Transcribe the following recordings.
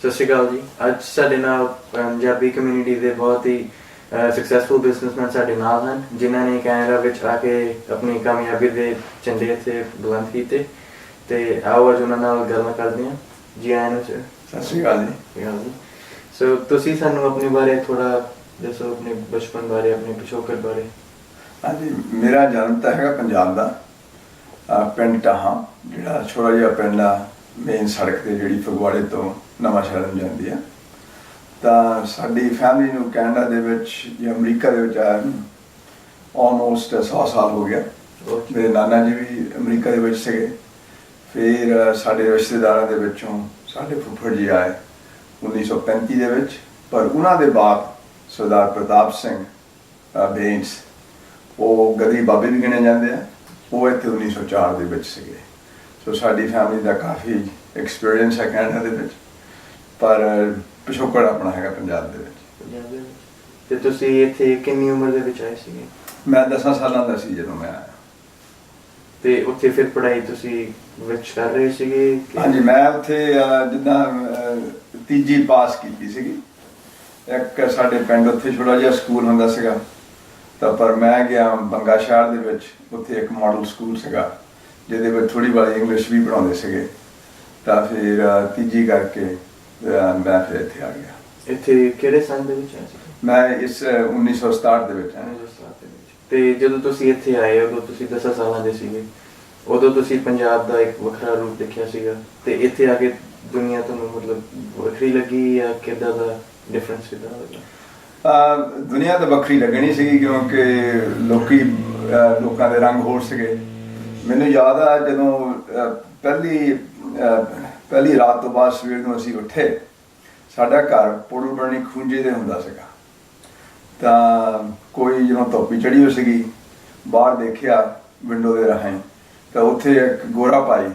ਸਤਿ ਸ਼੍ਰੀ ਅਕਾਲ ਜੀ। ਅੱਜ ਸਾਡੇ ਨਾਲ ਪੰਜਾਬੀ ਕਮਿਊਨਿਟੀ ਦੇ ਬਹੁਤ ਹੀ ਸਕਸੈਸਫੁਲ ਬਿਜ਼ਨਸਮੈਨ ਸਾਡੇ ਨਾਲ ਹਨ, ਜਿਨ੍ਹਾਂ ਨੇ ਕੈਨੇਡਾ ਵਿੱਚ ਆ ਕੇ ਆਪਣੀ ਕਾਮਯਾਬੀ ਦੇ ਝੰਡੇ ਇੱਥੇ ਬੁਲੰਦ ਕੀਤੇ। ਤੇ ਆਓ ਅੱਜ ਉਹਨਾਂ ਨਾਲ ਗੱਲਾਂ ਕਰਦੇ ਹਾਂ। ਜੀ ਆਇਆਂ ਨੂੰ ਸਰ। ਸਤਿ ਸ਼੍ਰੀ ਅਕਾਲ ਜੀ। ਸੋ ਤੁਸੀਂ ਸਾਨੂੰ ਆਪਣੇ ਬਾਰੇ ਥੋੜ੍ਹਾ ਦੱਸੋ, ਆਪਣੇ ਬਚਪਨ ਬਾਰੇ, ਆਪਣੇ ਪਿਛੋਕੜ ਬਾਰੇ। ਹਾਂਜੀ, ਮੇਰਾ ਜਨਮ ਤਾਂ ਹੈਗਾ ਪੰਜਾਬ ਦਾ, ਪਿੰਡ ਟਾਹਾਂ, ਜਿਹੜਾ ਛੋਟਾ ਜਿਹਾ ਪਿੰਡ ਆ ਮੇਨ ਸੜਕ 'ਤੇ ਜਿਹੜੀ ਫਗਵਾੜੇ ਤੋਂ ਨਵਾਂ ਸ਼ਹਿਰ ਨੂੰ ਜਾਂਦੀ ਆ। ਤਾਂ ਸਾਡੀ ਫੈਮਿਲੀ ਨੂੰ ਕੈਨੇਡਾ ਦੇ ਵਿੱਚ ਜਾਂ ਅਮਰੀਕਾ ਦੇ ਵਿੱਚ ਆਇਆ ਆਲਮੋਸਟ 100 ਸਾਲ ਹੋ ਗਿਆ। ਮੇਰੇ ਨਾਨਾ ਜੀ ਵੀ ਅਮਰੀਕਾ ਦੇ ਵਿੱਚ ਸੀਗੇ। ਫਿਰ ਸਾਡੇ ਰਿਸ਼ਤੇਦਾਰਾਂ ਦੇ ਵਿੱਚੋਂ ਸਾਡੇ ਫੁੱਫੜ ਜੀ ਆਏ 1935 ਦੇ ਵਿੱਚ, ਪਰ ਉਹਨਾਂ ਦੇ ਬਾਪ ਸਰਦਾਰ ਪ੍ਰਤਾਪ ਸਿੰਘ ਬੇਂਸ, ਉਹ ਗਦੀ ਬਾਬੇ ਵੀ ਗਿਣੇ ਜਾਂਦੇ ਆ, ਉਹ ਇੱਥੇ 1904 ਦੇ ਵਿੱਚ ਸੀਗੇ। ਸੋ ਸਾਡੀ ਫੈਮਿਲੀ ਦਾ ਕਾਫੀ ਐਕਸਪੀਰੀਅੰਸ ਹੈ ਕੈਨੇਡਾ ਦੇ ਵਿੱਚ, ਪਰ ਪਿਛੋਕੜ ਆਪਣਾ ਹੈਗਾ ਪੰਜਾਬ ਦੇ ਵਿੱਚ। ਤੇ ਤੁਸੀਂ ਇੱਥੇ ਕਿੰਨੀ ਉਮਰ ਦੇ ਵਿੱਚ ਆਏ ਸੀਗੇ? ਮੈਂ 10 ਸਾਲਾਂ ਦਾ ਸੀ ਜਦੋਂ ਮੈਂ ਆਇਆ। ਤੇ ਉੱਥੇ ਫਿਰ ਪੜ੍ਹਾਈ ਤੁਸੀਂ ਵਿੱਚ ਕਰ ਰਹੇ ਸੀਗੇ? ਹਾਂਜੀ, ਮੈਂ ਉੱਥੇ ਜਿੱਦਾਂ ਤੀਜੀ ਪਾਸ ਕੀਤੀ ਸੀਗੀ। ਇੱਕ ਸਾਡੇ ਪਿੰਡ ਉੱਥੇ ਛੋਟਾ ਜਿਹਾ ਸਕੂਲ ਹੁੰਦਾ ਸੀਗਾ, ਤਾਂ ਪਰ ਮੈਂ ਗਿਆ ਬੰਗਾ ਸ਼ਹਿਰ ਦੇ ਵਿੱਚ, ਉੱਥੇ ਇੱਕ ਮਾਡਲ ਸਕੂਲ ਸੀਗਾ ਜਿਹਦੇ ਵਿੱਚ ਥੋੜ੍ਹੀ ਵਾਲੀ ਇੰਗਲਿਸ਼ ਵੀ ਪੜ੍ਹਾਉਂਦੇ ਸੀਗੇ। ਤਾਂ ਫਿਰ ਤੀਜੀ ਕਰਕੇ ਮੈਂ ਫਿਰ ਇੱਥੇ ਆ ਗਿਆ। ਇੱਥੇ ਕਿਹੜੇ ਸਾਲ ਦੇ ਵਿੱਚ ਆਏ ਸੀ? ਮੈਂ ਇਸ 1967 ਦੇ ਵਿੱਚ ਆਇਆ। ਤੇ ਜਦੋਂ ਤੁਸੀਂ ਇੱਥੇ ਆਏ ਉਦੋਂ ਤੁਸੀਂ 10 ਸਾਲਾਂ ਦੇ ਸੀਗੇ, ਉਦੋਂ ਤੁਸੀਂ ਪੰਜਾਬ ਦਾ ਇੱਕ ਵੱਖਰਾ ਰੂਪ ਦੇਖਿਆ ਸੀਗਾ, ਤੇ ਇੱਥੇ ਆ ਕੇ ਦੁਨੀਆ ਤੁਹਾਨੂੰ ਮਤਲਬ ਵੱਖਰੀ ਲੱਗੀ ਜਾਂ ਕਿੱਦਾਂ ਦਾ ਡਿਫਰੈਂਸ ਕਿੱਦਾਂ ਲੱਗਾ? ਦੁਨੀਆ ਤਾਂ ਵੱਖਰੀ ਲੱਗਣੀ ਸੀਗੀ, ਕਿਉਂਕਿ ਲੋਕਾਂ ਦੇ ਰੰਗ ਹੋਰ ਸੀਗੇ। ਮੈਨੂੰ ਯਾਦ ਆ ਜਦੋਂ ਪਹਿਲੀ ਰਾਤ ਤੋਂ ਬਾਅਦ ਸਵੇਰ ਨੂੰ ਅਸੀਂ ਉੱਠੇ, ਸਾਡਾ ਘਰ ਪੋੜਲ ਬਰਨੀ ਖੂੰਜੇ ਦੇ ਹੁੰਦਾ ਸੀਗਾ। ਤਾਂ ਕੋਈ ਜਦੋਂ ਧੁੱਪ ਚੜੀ ਹੋਈ ਸੀਗੀ, ਬਾਹਰ ਦੇਖਿਆ ਵਿੰਡੋ ਦੇ ਰਾਹੀਂ, ਤਾਂ ਉੱਥੇ ਇੱਕ ਗੋਰਾ ਭਾਈ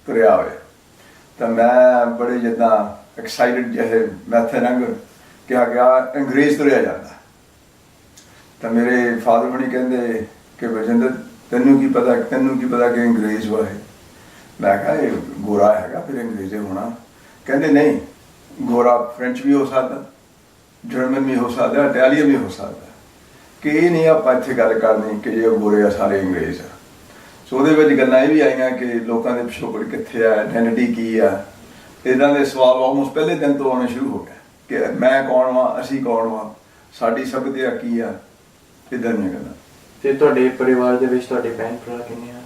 ਤੁਰਿਆ ਹੋਇਆ। ਤਾਂ ਮੈਂ ਬੜੇ ਜਿੱਦਾਂ ਐਕਸਾਈਟਡ ਜਿਹੇ ਮੈਥੇ ਰੰਗ ਕਿਹਾ ਗਿਆ, ਅੰਗਰੇਜ਼ ਤੁਰਿਆ ਜਾਂਦਾ। ਤਾਂ ਮੇਰੇ ਫਾਦਰ ਹੁਣੀ ਕਹਿੰਦੇ ਕਿ ਬਲਜਿੰਦਰ ਤੈਨੂੰ ਕੀ ਪਤਾ ਕਿ ਅੰਗਰੇਜ਼ ਵਾ ਹੈ? ਮੈਂ ਕਿਹਾ ਇਹ ਗੋਰਾ ਹੈਗਾ, ਫਿਰ ਅੰਗਰੇਜ਼ ਹੋਣਾ। ਕਹਿੰਦੇ ਨਹੀਂ, ਗੋਰਾ ਫ੍ਰੈਂਚ ਵੀ ਹੋ ਸਕਦਾ, ਜਰਮਨ ਵੀ ਹੋ ਸਕਦਾ, ਇਟਾਲੀਅਨ ਵੀ ਹੋ ਸਕਦਾ, ਕਿ ਇਹ ਨਹੀਂ ਆਪਾਂ ਇੱਥੇ ਗੱਲ ਕਰਨੀ ਕਿ ਜੇ ਗੋਰੇ ਆ ਸਾਰੇ ਅੰਗਰੇਜ਼ ਆ। ਸੋ ਉਹਦੇ ਵਿੱਚ ਗੱਲਾਂ ਇਹ ਵੀ ਆਈਆਂ ਕਿ ਲੋਕਾਂ ਦੇ ਪਿਛੋਕੜ ਕਿੱਥੇ ਆ, ਆਇਡੈਂਟੀਟੀ ਕੀ ਆ, ਇੱਦਾਂ ਦੇ ਸਵਾਲ ਆਲਮੋਸਟ ਪਹਿਲੇ ਦਿਨ ਤੋਂ ਆਉਣੇ ਸ਼ੁਰੂ ਹੋ ਗਏ ਕਿ ਮੈਂ ਕੌਣ ਵਾਂ, ਅਸੀਂ ਕੌਣ ਵਾਂ, ਸਾਡੀ ਸਭਿਅਤਾ ਕੀ ਆ, ਇੱਦਾਂ ਦੀਆਂ ਗੱਲਾਂ। ਤੇ ਤੁਹਾਡੇ ਪਰਿਵਾਰ ਦੇ ਵਿੱਚ ਤੁਹਾਡੇ ਭੈਣ ਭਰਾ ਕਿੰਨੇ ਆ?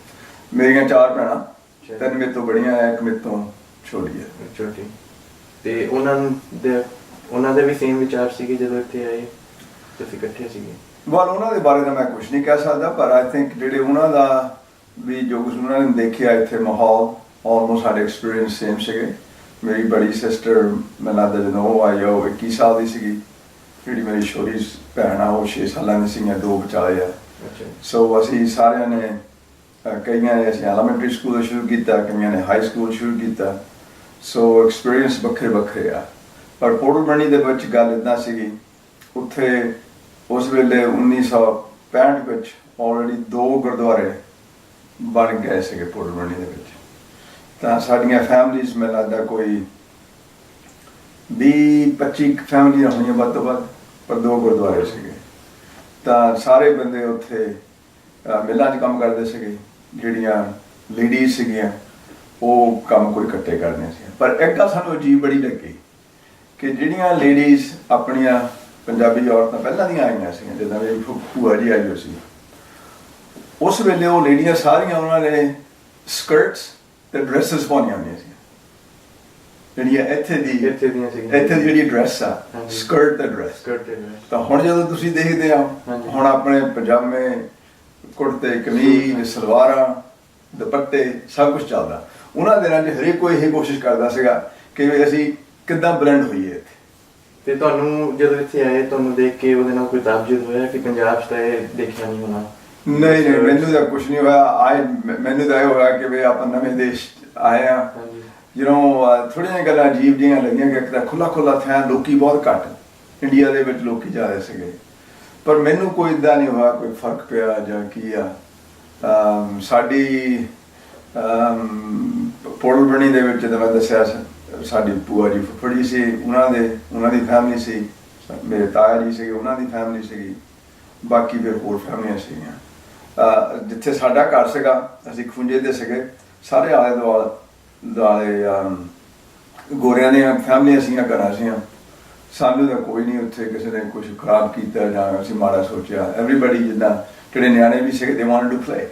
ਮੇਰੀਆਂ 4 ਭੈਣਾਂ, 3 ਮੇਰੇ ਤੋਂ ਬੜੀਆਂ, ਇੱਕ ਮੇਰੇ ਤੋਂ ਛੋਟੀ ਹੈ। ਤੇ ਉਹਨਾਂ ਦੇ ਵੀ ਸੇਮ ਵਿਚਾਰ ਸੀਗੇ ਜਦੋਂ ਇੱਥੇ ਆਏ, ਤੁਸੀਂ ਇਕੱਠੇ ਸੀਗੇ? ਉਹਨਾਂ ਦੇ ਬਾਰੇ ਤਾਂ ਮੈਂ ਕੁਝ ਨਹੀਂ ਕਹਿ ਸਕਦਾ, ਪਰ ਆਈ ਥਿੰਕ ਜਿਹੜੇ ਉਹਨਾਂ ਦਾ ਵੀ ਜੋ ਕੁਝ ਉਹਨਾਂ ਨੇ ਦੇਖਿਆ ਇੱਥੇ ਮਾਹੌਲ, ਆਲਮੋਸਟ ਸਾਡੇ ਐਕਸਪੀਰੀਅੰਸ ਸੇਮ ਸੀਗੇ। ਮੇਰੀ ਬੜੀ ਸਿਸਟਰ ਮੈਨੂੰ ਲੱਗਦਾ ਜਦੋਂ ਉਹ ਆਈ ਉਹ 21 ਸਾਲ ਦੀ ਸੀਗੀ। ਜਿਹੜੀ ਮੇਰੀ ਛੋਟੀ ਭੈਣ ਆ ਉਹ 6 ਸਾਲਾਂ ਦੀ ਸੀਗੀਆਂ, 2 ਵਿਚਾਲੇ ਆ। ਸੋ ਅਸੀਂ ਸਾਰਿਆਂ ਨੇ ਕਈਆਂ ਨੇ ਅਸੀਂ ਐਲੀਮੈਂਟਰੀ ਸਕੂਲ ਸ਼ੁਰੂ ਕੀਤਾ, ਕਈਆਂ ਨੇ ਹਾਈ ਸਕੂਲ ਸ਼ੁਰੂ ਕੀਤਾ। ਸੋ ਐਕਸਪੀਰੀਅੰਸ ਵੱਖਰੇ ਵੱਖਰੇ ਆ। ਪਰ ਪੋੜਲ ਬਰਨੀ ਦੇ ਵਿੱਚ ਗੱਲ ਇੱਦਾਂ ਸੀਗੀ, ਉੱਥੇ ਉਸ ਵੇਲੇ 1965 ਵਿੱਚ ਆਲਰੇਡੀ 2 ਗੁਰਦੁਆਰੇ ਬਣ ਗਏ ਸੀਗੇ ਪੋੜਲ ਬਰਨੀ ਦੇ ਵਿੱਚ। ਤਾਂ ਸਾਡੀਆਂ ਫੈਮਲੀਜ਼ ਮੈਨੂੰ ਲੱਗਦਾ ਕੋਈ 20-25 ਫੈਮਲੀਆਂ ਹੋਈਆਂ ਵੱਧ ਤੋਂ ਵੱਧ, ਪਰ 2 ਗੁਰਦੁਆਰੇ ਸੀਗੇ। ਤਾਂ ਸਾਰੇ ਬੰਦੇ ਉੱਥੇ ਮਿਲਾਂ 'ਚ ਕੰਮ ਕਰਦੇ ਸੀਗੇ। ਜਿਹੜੀਆਂ ਲੇਡੀਜ਼ ਸੀਗੀਆਂ ਉਹ ਕੰਮ ਕੋਈ ਇਕੱਠੇ ਕਰਦੇ ਸੀ। ਪਰ ਇੱਕ ਗੱਲ ਸਾਨੂੰ ਅਜੀਬ ਬੜੀ ਲੱਗੀ ਕਿ ਜਿਹੜੀਆਂ ਲੇਡੀਜ਼ ਆਪਣੀਆਂ ਪੰਜਾਬੀ ਔਰਤਾਂ ਪਹਿਲਾਂ ਦੀਆਂ ਆਈਆਂ ਸੀਗੀਆਂ, ਜਿੱਦਾਂ ਮੇਰੀ ਭੂਆ ਜੀ ਆਈ ਹੋਈ ਸੀ, ਉਸ ਵੇਲੇ ਉਹ ਲੇਡੀਆਂ ਸਾਰੀਆਂ ਉਹਨਾਂ ਨੇ ਸਕਰਟਸ ਤੇ ਡਰੈਸਿਸ ਪਾਉਣੀਆਂ ਹੁੰਦੀਆਂ ਸੀ। ਜਿਹੜੀਆਂ ਇੱਥੇ ਦੀ ਜਿਹੜੀ ਡਰੈਸ ਆ, ਸਕਰਟ ਤੇ ਡਰੈਸ। ਤਾਂ ਹੁਣ ਜਦੋਂ ਤੁਸੀਂ ਦੇਖਦੇ ਆ, ਹੁਣ ਆਪਣੇ ਪਜਾਮੇ, ਕੁੜਤੇ, ਕਮੀਜ਼, ਸਲਵਾਰਾਂ, ਦੁਪੱਟੇ ਸਭ ਕੁਝ ਚੱਲਦਾ। ਉਹਨਾਂ ਦਿਨਾਂ 'ਚ ਹਰੇਕ ਕੋਈ ਇਹ ਕੋਸ਼ਿਸ਼ ਕਰਦਾ ਸੀਗਾ ਕਿ ਅਸੀਂ ਕਿੱਦਾਂ ਬਲੈਂਡ ਹੋਈਏ ਇੱਥੇ। ਤੇ ਤੁਹਾਨੂੰ ਜਦੋਂ ਇੱਥੇ ਆਏ, ਤੁਹਾਨੂੰ ਦੇਖ ਕੇ ਉਹਦੇ ਨਾਲ ਕੋਈ ਤਾਜੁਬ ਹੋਇਆ ਕਿ ਪੰਜਾਬ 'ਚ ਤਾਂ ਇਹ ਦੇਖਿਆ ਨਹੀਂ ਹੋਣਾ? ਨਹੀਂ, ਮੈਨੂੰ ਤਾਂ ਕੁਛ ਨਹੀਂ ਹੋਇਆ। ਮੈਨੂੰ ਤਾਂ ਇਹ ਹੋਇਆ ਕਿ ਵੀ ਆਪਾਂ ਨਵੇਂ ਦੇਸ਼ ਆਏ ਆ। ਥੋੜ੍ਹੀਆਂ ਗੱਲਾਂ ਅਜੀਬ ਜਿਹੀਆਂ ਲੱਗੀਆਂ ਕਿ ਇੱਕ ਤਾਂ ਖੁੱਲ੍ਹਾ ਥਾਂ, ਲੋਕੀ ਬਹੁਤ ਘੱਟ, ਇੰਡੀਆ ਦੇ ਵਿੱਚ ਲੋਕੀ ਜ਼ਿਆਦਾ ਸੀਗੇ। ਪਰ ਮੈਨੂੰ ਕੋਈ ਇੱਦਾਂ ਨਹੀਂ ਹੋਇਆ ਕੋਈ ਫਰਕ ਪਿਆ ਜਾਂ ਕੀ ਆ। ਸਾਡੀ ਪੋਰਟਲ ਬਣੀ ਦੇ ਵਿੱਚ ਜਿੱਦਾਂ ਮੈਂ ਦੱਸਿਆ ਸਾਡੀ ਭੂਆ ਜੀ ਫੁੱਫੜ ਜੀ ਸੀ, ਉਹਨਾਂ ਦੀ ਫੈਮਿਲੀ ਸੀ, ਮੇਰੇ ਤਾਇਆ ਜੀ ਸੀਗੇ, ਉਹਨਾਂ ਦੀ ਫੈਮਿਲੀ ਸੀਗੀ, ਬਾਕੀ ਫਿਰ ਹੋਰ ਫੈਮਲੀਆਂ ਸੀਗੀਆਂ। ਜਿੱਥੇ ਸਾਡਾ ਘਰ ਸੀਗਾ ਅਸੀਂ ਖੁੰਝੇ ਦੇ ਸੀਗੇ, ਸਾਰੇ ਆਲੇ ਦੁਆਲੇ ਗੋਰਿਆਂ ਦੀਆਂ ਫੈਮਲੀਆਂ ਸੀਗੀਆਂ, ਘਰਾਂ ਸੀਗੀਆਂ। ਸਾਨੂੰ ਤਾਂ ਕੋਈ ਨਹੀਂ ਉੱਥੇ ਕਿਸੇ ਨੇ ਕੁਝ ਖਰਾਬ ਕੀਤਾ ਜਾਂ ਅਸੀਂ ਮਾੜਾ ਸੋਚਿਆ। ਐਵਰੀਬਾਡੀ ਜਿੱਦਾਂ ਜਿਹੜੇ ਨਿਆਣੇ ਵੀ ਸੀਗੇ ਦੇ ਵਾਂਟ ਟੂ ਪਲੇ।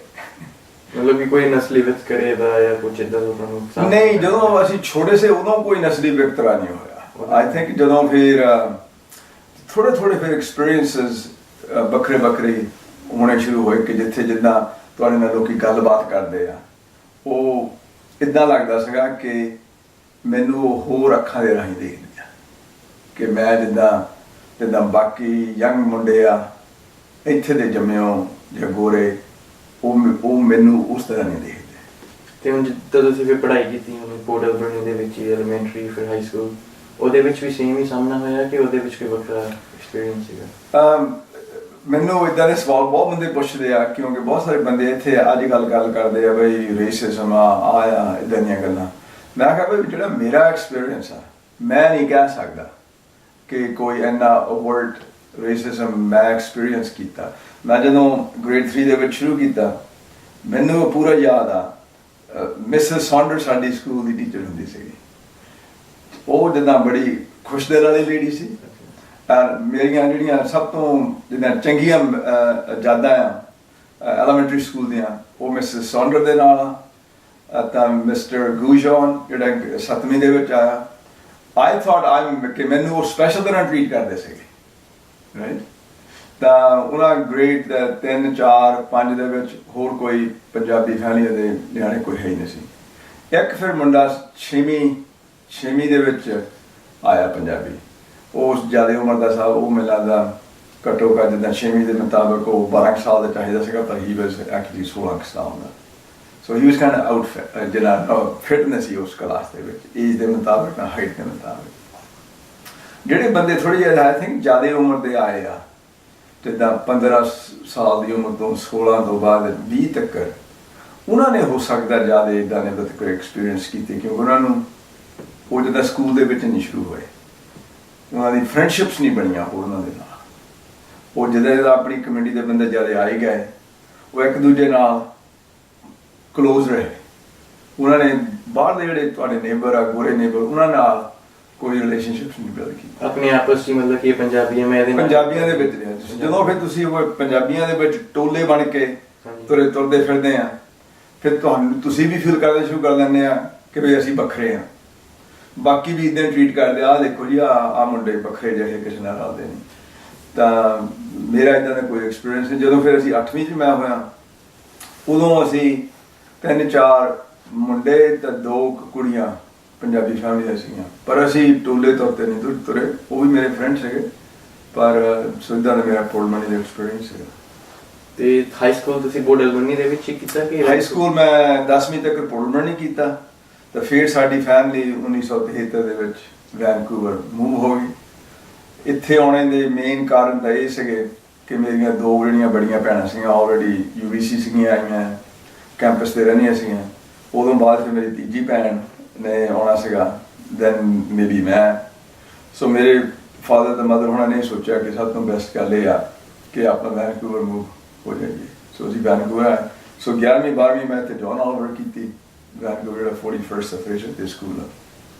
ਮਤਲਬ ਕਿ ਕੋਈ ਨਸਲੀ ਵਿਤਕਰੇ ਦਾ ਜਾਂ ਕੁਝ ਇਦਾਂ ਦਾ ਤੁਹਾਨੂੰ ਨਹੀਂ, ਜਦੋਂ ਅਸੀਂ ਛੋਟੇ ਸੀ ਉਦੋਂ ਕੋਈ ਨਸਲੀ ਵਿਤਕਰਾ ਨਹੀਂ ਹੋਇਆ। ਆਈ ਥਿੰਕ ਜਦੋਂ ਫਿਰ ਥੋੜੇ ਫਿਰ ਐਕਸਪੀਰੀਐਂਸਿਸ ਵੱਖਰੇ ਹੋਣੇ ਸ਼ੁਰੂ ਹੋਏ ਕਿ ਜਿੱਥੇ ਜਿੱਦਾਂ ਤੁਹਾਡੇ ਨਾਲ ਲੋਕੀ ਗੱਲਬਾਤ ਕਰਦੇ ਆ, ਉਹ ਇੱਦਾਂ ਲੱਗਦਾ ਸੀਗਾ ਕਿ ਮੈਨੂੰ ਉਹ ਹੋਰ ਅੱਖਾਂ ਦੇ ਰਾਹੀਂ ਦੇਖਦੇ ਆ ਕਿ ਮੈਂ ਜਿੱਦਾਂ ਬਾਕੀ ਯੰਗ ਮੁੰਡੇ ਆ ਇੱਥੇ ਦੇ ਜੰਮਿਓ ਜਾਂ ਗੋਰੇ, ਉਹ ਮੈਨੂੰ ਉਸ ਤਰ੍ਹਾਂ ਨਹੀਂ ਦੇਖਦੇ। ਤੇ ਹੁਣ ਜਿੱਦਾਂ ਤੁਸੀਂ ਫਿਰ ਪੜ੍ਹਾਈ ਕੀਤੀ ਹੁਣ ਪੋਰਟਲ ਬਣੇ ਦੇ ਵਿੱਚ ਐਲੀਮੈਂਟਰੀ ਫਿਰ ਹਾਈ ਸਕੂਲ, ਉਹਦੇ ਵਿੱਚ ਵੀ ਸੇਮ ਹੀ ਸਾਹਮਣਾ ਹੋਇਆ ਕਿ ਉਹਦੇ ਵਿੱਚ ਕੋਈ ਵੱਖਰਾ ਐਕਸਪੀਰੀਅੰਸ ਸੀਗਾ? ਮੈਨੂੰ ਇਦਾਂ ਦੇ ਸਵਾਲ ਬਹੁਤ ਬੰਦੇ ਪੁੱਛਦੇ ਆ, ਕਿਉਂਕਿ ਬਹੁਤ ਸਾਰੇ ਬੰਦੇ ਇੱਥੇ ਅੱਜ ਕੱਲ੍ਹ ਗੱਲ ਕਰਦੇ ਆ ਬਈ ਰੇਸਿਜ਼ਮ ਆ ਇੱਦਾਂ ਦੀਆਂ ਗੱਲਾਂ। ਮੈਂ ਕਿਹਾ ਬਈ ਜਿਹੜਾ ਮੇਰਾ ਐਕਸਪੀਰੀਅੰਸ ਆ, ਮੈਂ ਨਹੀਂ ਕਹਿ ਸਕਦਾ ਕਿ ਕੋਈ ਇੰਨਾ ਓਵਰਟ ਰੇਸਿਜ਼ਮ ਮੈਂ ਐਕਸਪੀਰੀਅੰਸ ਕੀਤਾ। ਮੈਂ ਜਦੋਂ ਗ੍ਰੇਡ 3 ਦੇ ਵਿੱਚ ਸ਼ੁਰੂ ਕੀਤਾ, ਮੈਨੂੰ ਉਹ ਪੂਰਾ ਯਾਦ ਆ, ਮਿਸਿਸ ਸੌਂਡਰ ਸਾਡੀ ਸਕੂਲ ਦੀ ਟੀਚਰ ਹੁੰਦੀ ਸੀਗੀ। ਉਹ ਜਿੱਦਾਂ ਬੜੀ ਖੁਸ਼ਦਿਲ ਵਾਲੀ ਲੇਡੀ ਸੀ। ਮੇਰੀਆਂ ਜਿਹੜੀਆਂ ਸਭ ਤੋਂ ਜਿੱਦਾਂ ਚੰਗੀਆਂ ਯਾਦਾਂ ਆ ਐਲੀਮੈਂਟਰੀ ਸਕੂਲ ਦੀਆਂ, ਉਹ ਮਿਸਿਸ ਸੌਂਡਰ ਦੇ ਨਾਲ ਆ। ਤਾਂ ਮਿਸਟਰ ਗੂਜੋਨ ਜਿਹੜਾ 7ਵੀਂ ਦੇ ਵਿੱਚ ਆਇਆ, ਆਈ ਥਾਟ ਕਿ ਮੈਨੂੰ ਉਹ ਸਪੈਸ਼ਲ ਤਰ੍ਹਾਂ ਟਰੀਟ ਕਰਦੇ ਸੀਗੇ, ਰਾਈਟ। ਤਾਂ ਉਹਨਾਂ ਗ੍ਰੇਡ 3, 4, 5 ਦੇ ਵਿੱਚ ਹੋਰ ਕੋਈ ਪੰਜਾਬੀ ਫੈਮਿਲੀ ਦੇ ਨਿਆਣੇ ਕੋਈ ਹੈ ਹੀ ਨਹੀਂ ਸੀ। ਇੱਕ ਫਿਰ ਮੁੰਡਾ 6ਵੀਂ ਦੇ ਵਿੱਚ ਆਇਆ ਪੰਜਾਬੀ, ਉਸ ਜ਼ਿਆਦਾ ਉਮਰ ਦਾ ਸਾਹਿਬ, ਉਹ ਮੈਨੂੰ ਲੱਗਦਾ ਘੱਟੋ ਘੱਟ ਜਿੱਦਾਂ 6ਵੀਂ ਦੇ ਮੁਤਾਬਕ ਉਹ 12 ਸਾਲ ਦਾ ਚਾਹੀਦਾ ਸੀਗਾ, ਪਰ ਹੀ ਵਾਸ ਐਕਚੁਅਲੀ 16 ਸਾਲ ਦਾ। ਸੋ ਹੀ ਵਾਸ ਕਾਈਂਡ ਆਊਟ ਜਿਹੜਾ ਫਿਟਨੈਸ ਸੀ ਉਸ ਕਲਾਸ ਦੇ ਵਿੱਚ, ਏਜ ਦੇ ਮੁਤਾਬਕ ਨਾ ਹਾਈਟ ਦੇ ਮੁਤਾਬਕ। ਜਿਹੜੇ ਬੰਦੇ ਥੋੜ੍ਹੀ ਜਿਹੀ ਆਈ ਥਿੰਕ ਜ਼ਿਆਦਾ ਉਮਰ ਦੇ ਆਏ ਆ, ਜਿੱਦਾਂ 15 ਸਾਲ ਦੀ ਉਮਰ ਤੋਂ 16 ਤੋਂ ਬਾਅਦ 20 ਤੱਕ, ਉਹਨਾਂ ਨੇ ਹੋ ਸਕਦਾ ਜ਼ਿਆਦਾ ਇੱਦਾਂ ਦੇ ਕੋਈ ਐਕਸਪੀਰੀਅੰਸ ਕੀਤੇ, ਕਿਉਂਕਿ ਉਹਨਾਂ ਨੂੰ ਉਹ ਜਿੱਦਾਂ ਸਕੂਲ ਦੇ ਵਿੱਚ ਨਹੀਂ ਸ਼ੁਰੂ ਹੋਏ, ਉਹਨਾਂ ਦੀ ਫਰੈਂਡਸ਼ਿਪਸ ਨਹੀਂ ਬਣੀਆਂ ਹੋਰ ਉਹਨਾਂ ਦੇ ਨਾਲ। ਉਹ ਜਿੱਦਾਂ ਆਪਣੀ ਕਮਿਊਨਿਟੀ ਦੇ ਬੰਦੇ ਜ਼ਿਆਦਾ ਆਏ ਗਏ, ਉਹ ਇੱਕ ਦੂਜੇ ਨਾਲ ਕਲੋਜ਼ ਰਹੇ। ਉਹਨਾਂ ਨੇ ਬਾਹਰ ਦੇ ਜਿਹੜੇ ਤੁਹਾਡੇ ਨੇਬਰ ਆ, ਗੋਰੇ ਨੇਬਰ, ਉਹਨਾਂ ਨਾਲ ਕੋਈ ਰਿਲੇਸ਼ਨਸ਼ਿਪਸ ਨਹੀਂ ਬਿਲਡ ਕੀਤੀ ਆਪਣੇ ਆਪਸ ਚ। ਮਤਲਬ ਕਿ ਪੰਜਾਬੀਆਂ ਦੇ ਵਿੱਚ ਰਿਹਾ। ਜਦੋਂ ਫਿਰ ਤੁਸੀਂ ਪੰਜਾਬੀਆਂ ਦੇ ਵਿੱਚ ਟੋਲੇ ਬਣ ਕੇ ਤੁਰਦੇ ਫਿਰਦੇ ਆ, ਫਿਰ ਤੁਸੀਂ ਵੀ ਫੀਲ ਕਰਦੇ ਸ਼ੁਰੂ ਕਰ ਦਿੰਦੇ ਆ ਕਿ ਵੀ ਅਸੀਂ ਵੱਖਰੇ ਆ, ਬਾਕੀ ਵੀ ਇੱਦਾਂ ਟਰੀਟ ਕਰਦੇ ਆ ਦੇਖੋ ਜੀ ਆ ਮੁੰਡੇ ਵੱਖਰੇ ਜਿਹੇ ਕਿਸੇ ਨਾਲ ਰਲਦੇ ਨਹੀਂ। ਤਾਂ ਮੇਰਾ ਇੱਦਾਂ ਦਾ ਕੋਈ ਐਕਸਪੀਰੀਅੰਸ ਨਹੀਂ। ਜਦੋਂ ਫਿਰ ਅਸੀਂ 8ਵੀਂ 'ਚ ਮੈਂ ਹੋਇਆ, ਉਦੋਂ ਅਸੀਂ 3-4 ਮੁੰਡੇ ਤੇ 2 ਕੁੜੀਆਂ ਪੰਜਾਬੀ ਫੈਮਿਲੀ ਦੇ ਸੀਗੀਆਂ, ਪਰ ਅਸੀਂ ਟੋਲੇ ਤੌਰ 'ਤੇ ਨਹੀਂ ਤੁਰੇ। ਉਹ ਵੀ ਮੇਰੇ ਫਰੈਂਡ ਸੀਗੇ, ਪਰ ਸੁਵਿਧਾ ਦਾ ਮੇਰਾ ਪੋਰਟਲ ਬਣੀ ਦਾ ਐਕਸਪੀਰੀਅੰਸ ਸੀਗਾ। ਤੇ ਹਾਈ ਸਕੂਲ ਤੁਸੀਂ ਪੋਰਟਲ ਬਣੀ ਦੇ ਵਿੱਚ ਕੀਤਾ ਕਿ ਹਾਈ ਸਕੂਲ ਮੈਂ 10ਵੀਂ ਤੱਕ ਪੋਰਟਲ ਬਣੀ ਕੀਤਾ। ਤਾਂ ਫਿਰ ਸਾਡੀ ਫੈਮਿਲੀ 1973 ਦੇ ਵਿੱਚ ਵੈਨਕੂਵਰ ਮੂਵ ਹੋ ਗਈ। ਇੱਥੇ ਆਉਣੇ ਦੇ ਮੇਨ ਕਾਰਨ ਤਾਂ ਇਹ ਸੀਗੇ ਕਿ ਮੇਰੀਆਂ 2 ਜਿਹੜੀਆਂ ਬੜੀਆਂ ਭੈਣਾਂ ਸੀਗੀਆਂ ਆਲਰੇਡੀ UBC ਸੀਗੀਆਂ, ਆਈਆਂ ਕੈਂਪਸ 'ਤੇ ਰਹਿੰਦੀਆਂ ਸੀਗੀਆਂ। ਉਦੋਂ ਬਾਅਦ ਫਿਰ ਮੇਰੀ ਤੀਜੀ ਭੈਣ ਨੇ ਆਉਣਾ ਸੀਗਾ, ਦੈਨ ਮੇਬੀ ਮੈਂ। ਸੋ ਮੇਰੇ ਫਾਦਰ ਤੇ ਮਦਰ ਹੋਣਾ ਨੇ ਸੋਚਿਆ ਕਿ ਸਭ ਤੋਂ ਬੈਸਟ ਗੱਲ ਇਹ ਆ ਕਿ ਆਪਾਂ ਵੈਨਕੂਵਰ ਮੂਵ ਹੋ ਜਾਈਏ। ਸੋ ਅਸੀਂ ਵੈਨਕੂਵਰ ਆਏ। ਸੋ 11ਵੀਂ 12ਵੀਂ ਮੈਂ ਇੱਥੇ ਜੌਨ ਆਲਵਰ ਕੀਤੀ, ਵੈਨਕੂਵਰ ਜਿਹੜਾ 41st ਅਫਰੇਸ਼ਨ ਤੇ ਸਕੂਲ ਆ।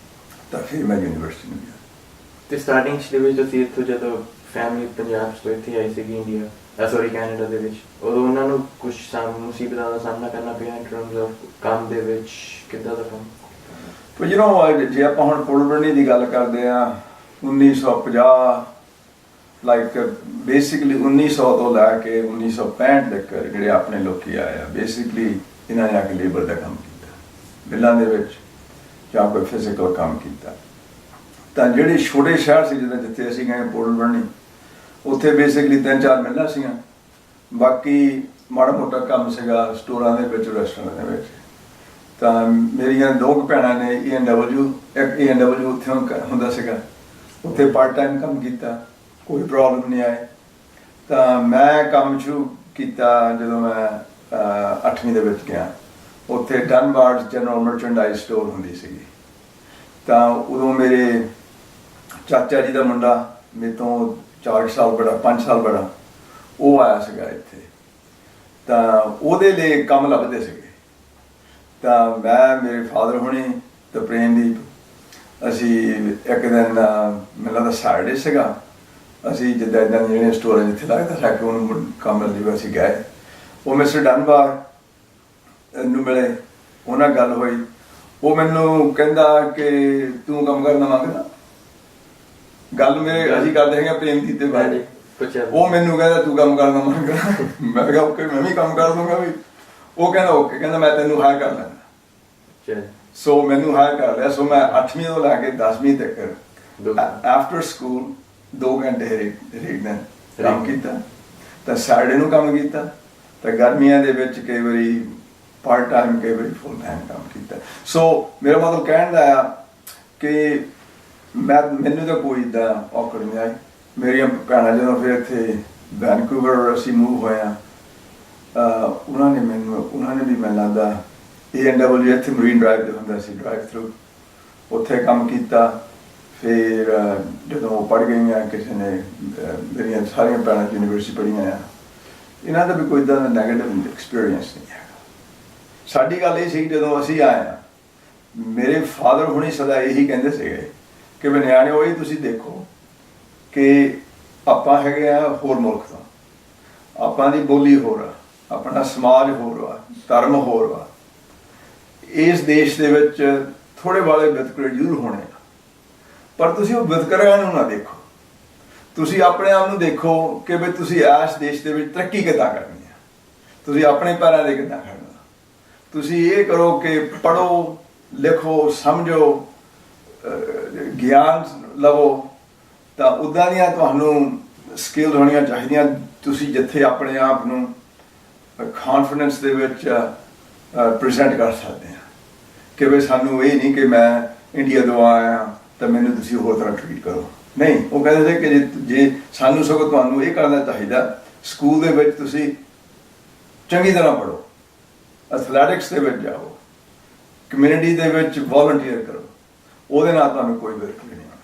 ਤਾਂ ਫਿਰ ਮੈਂ ਯੂਨੀਵਰਸਿਟੀ ਨੂੰ ਗਿਆ। ਤੇ ਸਟਾਰਟਿੰਗ ਦੇ ਵਿੱਚ ਤੁਸੀਂ ਇੱਥੋਂ ਜਦੋਂ ਫੈਮਿਲੀ ਪੰਜਾਬ ਤੋਂ ਇੱਥੇ ਆਈ ਸੀਗੀ ਇੰਡੀਆ, ਕੈਨੇਡਾ ਦੇ ਵਿੱਚ, ਉਦੋਂ ਉਹਨਾਂ ਨੂੰ ਕੁਝ ਮੁਸੀਬਤਾਂ ਦਾ ਸਾਹਮਣਾ ਕਰਨਾ ਪਿਆ ਇਨ ਟਰਮਸ ਆਫ ਕੰਮ ਦੇ ਵਿੱਚ? ਕਿੱਦਾਂ ਦਾ ਕੰਮ? ਜੇ ਆਪਾਂ ਹੁਣ ਪੋਰਟਲ ਦੀ ਗੱਲ ਕਰਦੇ ਆ 1950 ਲਾਈਕ ਬੇਸਿਕਲੀ 1900 ਤੋਂ ਲੈ ਕੇ 1965 ਤੱਕ ਜਿਹੜੇ ਆਪਣੇ ਲੋਕੀ ਆਏ ਆ, ਬੇਸਿਕਲੀ ਇਹਨਾਂ ਨੇ ਆ ਕੇ ਲੇਬਰ ਦਾ ਕੰਮ ਕੀਤਾ, ਮਿੱਲਾਂ ਦੇ ਵਿੱਚ ਜਾਂ ਕੋਈ ਫਿਜ਼ੀਕਲ ਕੰਮ ਕੀਤਾ। ਤਾਂ ਜਿਹੜੇ ਛੋਟੇ ਸ਼ਹਿਰ ਸੀ ਜਿੱਥੇ ਅਸੀਂ ਗਏ ਪੋਰਟਲ ਬਣੀ, ਉੱਥੇ ਬੇਸਿਕਲੀ 3-4 ਮਿੱਲਾਂ ਸੀਗੀਆਂ, ਬਾਕੀ ਮਾੜਾ ਮੋਟਾ ਕੰਮ ਸੀਗਾ ਸਟੋਰਾਂ ਦੇ ਵਿੱਚ, ਰੈਸਟੋਰੈਂਟ ਦੇ ਵਿੱਚ। ਤਾਂ ਮੇਰੀਆਂ 2 ਭੈਣਾਂ ਨੇ A&W ਉੱਥੇ ਹੁੰਦਾ ਸੀਗਾ, ਉੱਥੇ ਪਾਰਟ ਟਾਈਮ ਕੰਮ ਕੀਤਾ, ਕੋਈ ਪ੍ਰੋਬਲਮ ਨਹੀਂ ਆਏ। ਤਾਂ ਮੈਂ ਕੰਮ ਸ਼ੁਰੂ ਕੀਤਾ ਜਦੋਂ ਮੈਂ 8ਵੀਂ ਦੇ ਵਿੱਚ ਗਿਆ। ਉੱਥੇ ਡਨਬਾਰਸ ਜਨਰਲ ਮਰਚੈਂਡਾਈਜ਼ ਸਟੋਰ ਹੁੰਦੀ ਸੀਗੀ। ਤਾਂ ਉਦੋਂ ਮੇਰੇ ਚਾਚਾ ਜੀ ਦਾ ਮੁੰਡਾ ਮੇਰੇ ਤੋਂ 4 ਸਾਲ ਬੜਾ 5 ਸਾਲ ਬੜਾ ਉਹ ਆਇਆ ਸੀਗਾ ਇੱਥੇ। ਤਾਂ ਉਹਦੇ ਲਈ ਕੰਮ ਲੱਭਦੇ ਸੀਗੇ। ਤਾਂ ਮੈਂ ਮੇਰੇ ਫਾਦਰ ਹੁਣੀ ਤੇ ਪ੍ਰੇਮਦੀਪ ਅਸੀਂ ਇੱਕ ਦਿਨ ਮੈਨੂੰ ਲੱਗਦਾ ਸੈਟਰਡੇ ਸੀਗਾ, ਅਸੀਂ ਜਿੱਦਾਂ ਇੱਦਾਂ ਜਿਹੜੇ ਸਟੋਰਾਂ ਜਿੱਥੇ ਲੱਗਦਾ ਸੀ ਕਿ ਉਹਨੂੰ ਕੰਮ ਮਿਲ ਜੂਗਾ, ਅਸੀਂ ਗਏ। ਉਹ ਮਿਸਟਰ ਡਨਬਾਰ ਨੂੰ ਮਿਲੇ, ਉਹਨਾਂ ਗੱਲ ਹੋਈ। ਉਹ ਮੈਨੂੰ ਕਹਿੰਦਾ ਕਿ ਤੂੰ ਕੰਮ ਕਰਨਾ ਮੰਗਦਾ। ਗੱਲ ਮੇਰੇ ਅਸੀਂ ਕਰਦੇ ਹੈਗੇ ਪ੍ਰੇਮਦੀਪ ਦੇ ਬਾਰੇ। ਉਹ ਮੈਨੂੰ ਕਹਿੰਦਾ ਤੂੰ ਕੰਮ ਕਰਨਾ ਮੰਗਦਾ। ਮੈਂ ਕਿਹਾ ਓਕੇ, ਮੈਂ ਵੀ ਕੰਮ ਕਰ ਦੂੰਗਾ ਵੀ। ਉਹ ਕਹਿੰਦਾ ਓਕੇ, ਕਹਿੰਦਾ ਮੈਂ ਤੈਨੂੰ ਹਾਇਰ ਕਰ ਲੈਣਾ। ਸੋ ਮੈਨੂੰ ਹਾਇਰ ਕਰ ਲਿਆ। ਸੋ ਮੈਂ 8ਵੀਂ ਤੋਂ ਲੈ ਕੇ 10ਵੀਂ ਤੱਕ ਆਫਟਰ ਸਕੂਲ 2 ਘੰਟੇ ਹਰੇਕ ਦਿਨ ਕੰਮ ਕੀਤਾ। ਤਾਂ ਸੈਟਰਡੇ ਨੂੰ ਕੰਮ ਕੀਤਾ। ਤਾਂ ਗਰਮੀਆਂ ਦੇ ਵਿੱਚ ਕਈ ਵਾਰੀ ਪਾਰਟ ਟਾਈਮ, ਕਈ ਵਾਰੀ ਫੁੱਲ ਟਾਈਮ ਕੰਮ ਕੀਤਾ। ਸੋ ਮੇਰਾ ਮਤਲਬ ਕਹਿਣ ਦਾ ਆ ਕਿ ਮੈਨੂੰ ਤਾਂ ਕੋਈ ਇੱਦਾਂ ਔਕੜ ਨਹੀਂ ਆਈ। ਮੇਰੀਆਂ ਭੈਣਾਂ ਜਦੋਂ ਫਿਰ ਇੱਥੇ ਵੈਨਕੂਵਰ ਅਸੀਂ ਮੂਵ ਹੋਇਆ, ਉਹਨਾਂ ਨੇ ਵੀ ਮੈਨੂੰ ਲੱਗਦਾ A&W ਇੱਥੇ ਮਰੀਨ ਡਰਾਈਵ 'ਤੇ ਹੁੰਦਾ ਸੀ, ਡਰਾਈਵ ਥਰੂ, ਉੱਥੇ ਕੰਮ ਕੀਤਾ। ਫਿਰ ਜਦੋਂ ਉਹ ਪੜ੍ਹ ਗਈਆਂ, ਕਿਸੇ ਨੇ ਮੇਰੀਆਂ ਸਾਰੀਆਂ ਭੈਣਾਂ ਯੂਨੀਵਰਸਿਟੀ ਪੜ੍ਹੀਆਂ ਆ। ਇਹਨਾਂ ਦਾ ਵੀ ਕੋਈ ਇੱਦਾਂ ਦਾ ਨੈਗੇਟਿਵ ਐਕਸਪੀਰੀਅੰਸ ਨਹੀਂ ਹੈਗਾ। ਸਾਡੀ ਗੱਲ ਇਹ ਸੀ ਜਦੋਂ ਅਸੀਂ ਆਏ ਹਾਂ, ਮੇਰੇ ਫਾਦਰ ਹੁਣੀ ਸਦਾ ਇਹੀ ਕਹਿੰਦੇ ਸੀਗੇ ਕਿ ਵੀ ਨਿਆਣਿਓ ਇਹ ਤੁਸੀਂ ਦੇਖੋ ਕਿ ਆਪਾਂ ਹੈਗੇ ਆ ਹੋਰ ਮੁਲਕ ਤੋਂ, ਆਪਾਂ ਦੀ ਬੋਲੀ ਹੋਰ ਆ, ਆਪਣਾ ਸਮਾਜ ਹੋਰ ਵਾ, ਧਰਮ ਹੋਰ ਵਾ। ਇਸ ਦੇਸ਼ ਦੇ ਵਿੱਚ ਥੋੜ੍ਹੇ ਵਾਲੇ ਵਿਤਕਰੇ ਜ਼ਰੂਰ ਹੋਣੇ ਆ, ਪਰ ਤੁਸੀਂ ਉਹ ਵਿਤਕਰਿਆਂ ਨੂੰ ਨਾ ਦੇਖੋ। ਤੁਸੀਂ ਆਪਣੇ ਆਪ ਨੂੰ ਦੇਖੋ ਕਿ ਵੀ ਤੁਸੀਂ ਇਸ ਦੇਸ਼ ਦੇ ਵਿੱਚ ਤਰੱਕੀ ਕਿੱਦਾਂ ਕਰਨੀ ਹੈ, ਤੁਸੀਂ ਆਪਣੇ ਪੈਰਾਂ 'ਤੇ ਕਿੱਦਾਂ ਖੜਨਾ। ਤੁਸੀਂ ਇਹ ਕਰੋ ਕਿ ਪੜ੍ਹੋ, ਲਿਖੋ, ਸਮਝੋ, ਗਿਆਨ ਲਵੋ। ਤਾਂ ਉੱਦਾਂ ਦੀਆਂ ਤੁਹਾਨੂੰ ਸਕਿੱਲ ਹੋਣੀਆਂ ਚਾਹੀਦੀਆਂ। ਤੁਸੀਂ ਜਿੱਥੇ ਆਪਣੇ ਆਪ ਨੂੰ ਕੌਨਫੀਡੈਂਸ ਦੇ ਵਿੱਚ ਪ੍ਰੈਜ਼ੈਂਟ ਕਰ ਸਕਦੇ ਆ ਕਿ ਵੀ ਸਾਨੂੰ ਇਹ ਨਹੀਂ ਕਿ ਮੈਂ ਇੰਡੀਆ ਤੋਂ ਆਇਆ ਤਾਂ ਮੈਨੂੰ ਤੁਸੀਂ ਹੋਰ ਤਰ੍ਹਾਂ ਟਰੀਟ ਕਰੋ। ਨਹੀਂ, ਉਹ ਕਹਿੰਦੇ ਸੀ ਕਿ ਜੇ ਸਾਨੂੰ ਸਗੋਂ ਤੁਹਾਨੂੰ ਇਹ ਕਰਨਾ ਚਾਹੀਦਾ, ਸਕੂਲ ਦੇ ਵਿੱਚ ਤੁਸੀਂ ਚੰਗੀ ਤਰ੍ਹਾਂ ਪੜ੍ਹੋ, ਐਥਲੈਟਿਕਸ ਦੇ ਵਿੱਚ ਜਾਓ, ਕਮਿਊਨਿਟੀ ਦੇ ਵਿੱਚ ਵੋਲੰਟੀਅਰ ਕਰੋ। ਉਹਦੇ ਨਾਲ ਤੁਹਾਨੂੰ ਕੋਈ ਵਿਰਕ ਨਹੀਂ ਆਉਣਾ।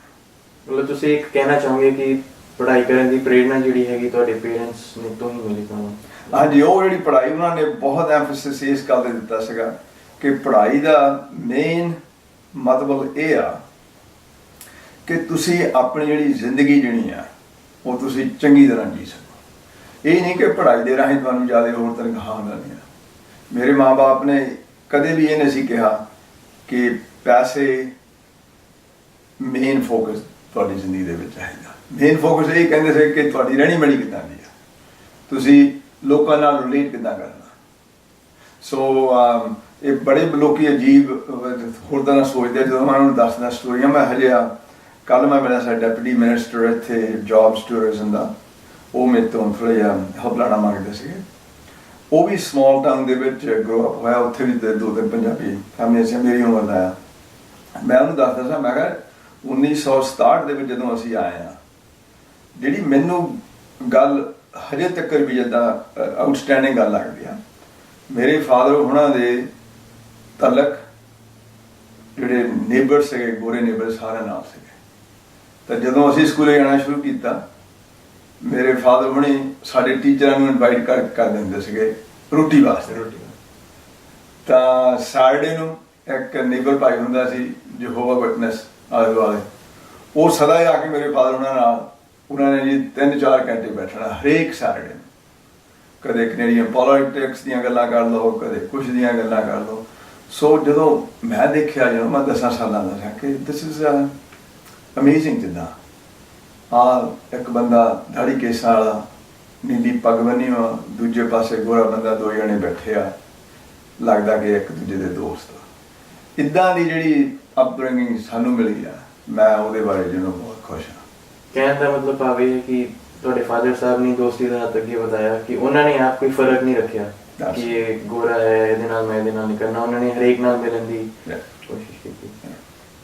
ਮਤਲਬ ਤੁਸੀਂ ਇੱਕ ਕਹਿਣਾ ਚਾਹੋਗੇ ਕਿ ਪੜ੍ਹਾਈ ਕਰਨ ਦੀ ਪ੍ਰੇਰਨਾ ਜਿਹੜੀ ਹੈਗੀ ਤੁਹਾਡੇ ਪੇਰੈਂਟਸ ਨੇ ਤੋਂ ਹੀ ਮਿਲੀ ਤੁਹਾਨੂੰ? ਹਾਂਜੀ, ਉਹ ਜਿਹੜੀ ਪੜ੍ਹਾਈ ਉਹਨਾਂ ਨੇ ਬਹੁਤ ਐਮਫੈਸਿਸ ਇਸ ਗੱਲ 'ਤੇ ਦਿੱਤਾ ਸੀਗਾ ਕਿ ਪੜ੍ਹਾਈ ਦਾ ਮੇਨ ਮਤਲਬ ਇਹ ਆ ਕਿ ਤੁਸੀਂ ਆਪਣੀ ਜਿਹੜੀ ਜ਼ਿੰਦਗੀ ਜਿਹੜੀ ਆ ਉਹ ਤੁਸੀਂ ਚੰਗੀ ਤਰ੍ਹਾਂ ਜੀ ਸਕੋ। ਇਹ ਨਹੀਂ ਕਿ ਪੜ੍ਹਾਈ ਦੇ ਰਾਹੀਂ ਤੁਹਾਨੂੰ ਜ਼ਿਆਦਾ ਹੋਰ ਤਨਖਾਹਾਂ ਮਿਲਣੀਆਂ। ਮੇਰੇ ਮਾਂ-ਬਾਪ ਨੇ ਕਦੇ ਵੀ ਇਹ ਨਹੀਂ ਸੀ ਕਿਹਾ ਕਿ ਪੈਸੇ ਮੇਨ ਫੋਕਸ ਤੁਹਾਡੀ ਜ਼ਿੰਦਗੀ ਦੇ ਵਿੱਚ ਚਾਹੀਦਾ। ਮੇਨ ਫੋਕਸ ਇਹ ਕਹਿੰਦੇ ਸੀ ਕਿ ਤੁਹਾਡੀ ਰਹਿਣੀ ਬਣੀ ਕਿੱਦਾਂ ਦੀ ਆ, ਤੁਸੀਂ ਲੋਕਾਂ ਨਾਲ ਰਿਲੇਟ ਕਿੱਦਾਂ ਕਰਨਾ। ਸੋ ਇਹ ਬੜੇ ਲੋਕੀ ਅਜੀਬ ਹੋਰ ਤਰ੍ਹਾਂ ਸੋਚਦੇ ਆ। ਜਦੋਂ ਮੈਂ ਉਹਨਾਂ ਨੂੰ ਦੱਸਦਾ ਸਟੋਰੀਆਂ, ਮੈਂ ਹਜੇ ਕੱਲ੍ਹ ਮੈਂ ਮਿਲਿਆ ਸਾਡਾ ਡੈਪਟੀ ਮਿਨਿਸਟਰ ਇੱਥੇ ਜੋਬਸ ਟੂਰਿਜ਼ਮ ਦਾ, ਉਹ ਮੇਰੇ ਤੋਂ ਥੋੜ੍ਹਾ ਜਿਹਾ ਹੈਲਪ ਲੈਣਾ ਮੰਗਦੇ ਸੀਗੇ। ਉਹ ਵੀ ਸਮਾਲ ਟਾਊਨ ਦੇ ਵਿੱਚ ਗਰੋ ਅਪ ਹੋਇਆ, ਉੱਥੇ ਵੀ 2-3 ਪੰਜਾਬੀ ਫੈਮਲੀਆਂ ਸੀ, ਮੇਰੀ ਉਮਰ ਦਾ ਆ। ਮੈਂ ਉਹਨੂੰ ਦੱਸਦਾ ਸਾਂ, ਮੈਂ ਕਿਹਾ 1967 ਦੇ ਵਿੱਚ ਜਦੋਂ ਅਸੀਂ ਆਏ ਹਾਂ, ਜਿਹੜੀ ਮੈਨੂੰ ਗੱਲ ਹਜੇ ਤੱਕ ਵੀ ਜਿੱਦਾਂ ਆਊਟਸਟੈਂਡਿੰਗ ਗੱਲ ਲੱਗਦੀ ਆ, ਮੇਰੇ ਫਾਦਰ ਹੁਣਾਂ ਦੇ ਤਲਕ ਜਿਹੜੇ ਨੇਬਰ ਸੀਗੇ, ਗੋਰੇ ਨੇਬਰ, ਸਾਰਿਆਂ ਨਾਲ ਸੀਗੇ। ਤਾਂ ਜਦੋਂ ਅਸੀਂ ਸਕੂਲੇ ਜਾਣਾ ਸ਼ੁਰੂ ਕੀਤਾ, ਮੇਰੇ ਫਾਦਰ ਹੁਣੀ ਸਾਡੇ ਟੀਚਰਾਂ ਨੂੰ ਇਨਵਾਈਟ ਕਰ ਦਿੰਦੇ ਸੀਗੇ ਰੋਟੀ ਵਾਸਤੇ। ਤਾਂ ਸੈਟਰਡੇ ਨੂੰ ਇੱਕ ਨੇਬਰ ਭਾਈ ਹੁੰਦਾ ਸੀ ਯਹੋਵਾ ਵਿਟਨੈਸ ਆਲੇ ਦੁਆਲੇ, ਉਹ ਸਦਾ ਹੀ ਆ ਕੇ ਮੇਰੇ ਫਾਦਰ ਹੁਣਾਂ ਨਾਲ ਉਹਨਾਂ ਨੇ ਜੀ 3-4 ਘੰਟੇ ਬੈਠਣਾ ਹਰੇਕ ਸੈਟਰਡੇ। ਕਦੇ ਕੈਨੇਡੀਅਨ ਪੋਲਿਟਿਕਸ ਦੀਆਂ ਗੱਲਾਂ ਕਰ ਲਓ, ਕਦੇ ਕੁਛ ਦੀਆਂ ਗੱਲਾਂ ਕਰ ਲਓ। ਸੋ ਜਦੋਂ ਮੈਂ ਦੇਖਿਆ, ਜਦੋਂ ਮੈਂ 10 ਸਾਲਾਂ ਦਾ ਸੀ, ਕਿ ਦਿਸ ਇਜ਼ ਅਮੇਜ਼ਿੰਗ। ਜਿੱਦਾਂ ਇੱਕ ਬੰਦਾ ਦਾੜੀ ਕੇਸਾਂ ਵਾਲਾ, ਨੀਲੀ ਪੱਗ ਬੰਨੀ ਵਾ, ਦੂਜੇ ਪਾਸੇ ਗੋਰਾ ਬੰਦਾ, 2 ਜਣੇ ਬੈਠੇ ਆ, ਲੱਗਦਾ ਕਿ ਇੱਕ ਦੂਜੇ ਦੇ ਦੋਸਤ। ਇੱਦਾਂ ਦੀ ਜਿਹੜੀ ਅਪਬ੍ਰਿੰਗਿੰਗ ਸਾਨੂੰ ਮਿਲੀ ਆ, ਮੈਂ ਉਹਦੇ ਬਾਰੇ ਜਿਹਨੂੰ ਬਹੁਤ ਖੁਸ਼ ਹਾਂ। ਕਹਿਣ ਦਾ ਮਤਲਬ ਭਾਵੇਂ ਹੈ ਕਿ ਤੁਹਾਡੇ ਫਾਦਰ ਸਾਹਿਬ ਨੇ ਦੋਸਤੀ ਦਾ ਹੱਥ ਅੱਗੇ ਵਧਾਇਆ, ਕਿ ਉਹਨਾਂ ਨੇ ਆਪ ਕੋਈ ਫਰਕ ਨਹੀਂ ਰੱਖਿਆ ਕਿ ਇਹ ਗੋਰਾ ਹੈ, ਇਹਦੇ ਨਾਲ ਮੈਂ ਇਹਦੇ ਨਾਲ ਨਹੀਂ ਕਰਨਾ। ਉਹਨਾਂ ਨੇ ਹਰੇਕ ਨਾਲ ਮਿਲਣ ਦੀ ਕੋਸ਼ਿਸ਼ ਕੀਤੀ।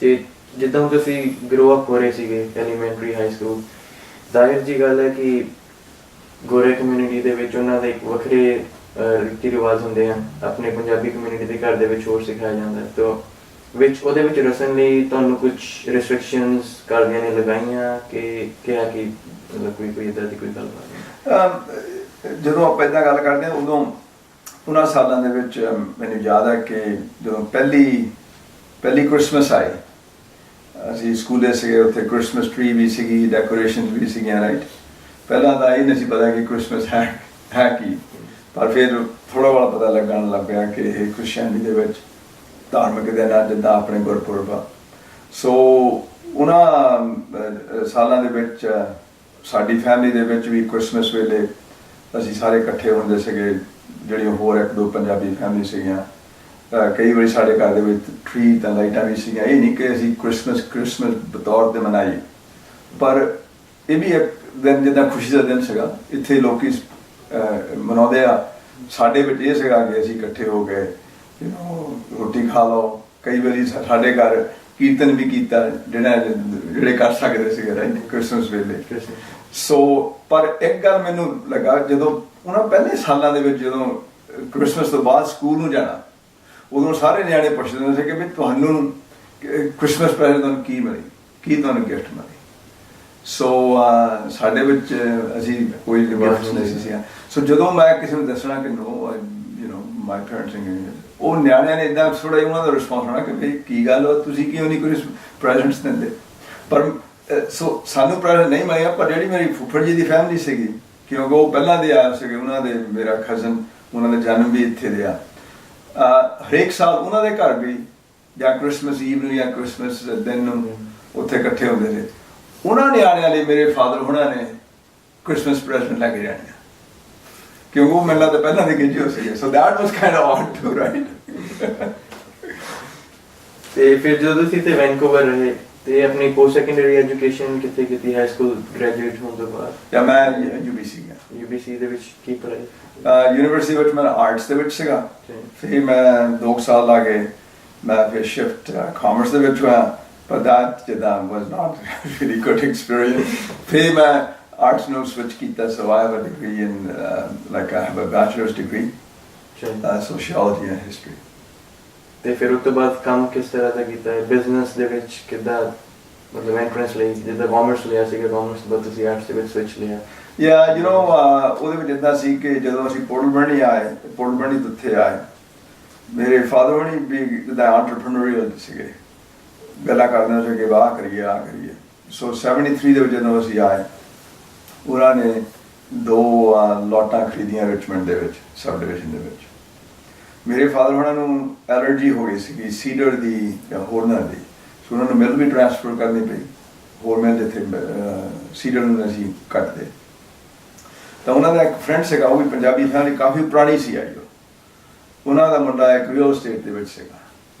ਤੇ ਜਿੱਦਾਂ ਤੁਸੀਂ ਗਰੋ ਅਪ ਹੋ ਰਹੇ ਸੀਗੇ ਐਲੀਮੈਂਟਰੀ, ਹਾਈ ਸਕੂਲ, ਜ਼ਾਹਿਰ ਜੀ ਗੱਲ ਹੈ ਕਿ ਗੋਰੇ ਕਮਿਊਨਿਟੀ ਦੇ ਵਿੱਚ ਉਹਨਾਂ ਦੇ ਇੱਕ ਵੱਖਰੇ ਰੀਤੀ ਰਿਵਾਜ ਹੁੰਦੇ ਹਨ ਆਪਣੇ ਪੰਜਾਬੀ ਕਮਿਊਨਿਟੀ ਦੇ ਘਰ ਦੇ ਵਿੱਚ ਹੋਰ ਸਿਖਾਇਆ ਜਾਂਦਾ ਹੈ। ਤਾਂ ਵਿੱਚ ਉਹਦੇ ਵਿੱਚ ਰਸਨ ਲਈ ਤੁਹਾਨੂੰ ਕੁਝ ਰਿਸਟ੍ਰਿਕਸ਼ਨਸ ਘਰਦਿਆਂ ਨੇ ਲਗਾਈਆਂ ਕਿ ਕਿਹਾ ਕਿ ਮਤਲਬ ਕੋਈ ਇੱਦਾਂ ਦੀ ਕੋਈ ਗੱਲਬਾਤ? ਜਦੋਂ ਆਪਾਂ ਇੱਦਾਂ ਗੱਲ ਕਰਦੇ ਹਾਂ ਉਦੋਂ ਉਹਨਾਂ ਸਾਲਾਂ ਦੇ ਵਿੱਚ ਮੈਨੂੰ ਯਾਦ ਹੈ ਕਿ ਜਦੋਂ ਪਹਿਲੀ ਕ੍ਰਿਸਮਸ ਆਈ, ਅਸੀਂ ਸਕੂਲੇ ਸੀਗੇ, ਉੱਥੇ ਕ੍ਰਿਸਮਸ ਟਰੀ ਵੀ ਸੀਗੀ, ਡੈਕੋਰੇਸ਼ਨਸ ਵੀ ਸੀਗੀਆਂ, ਰਾਈਟ। ਪਹਿਲਾਂ ਤਾਂ ਇਹ ਨਹੀਂ ਸੀ ਪਤਾ ਕਿ ਕ੍ਰਿਸਮਸ ਹੈ ਕੀ, ਪਰ ਫਿਰ ਥੋੜ੍ਹਾ ਬਹੁਤ ਪਤਾ ਲੱਗਣ ਲੱਗ ਪਿਆ ਕਿ ਇਹ ਕ੍ਰਿਸਚੀਅਨਿਟੀ ਦੇ ਵਿੱਚ ਧਾਰਮਿਕ ਦਿਨ ਆ ਜਿੱਦਾਂ ਆਪਣੇ ਗੁਰਪੁਰਬ ਆ। ਸੋ ਉਹਨਾਂ ਸਾਲਾਂ ਦੇ ਵਿੱਚ ਸਾਡੀ ਫੈਮਿਲੀ ਦੇ ਵਿੱਚ ਵੀ ਕ੍ਰਿਸਮਸ ਵੇਲੇ ਅਸੀਂ ਸਾਰੇ ਇਕੱਠੇ ਹੁੰਦੇ ਸੀਗੇ, ਜਿਹੜੀਆਂ ਹੋਰ ਇੱਕ ਦੋ ਪੰਜਾਬੀ ਫੈਮਿਲੀ ਸੀਗੀਆਂ। ਕਈ ਵਾਰੀ ਸਾਡੇ ਘਰ ਦੇ ਵਿੱਚ ਟਰੀ ਤਾਂ ਲਾਈਟਾਂ ਵੀ ਸੀਗੀਆਂ। ਇਹ ਨਹੀਂ ਕਿ ਅਸੀਂ ਕ੍ਰਿਸਮਸ ਬਤੌਰ 'ਤੇ ਮਨਾਈ, ਪਰ ਇਹ ਵੀ ਇੱਕ ਦਿਨ ਜਿੱਦਾਂ ਖੁਸ਼ੀ ਦਾ ਦਿਨ ਸੀਗਾ। ਇੱਥੇ ਲੋਕੀ ਮਨਾਉਂਦੇ ਆ, ਸਾਡੇ ਵਿੱਚ ਇਹ ਸੀਗਾ ਕਿ ਅਸੀਂ ਇਕੱਠੇ ਹੋ ਕੇ ਰੋਟੀ ਖਾ ਲਓ। ਕਈ ਵਾਰੀ ਸਾਡੇ ਘਰ ਕੀਰਤਨ ਵੀ ਕੀਤਾ ਜਿਹੜੇ ਕਰ ਸਕਦੇ ਸੀਗੇ, ਰਾਈਟ, ਕ੍ਰਿਸਮਸ ਵੇਲੇ। ਸੋ ਪਰ ਇੱਕ ਗੱਲ ਮੈਨੂੰ ਲੱਗਾ, ਜਦੋਂ ਉਹਨਾਂ ਪਹਿਲੇ ਸਾਲਾਂ ਦੇ ਵਿੱਚ ਜਦੋਂ ਕ੍ਰਿਸਮਸ ਤੋਂ ਬਾਅਦ ਸਕੂਲ ਨੂੰ ਜਾਣਾ, ਉਦੋਂ ਸਾਰੇ ਨਿਆਣੇ ਪੁੱਛਦੇ ਹੁੰਦੇ ਸੀ ਕਿ ਵੀ ਤੁਹਾਨੂੰ ਕ੍ਰਿਸਮਸ ਪ੍ਰੈਜ਼ੈਂਟ ਤੁਹਾਨੂੰ ਕੀ ਮਿਲੀ, ਕੀ ਤੁਹਾਨੂੰ ਗਿਫਟ ਮਿਲੀ। ਸੋ ਸਾਡੇ ਵਿੱਚ ਅਸੀਂ ਕੋਈ ਗਿਫਟ ਨਹੀਂ ਸੀ। ਸੋ ਜਦੋਂ ਮੈਂ ਕਿਸੇ ਨੂੰ ਦੱਸਣਾ ਕਿ ਨੋ ਮਾਈ ਪੈਰੈਂਟਸ, ਉਹ ਨਿਆਣਿਆਂ ਨੇ ਇੱਦਾਂ ਥੋੜ੍ਹਾ ਜਿਹਾ ਉਹਨਾਂ ਦਾ ਰਿਸਪੌਂਸ ਹੋਣਾ ਕਿ ਵੀ ਕੀ ਗੱਲ ਹੋ, ਤੁਸੀਂ ਕਿਉਂ ਨਹੀਂ ਕੋਈ ਪ੍ਰੈਜ਼ੈਂਟਸ ਦਿੰਦੇ। ਪਰ ਸੋ ਸਾਨੂੰ ਪ੍ਰੈਜ਼ੈਂਟ ਨਹੀਂ ਮਿਲਿਆ, ਪਰ ਜਿਹੜੀ ਮੇਰੀ ਫੁੱਫੜ ਜੀ ਦੀ ਫੈਮਿਲੀ ਸੀਗੀ, ਕਿਉਂਕਿ ਉਹ ਪਹਿਲਾਂ ਦੇ ਆਏ ਸੀਗੇ, ਉਹਨਾਂ ਦੇ ਮੇਰਾ ਕਜ਼ਨ, ਉਹਨਾਂ ਦਾ ਜਨਮ ਵੀ ਇੱਥੇ ਦੇ ਆ। ਹਰੇਕ ਸਾਲ ਉਹਨਾਂ ਦੇ ਘਰ ਵੀ ਜਾਂ ਕ੍ਰਿਸਮਸ ਈਵ ਨੂੰ ਜਾਂ ਕ੍ਰਿਸਮਸ ਦਿਨ ਨੂੰ ਉੱਥੇ ਇਕੱਠੇ ਹੁੰਦੇ ਸੀ। ਉਹਨਾਂ ਨਿਆਣਿਆਂ ਲਈ ਮੇਰੇ ਫਾਦਰ ਹੋਣਾ ਨੇ ਕ੍ਰਿਸਮਸ ਪ੍ਰੈਜ਼ੈਂਟ ਲੈ ਕੇ ਜਾਣੀਆਂ, ਕਿਉਂਕਿ ਉਹ ਮੈਨੂੰ ਲੱਗਦਾ ਪਹਿਲਾਂ ਦੇ ਗਿੱਜੇ ਹੋ ਸੀਗੇ। So that was kind of odd too, right. ਤੇ ਫਿਰ ਜਦੋਂ ਤੁਸੀਂ ਤੇ ਵੈਨਕੂਵਰ ਰਹੇ ਤੇ ਆਪਣੀ ਪੋਸਟ ਸੈਕੰਡਰੀ ਐਜੂਕੇਸ਼ਨ ਕਿੱਥੇ ਕੀਤੀ, ਹਾਈ ਸਕੂਲ ਗ੍ਰੈਜੂਏਟ ਹੋਣ ਤੋਂ ਬਾਅਦ? ਜਾਂ ਮੈਂ UBC ਗਿਆ। UBC ਦੇ ਵਿੱਚ ਕੀ ਪੜ੍ਹਾਈ? ਯੂਨੀਵਰਸਿਟੀ ਵਿੱਚ ਮੈਂ ਆਰਟਸ ਦੇ ਵਿੱਚ ਸੀਗਾ। ਫਿਰ ਮੈਂ 2 ਸਾਲ ਲਾ ਕੇ ਮੈਂ ਫਿਰ ਸ਼ਿਫਟ ਕਾਮਰਸ ਦੇ ਵਿੱਚ ਹੋਇਆ, ਪਰ that ਜਿੱਦਾਂ was not really good experience। ਫਿਰ ਮੈਂ ਆਰਟਸ ਨੂੰ ਸਵਿਚ ਕੀਤਾ। So I have a degree in like I have a bachelor's degree sociology and history। ਤੇ ਫਿਰ ਉਸ ਤੋਂ ਬਾਅਦ ਕੰਮ ਕਿਸ ਤਰ੍ਹਾਂ ਦਾ ਕੀਤਾ ਹੈ ਬਿਜ਼ਨਸ ਦੇ ਵਿੱਚ? ਕਿੱਦਾਂ ਮਤਲਬ ਐਂਟਰੈਂਸ ਲਈ ਜਿੱਦਾਂ ਕਾਮਰਸ ਲਿਆ ਸੀਗਾ, ਕਾਮਰਸ ਤੋਂ ਬਾਅਦ ਤੁਸੀਂ ਆਰਟਸ ਦੇ ਵਿੱਚ ਸਵਿਚ ਲਿਆ? ਉਹਦੇ ਵਿੱਚ ਇੱਦਾਂ ਸੀ ਕਿ ਜਦੋਂ ਅਸੀਂ ਪੋਰਟਲਬਰਨੀ ਆਏ, ਪੋਰਟਲਬਰਨੀ ਤੋਂ ਉੱਥੇ ਆਏ, ਮੇਰੇ ਫਾਦਰ ਹੋਣੀ ਵੀ ਜਿੱਦਾਂ ਐਂਟਰਪ੍ਰੈਨਿਓਰੀਅਲ ਸੀਗੇ, ਗੱਲਾਂ ਕਰਦੇ ਹੁੰਦੇ ਸੀ ਕਿ ਆਹ ਕਰੀਏ ਆਹ ਕਰੀਏ। ਸੋ 73 ਦੇ ਵਿੱਚ ਜਦੋਂ ਅਸੀਂ ਆਏ, ਉਹਨਾਂ ਨੇ 2 ਲੋਟਾਂ ਖਰੀਦੀਆਂ ਰਿਚਮੰਡ ਦੇ ਵਿੱਚ, ਸਬ ਡਿਵੀਜ਼ਨ ਦੇ ਵਿੱਚ। ਮੇਰੇ ਫਾਦਰ ਹੋਣਾ ਨੂੰ ਐਲਰਜੀ ਹੋ ਗਈ ਸੀਗੀ ਸੀਡਰ ਦੀ ਜਾਂ ਹੋਰਨਾਂ ਦੀ, ਸੋ ਉਹਨਾਂ ਨੂੰ ਮਿਲ ਵੀ ਟ੍ਰਾਂਸਫਰ ਕਰਨੀ ਪਈ ਹੋਰ ਮਿਲ ਜਿੱਥੇ ਸੀਡਰ ਨੂੰ ਅਸੀਂ ਕੱਟਦੇ। ਤਾਂ ਉਹਨਾਂ ਦਾ ਇੱਕ ਫਰੈਂਡ ਸੀਗਾ, ਉਹ ਵੀ ਪੰਜਾਬੀ ਫੈਮਿਲੀ, ਕਾਫੀ ਪੁਰਾਣੀ ਸੀ ਆਈ। ਉਹਨਾਂ ਦਾ ਮੁੰਡਾ ਇੱਕ ਰੀਅਲ ਸਟੇਟ ਦੇ ਵਿੱਚ ਸੀਗਾ।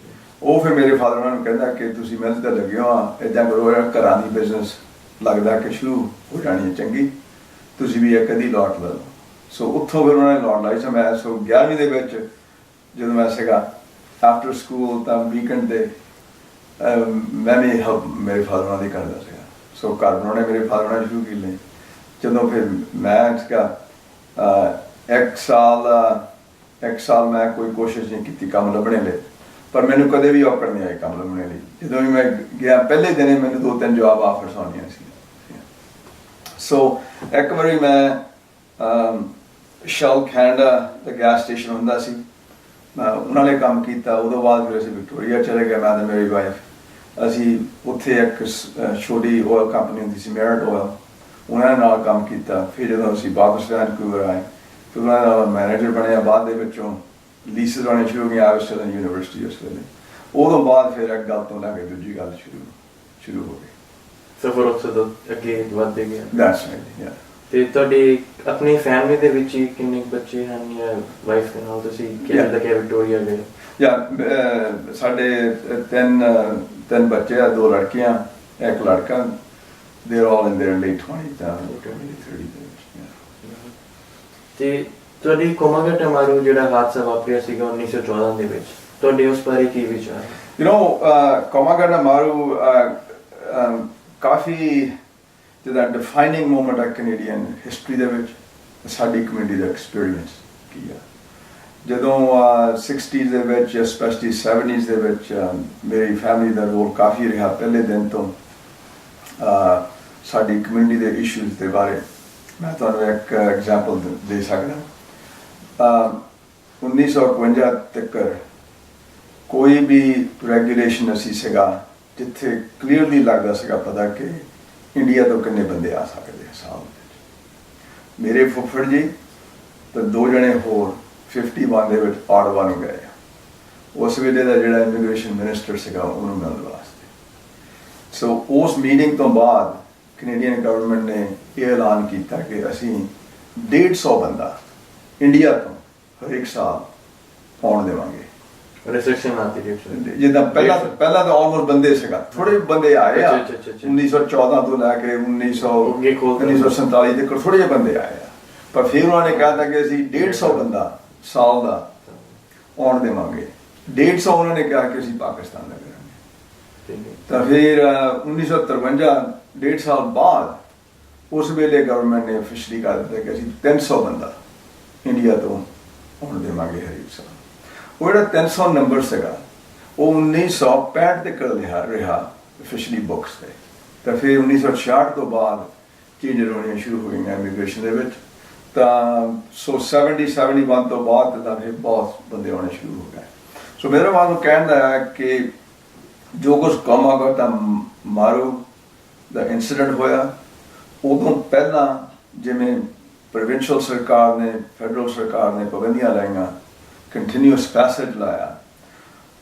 ਉਹ ਫਿਰ ਮੇਰੇ ਫਾਦਰ ਉਹਨਾਂ ਨੂੰ ਕਹਿੰਦਾ ਕਿ ਤੁਸੀਂ ਮਿਹਨਤ ਤਾਂ ਲੱਗੇ ਹੋ, ਇੱਦਾਂ ਕਰੋ, ਘਰਾਂ ਦੀ ਬਿਜ਼ਨਸ ਲੱਗਦਾ ਕਿ ਸ਼ੁਰੂ ਹੋ ਜਾਣੀ ਹੈ ਚੰਗੀ, ਤੁਸੀਂ ਵੀ ਇੱਕ ਅੱਧੀ ਲੋਟ ਲੈ ਲਓ। ਸੋ ਉੱਥੋਂ ਫਿਰ ਉਹਨਾਂ ਨੇ ਲੋਟ ਲਾਈ। ਸੋ ਮੈਂ 11ਵੀਂ ਦੇ ਵਿੱਚ ਜਦੋਂ ਮੈਂ ਸੀਗਾ ਆਫਟਰ ਸਕੂਲ, ਤਾਂ ਵੀਕਐਂਡ ਦੇ ਮੈਂ ਵੀ ਹੈਲਪ ਮੇਰੇ ਫਾਦਰ ਉਹਨਾਂ ਦੀ ਕਰਦਾ ਸੀਗਾ। ਸੋ ਘਰ ਬਣਾਉਣੇ ਮੇਰੇ ਫਾਦਰ ਉਹਨਾਂ ਸ਼ੁਰੂ ਕੀਤੇ। ਜਦੋਂ ਫਿਰ ਮੈਂ ਸੀਗਾ ਇੱਕ ਸਾਲ ਮੈਂ ਕੋਈ ਕੋਸ਼ਿਸ਼ ਨਹੀਂ ਕੀਤੀ ਕੰਮ ਲੱਭਣੇ ਲਈ, ਪਰ ਮੈਨੂੰ ਕਦੇ ਵੀ ਔਕੜ ਨਹੀਂ ਆਈ ਕੰਮ ਲੱਭਣੇ ਲਈ। ਜਦੋਂ ਵੀ ਮੈਂ ਗਿਆ ਪਹਿਲੇ ਦਿਨ ਮੈਨੂੰ 2-3 ਜੌਬ ਆਫਰਸ ਆਉਣੀਆਂ ਸੀ। ਸੋ ਇੱਕ ਵਾਰੀ ਮੈਂ ਸ਼ੈਲ ਕੈਨੇਡਾ ਦਾ ਗੈਸ ਸਟੇਸ਼ਨ ਹੁੰਦਾ ਸੀ, ਮੈਂ ਉਹਨਾਂ ਨੇ ਕੰਮ ਕੀਤਾ। ਉਹਦੋਂ ਬਾਅਦ ਫਿਰ ਅਸੀਂ ਵਿਕਟੋਰੀਆ ਚਲੇ ਗਏ, ਮੈਂ ਅਤੇ ਮੇਰੀ ਵਾਈਫ। ਅਸੀਂ ਉੱਥੇ ਇੱਕ ਛੋਟੀ ਆਇਲ ਕੰਪਨੀ ਹੁੰਦੀ ਸੀ, ਮੈਰਿਟ ਆਇਲ, ਉਹਨਾਂ ਨਾਲ ਕੰਮ ਕੀਤਾ। ਫਿਰ ਜਦੋਂ ਅਸੀਂ ਵਾਪਸ ਵੈਨਕੂਵਰ ਆਏ, ਫਿਰ ਉਹਨਾਂ ਦਾ ਮੈਨੇਜਰ ਬਣਿਆ। ਬਾਅਦ ਦੇ ਵਿੱਚੋਂ ਲੀਸਿਸ ਆਉਣੇ ਸ਼ੁਰੂ ਹੋ ਗਈਆਂ, ਆਈ ਵਾਸ ਸਟਿਲ ਇਨ ਯੂਨੀਵਰਸਿਟੀ ਉਸ ਵੇਲੇ। ਉਦੋਂ ਬਾਅਦ ਫਿਰ ਇੱਕ ਗੱਲ ਤੋਂ ਲੈ ਕੇ ਦੂਜੀ ਗੱਲ ਸ਼ੁਰੂ ਹੋ ਗਈ। ਸਫਰ ਉੱਥੇ ਤੋਂ ਅੱਗੇ ਵੱਧਦੇ ਗਿਆ। ਦੈਟਸ ਰਾਈਟ, ਯਾ। ਤੇ ਤੁਹਾਡੀ ਆਪਣੀ ਫੈਮਿਲੀ ਦੇ ਵਿੱਚ ਕਿੰਨੇ ਬੱਚੇ ਹਨ ਜਾਂ ਵਾਈਫ ਦੇ ਨਾਲ ਤੁਸੀਂ ਕਿਹੜਾ ਕਿ ਵਿਕਟੋਰੀਆ ਗਏ? ਜਾਂ ਸਾਡੇ 3 ਬੱਚੇ ਆ, 2 ਲੜਕੀਆਂ, 1 ਲੜਕਾ। They're all in their late 20s, early 30s। ਤੇ ਤੁਹਾਡੀ ਕੋਮਾਗਾਟਾ ਮਾਰੂ ਜਿਹੜਾ ਹਾਦਸਾ ਵਾਪਰਿਆ ਸੀਗਾ 1914 ਦੇ ਵਿੱਚ, ਤੁਹਾਡੇ ਉਸ ਬਾਰੇ ਕੀ ਵਿਚਾਰ? ਕੋਮਾਗਾਟਾ ਮਾਰੂ ਕਾਫੀ ਜਿਹਦਾ ਡਿਫਾਈਨਿੰਗ ਮੂਮੈਂਟ ਹੈ ਕੈਨੇਡੀਅਨ ਹਿਸਟਰੀ ਦੇ ਵਿੱਚ। ਸਾਡੀ ਕਮਿਊਨਿਟੀ ਦਾ ਐਕਸਪੀਰੀਅੰਸ ਕੀ ਆ, ਜਦੋਂ 60s ਦੇ ਵਿੱਚ ਸਪੈਸ਼ਲੀ 70s ਦੇ ਵਿੱਚ ਮੇਰੀ ਫੈਮਿਲੀ ਦਾ ਰੋਲ ਕਾਫੀ ਰਿਹਾ ਪਹਿਲੇ ਦਿਨ ਤੋਂ ਸਾਡੀ ਕਮਿਊਨਿਟੀ ਦੇ ਇਸ਼ੂਜ਼ ਦੇ ਬਾਰੇ ਮੈਂ ਤੁਹਾਨੂੰ ਇੱਕ ਐਗਜ਼ਾਮਪਲ ਦੇ ਸਕਦਾ 1951 ਤੱਕ ਕੋਈ ਵੀ ਰੈਗੂਲੇਸ਼ਨ ਅਸੀਂ ਸੀਗਾ ਜਿੱਥੇ ਕਲੀਅਰਲੀ ਲੱਗਦਾ ਸੀਗਾ ਪਤਾ ਕਿ ਇੰਡੀਆ ਤੋਂ ਕਿੰਨੇ ਬੰਦੇ ਆ ਸਕਦੇ ਆ ਸਾਲ ਵਿੱਚ ਮੇਰੇ ਫੁੱਫੜ ਜੀ ਤੇ 2 ਜਣੇ ਹੋਰ 51 ਦੇ ਵਿੱਚ ਆੜਵਾ ਨੂੰ ਗਏ ਉਸ ਵੇਲੇ ਦਾ ਜਿਹੜਾ ਇਮੀਗ੍ਰੇਸ਼ਨ ਮਿਨਿਸਟਰ ਸੀਗਾ ਉਹਨੂੰ ਮਿਲਣ ਵਾਸਤੇ ਸੋ ਉਸ ਮੀਟਿੰਗ ਤੋਂ ਬਾਅਦ ਕੈਨੇਡੀਅਨ ਗਵਰਨਮੈਂਟ ਨੇ ਇਹ ਐਲਾਨ ਕੀਤਾ ਕਿ ਅਸੀਂ 150 ਬੰਦਾ ਇੰਡੀਆ ਤੋਂ ਹਰ ਇੱਕ ਸਾਲ ਆਉਣ ਦੇਵਾਂਗੇ रिस्ट्रिक्शन आती थी ਜਿੱਦਾਂ ਪਹਿਲਾਂ ਤਾਂ ਆਲਮੋਸਟ ਬੰਦੇ ਸੀਗਾ ਥੋੜੇ ਬੰਦੇ ਆਏ ਆ 1914 ਤੋਂ ਲੈ ਕੇ 1947 ਤੱਕ ਥੋੜੇ ਜਿਹੇ ਬੰਦੇ ਆਏ ਆ ਪਰ ਫਿਰ ਉਹਨਾਂ ਨੇ ਕਿਹਾ ਕਿ ਅਸੀਂ 150 ਬੰਦਾ ਸਾਲ ਦਾ ਆਉਣ ਦੇਵਾਂਗੇ 150 ਉਹਨਾਂ ਨੇ ਕਿਹਾ ਕਿ ਅਸੀਂ ਪਾਕਿਸਤਾਨ ਦਾ ਕਰਾਂਗੇ ਤਾਂ ਫਿਰ 1953 1.5 ਸਾਲ ਬਾਅਦ ਉਸ ਵੇਲੇ ਗਵਰਨਮੈਂਟ ਨੇ ਅਫੀਸ਼ਲੀ ਕਰ ਦਿੱਤਾ ਕਿ ਅਸੀਂ 300 ਬੰਦਾ ਇੰਡੀਆ ਤੋਂ ਆਉਣ ਦੇਵਾਂਗੇ ਹਰ ਇੱਕ ਸਾਲ ਉਹ ਜਿਹੜਾ 300 ਨੰਬਰ ਸੀਗਾ ਉਹ 1965 ਤੱਕ ਰਿਹਾ ਅਫੀਸ਼ਲੀ ਬੁੱਕਸ ਤੇ ਤਾਂ ਫਿਰ 1966 ਤੋਂ ਬਾਅਦ ਚੇਂਜ ਹੋਣੀਆਂ ਸ਼ੁਰੂ ਹੋ ਗਈਆਂ ਇਮੀਗ੍ਰੇਸ਼ਨ ਦੇ ਵਿੱਚ ਤਾਂ ਸੋ 71 ਤੋਂ ਬਾਅਦ ਤਾਂ ਫਿਰ ਬਹੁਤ ਬੰਦੇ ਆਉਣੇ ਸ਼ੁਰੂ ਹੋ ਗਏ ਸੋ ਮੇਰਾ ਮਨ ਨੂੰ ਕਹਿਣ ਦਾ ਹੈ ਕਿ ਜੋ ਕੁਝ ਕੋਮਾਗਾਟਾ ਮਾਰੂ ਦਾ ਇਨਸੀਡੈਂਟ ਹੋਇਆ ਉਦੋਂ ਪਹਿਲਾਂ ਜਿਵੇਂ ਪ੍ਰੋਵਿੰਸ਼ੀਅਲ ਸਰਕਾਰ ਨੇ ਫੈਡਰਲ ਸਰਕਾਰ ਨੇ ਪਾਬੰਦੀਆਂ ਲਾਈਆਂ ਕੰਟੀਨਿਊਸ ਪੈਸੇਜ ਲਾਇਆ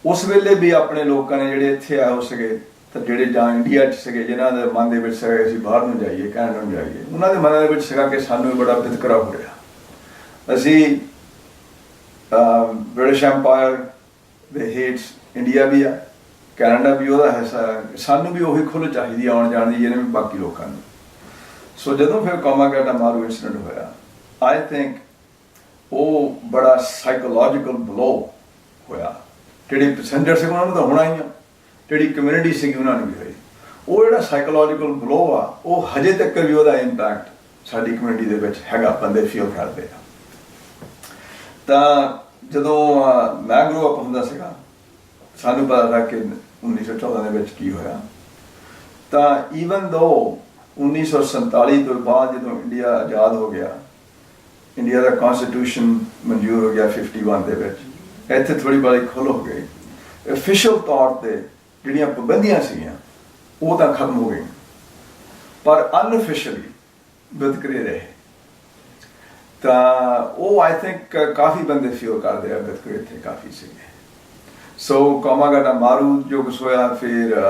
ਉਸ ਵੇਲੇ ਵੀ ਆਪਣੇ ਲੋਕਾਂ ਨੇ ਜਿਹੜੇ ਇੱਥੇ ਆਏ ਹੋ ਸਕੇ ਤਾਂ ਜਿਹੜੇ ਜਾਂ ਇੰਡੀਆ 'ਚ ਸੀਗੇ ਜਿਨ੍ਹਾਂ ਦੇ ਮਨ ਦੇ ਵਿੱਚ ਸੀਗਾ ਅਸੀਂ ਬਾਹਰ ਨੂੰ ਜਾਈਏ ਕੈਨੇਡਾ ਨੂੰ ਜਾਈਏ ਉਹਨਾਂ ਦੇ ਮਨਾਂ ਦੇ ਵਿੱਚ ਸੀਗਾ ਕਿ ਸਾਨੂੰ ਬੜਾ ਵਿਤਕਰਾ ਹੋ ਰਿਹਾ ਅਸੀਂ ਬ੍ਰਿਟਿਸ਼ ਐਮਪਾਇਰ ਦੇ ਹੇਟਸ ਇੰਡੀਆ ਵੀ ਆ ਕੈਨੇਡਾ ਵੀ ਉਹਦਾ ਹਿੱਸਾ ਸਾਨੂੰ ਵੀ ਉਹੀ ਖੁੱਲ੍ਹ ਚਾਹੀਦੀ ਆਉਣ ਜਾਣ ਦੀ ਜਿਵੇਂ ਬਾਕੀ ਲੋਕਾਂ ਨੂੰ ਸੋ ਜਦੋਂ ਫਿਰ ਕੋਮਾਗਾਟਾ ਮਾਰੂ ਇੰਸੀਡੈਂਟ ਹੋਇਆ ਆਈ ਥਿੰਕ ਉਹ ਬੜਾ ਸਾਈਕੋਲੋਜੀਕਲ ਬਲੋ ਹੋਇਆ ਜਿਹੜੇ ਪੈਸੇਂਜਰ ਸੀ ਉਹਨਾਂ ਨੂੰ ਤਾਂ ਹੋਣਾ ਹੀ ਆ ਜਿਹੜੀ ਕਮਿਊਨਿਟੀ ਸੀਗੀ ਉਹਨਾਂ ਨੂੰ ਵੀ ਹੋਈ ਉਹ ਜਿਹੜਾ ਸਾਈਕੋਲੋਜੀਕਲ ਬਲੋ ਆ ਉਹ ਹਜੇ ਤੱਕ ਵੀ ਉਹਦਾ ਇੰਪੈਕਟ ਸਾਡੀ ਕਮਿਊਨਿਟੀ ਦੇ ਵਿੱਚ ਹੈਗਾ ਬੰਦੇ ਫੀਲ ਕਰਦੇ ਆ ਤਾਂ ਜਦੋਂ ਮੈਂ ਗਰੋ ਅਪ ਹੁੰਦਾ ਸੀਗਾ ਸਾਨੂੰ ਪਤਾ ਲੱਗਾ ਕਿ 1914 ਦੇ ਵਿੱਚ ਕੀ ਹੋਇਆ ਤਾਂ ਈਵਨ ਦੋ 1947 ਤੋਂ ਬਾਅਦ ਜਦੋਂ ਇੰਡੀਆ ਆਜ਼ਾਦ ਹੋ ਗਿਆ ਇੰਡੀਆ ਦਾ ਕਨਸਟੀਟਿਊਸ਼ਨ ਮਨਜ਼ੂਰ ਹੋ ਗਿਆ 51 ਦੇ ਵਿੱਚ ਇੱਥੇ ਥੋੜੀ ਬੜੀ ਖੁੱਲ੍ਹ ਹੋ ਗਈ ਅਫੀਸ਼ੀਅਲ ਤੌਰ ਤੇ ਜਿਹੜੀਆਂ ਪਾਬੰਦੀਆਂ ਸੀਗੀਆਂ ਉਹ ਤਾਂ ਖਤਮ ਹੋ ਗਈਆਂ ਪਰ ਅਨਅਫੀਸ਼ੀਅਲੀ ਵਿਤਕਰੇ ਰਹੇ ਤਾਂ ਉਹ ਆਈ ਥਿੰਕ ਕਾਫੀ ਬੰਦੇ ਫੀਲ ਕਰਦੇ ਆ ਵਿਤਕਰੇ ਇੱਥੇ ਕਾਫੀ ਸੀਗੇ ਸੋ ਕੋਮਾਗਾਟਾ ਮਾਰੂ ਜੋ ਕੁਛ ਹੋਇਆ ਫਿਰ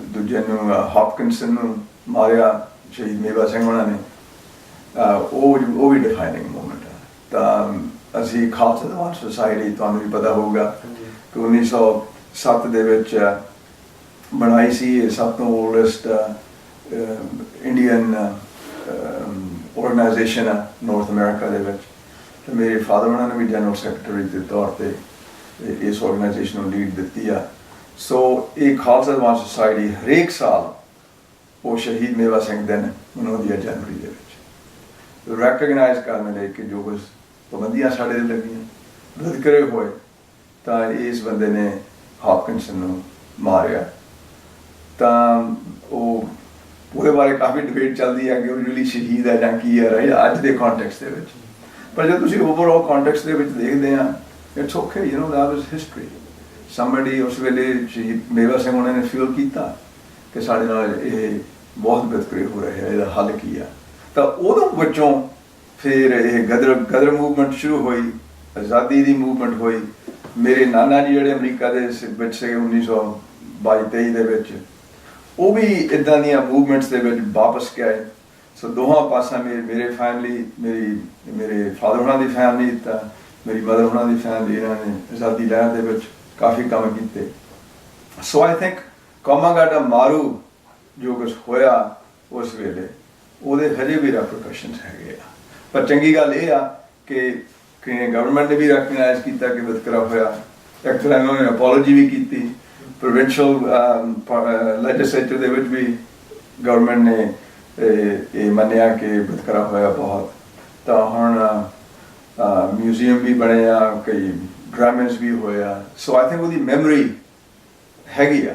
ਦੂਜੇ ਨੂੰ ਹੌਪਕਿੰਸਨ ਨੂੰ ਮਾਰਿਆ ਸ਼ਹੀਦ ਮੇਵਾ ਸਿੰਘ ਉਹਨਾਂ ਨੇ ਉਹ ਵੀ ਡਿਫਾਈਨਿੰਗ ਮੂਮੈਂਟ ਹੈ ਤਾਂ ਅਸੀਂ ਖਾਲਸਾ ਦੀਵਾਨ ਸੁਸਾਇਟੀ ਤੁਹਾਨੂੰ ਵੀ ਪਤਾ ਹੋਊਗਾ ਕਿ 1907 ਦੇ ਵਿੱਚ ਬਣਾਈ ਸੀ ਇਹ ਸਭ ਤੋਂ ਓਲਡੈਸਟ ਇੰਡੀਅਨ ਆਰਗੇਨਾਈਜੇਸ਼ਨ ਹੈ ਨਾਰਥ ਅਮਰੀਕਾ ਦੇ ਵਿੱਚ ਤੇ ਮੇਰੇ ਫਾਦਰ ਉਹਨਾਂ ਨੇ ਵੀ ਜਨਰਲ ਸੈਕਟਰੀ ਦੇ ਤੌਰ ਤੇ ਇਸ ਆਰਗੇਨਾਈਜੇਸ਼ਨ ਨੂੰ ਲੀਡ ਦਿੱਤੀ ਆ ਸੋ ਇਹ ਖਾਲਸਾ ਦੀਵਾਨ ਸੁਸਾਇਟੀ ਹਰੇਕ ਸਾਲ ਉਹ ਸ਼ਹੀਦ ਮੇਵਾ ਸਿੰਘ ਦਿਨ ਮਨਾਉਂਦੀ ਹੈ ਜਨਵਰੀ ਦੇ ਵਿੱਚ ਰੈਕਗਨਾਈਜ਼ ਕਰਨ ਲਈ ਕਿ ਜੋ ਕੁਝ ਪਾਬੰਦੀਆਂ ਸਾਡੇ ਤੇ ਲੱਗੀਆਂ ਵਿਤਕਰੇ ਹੋਏ ਤਾਂ ਇਸ ਬੰਦੇ ਨੇ ਹੌਪਕਿੰਸਨ ਨੂੰ ਮਾਰਿਆ ਤਾਂ ਉਹ ਉਹਦੇ ਬਾਰੇ ਕਾਫੀ ਡਿਬੇਟ ਚੱਲਦੀ ਹੈ ਕਿ ਉਹ ਰੀਅਲੀ ਸ਼ਹੀਦ ਹੈ ਜਾਂ ਕੀ ਹੈ ਅੱਜ ਦੇ ਕੰਟੈਕਸਟ ਦੇ ਵਿੱਚ ਪਰ ਜੇ ਤੁਸੀਂ ਓਵਰਆਲ ਕੰਟੈਕਸਟ ਦੇ ਵਿੱਚ ਦੇਖਦੇ ਆ it's okay you know that was history somebody ਉਸ ਵੇਲੇ ਸ਼ਹੀਦ ਮੇਵਾ ਸਿੰਘ ਉਹਨਾਂ ਨੇ ਫੀਲ ਕੀਤਾ ਕਿ ਸਾਡੇ ਨਾਲ ਇਹ ਬਹੁਤ ਵਿਤਕਰੇ ਹੋ ਰਹੇ ਆ ਇਹਦਾ ਹੱਲ ਕੀ ਆ ਤਾਂ ਉਦੋਂ ਵਿੱਚੋਂ ਫਿਰ ਇਹ ਗਦਰ ਮੂਵਮੈਂਟ ਸ਼ੁਰੂ ਹੋਈ ਆਜ਼ਾਦੀ ਦੀ ਮੂਵਮੈਂਟ ਹੋਈ ਮੇਰੇ ਨਾਨਾ ਜੀ ਜਿਹੜੇ ਅਮਰੀਕਾ ਦੇ ਵਿੱਚ ਸੀਗੇ 1922-23 ਦੇ ਵਿੱਚ ਉਹ ਵੀ ਇੱਦਾਂ ਦੀਆਂ ਮੂਵਮੈਂਟਸ ਦੇ ਵਿੱਚ ਵਾਪਸ ਗਏ ਸੋ ਦੋਹਾਂ ਪਾਸਾਂ ਮੇਰੇ ਫੈਮਿਲੀ ਮੇਰੇ ਫਾਦਰ ਉਹਨਾਂ ਦੀ ਫੈਮਿਲੀ ਤਾਂ ਮੇਰੀ ਮਦਰ ਉਹਨਾਂ ਦੀ ਫੈਮਿਲੀ ਇਹਨਾਂ ਨੇ ਆਜ਼ਾਦੀ ਲਹਿਰ ਦੇ ਵਿੱਚ ਕਾਫੀ ਕੰਮ ਕੀਤੇ ਸੋ ਆਈ ਥਿੰਕ ਕੋਮਾਗਾਟਾ ਮਾਰੂ ਜੋ ਕੁਛ ਹੋਇਆ ਉਸ ਵੇਲੇ ਉਹਦੇ ਹਜੇ ਵੀ ਰੈਪਰਕਸ਼ਨਸ ਹੈਗੇ ਆ ਪਰ ਚੰਗੀ ਗੱਲ ਇਹ ਆ ਕਿ ਗਵਰਨਮੈਂਟ ਨੇ ਵੀ ਰੈਕਗਨਾਈਜ਼ ਕੀਤਾ ਕਿ ਵਿਤਕਰਾ ਹੋਇਆ ਇੱਕ ਤਰ੍ਹਾਂ ਉਹਨਾਂ ਨੇ ਅਪੋਲੋਜੀ ਵੀ ਕੀਤੀ ਪ੍ਰੋਵਿੰਸ਼ੀਅਲ ਲੈਜਿਸਲੇਚਰ ਦੇ ਵਿੱਚ ਵੀ ਗਵਰਨਮੈਂਟ ਨੇ ਇਹ ਮੰਨਿਆ ਕਿ ਵਿਤਕਰਾ ਹੋਇਆ ਬਹੁਤ ਤਾਂ ਹੁਣ ਮਿਊਜ਼ੀਅਮ ਵੀ ਬਣੇ ਆ, ਕਈ ਡਰਾਮੇਜ਼ ਵੀ ਹੋਏ ਆ। ਸੋ ਆਈ ਥਿੰਕ ਉਹਦੀ ਮੈਮਰੀ ਹੈਗੀ ਆ।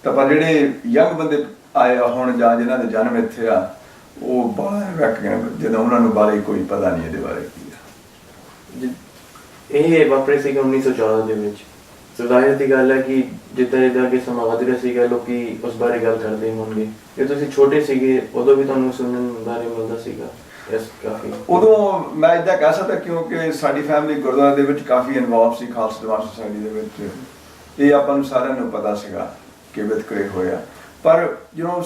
ਤਾਂ ਪਰ ਜਿਹੜੇ ਯੰਗ ਬੰਦੇ ਆਏ ਆ ਹੁਣ ਜਾਂ ਜਿਨ੍ਹਾਂ ਦੇ ਜਨਮ ਇੱਥੇ ਆ, ਉਹ ਬਾਹਰ ਰੱਖ ਗਏ ਜਦੋਂ ਉਹਨਾਂ ਨੂੰ ਬਾਰੇ ਕੋਈ ਪਤਾ ਨਹੀਂ ਇਹਦੇ ਬਾਰੇ ਕੀ ਆ। ਇਹ ਵਾਪਰੇ ਸੀਗਾ 1914 ਦੇ ਵਿੱਚ। ਸੋ ਜ਼ਾਹਿਰ ਦੀ ਗੱਲ ਹੈ ਕਿ ਜਿੱਦਾਂ ਜਿੱਦਾਂ ਅੱਗੇ ਸਮਾਂ ਵਧ ਰਿਹਾ ਸੀਗਾ ਲੋਕੀ ਉਸ ਬਾਰੇ ਗੱਲ ਕਰਦੇ ਹੋਣਗੇ। ਜੇ ਤੁਸੀਂ ਛੋਟੇ ਸੀਗੇ ਉਦੋਂ ਵੀ ਤੁਹਾਨੂੰ ਸੁਣਨ ਬਾਰੇ ਮਿਲਦਾ ਸੀਗਾ ਇਸ ਕਾਫੀ? ਉਦੋਂ ਮੈਂ ਇੱਦਾਂ ਕਹਿ ਸਕਦਾ ਕਿਉਂਕਿ ਸਾਡੀ ਫੈਮਿਲੀ ਗੁਰਦੁਆਰੇ ਦੇ ਵਿੱਚ ਕਾਫੀ ਇਨਵੋਲਵ ਸੀ, ਖਾਲਸਾ ਦੀਵਾਨ ਸੁਸਾਇਟੀ ਦੇ ਵਿੱਚ। ਇਹ ਆਪਾਂ ਨੂੰ ਸਾਰਿਆਂ ਨੂੰ ਪਤਾ ਸੀਗਾ ਕਿ ਵਿਤਕਰੇ ਹੋਇਆ। ਪਰ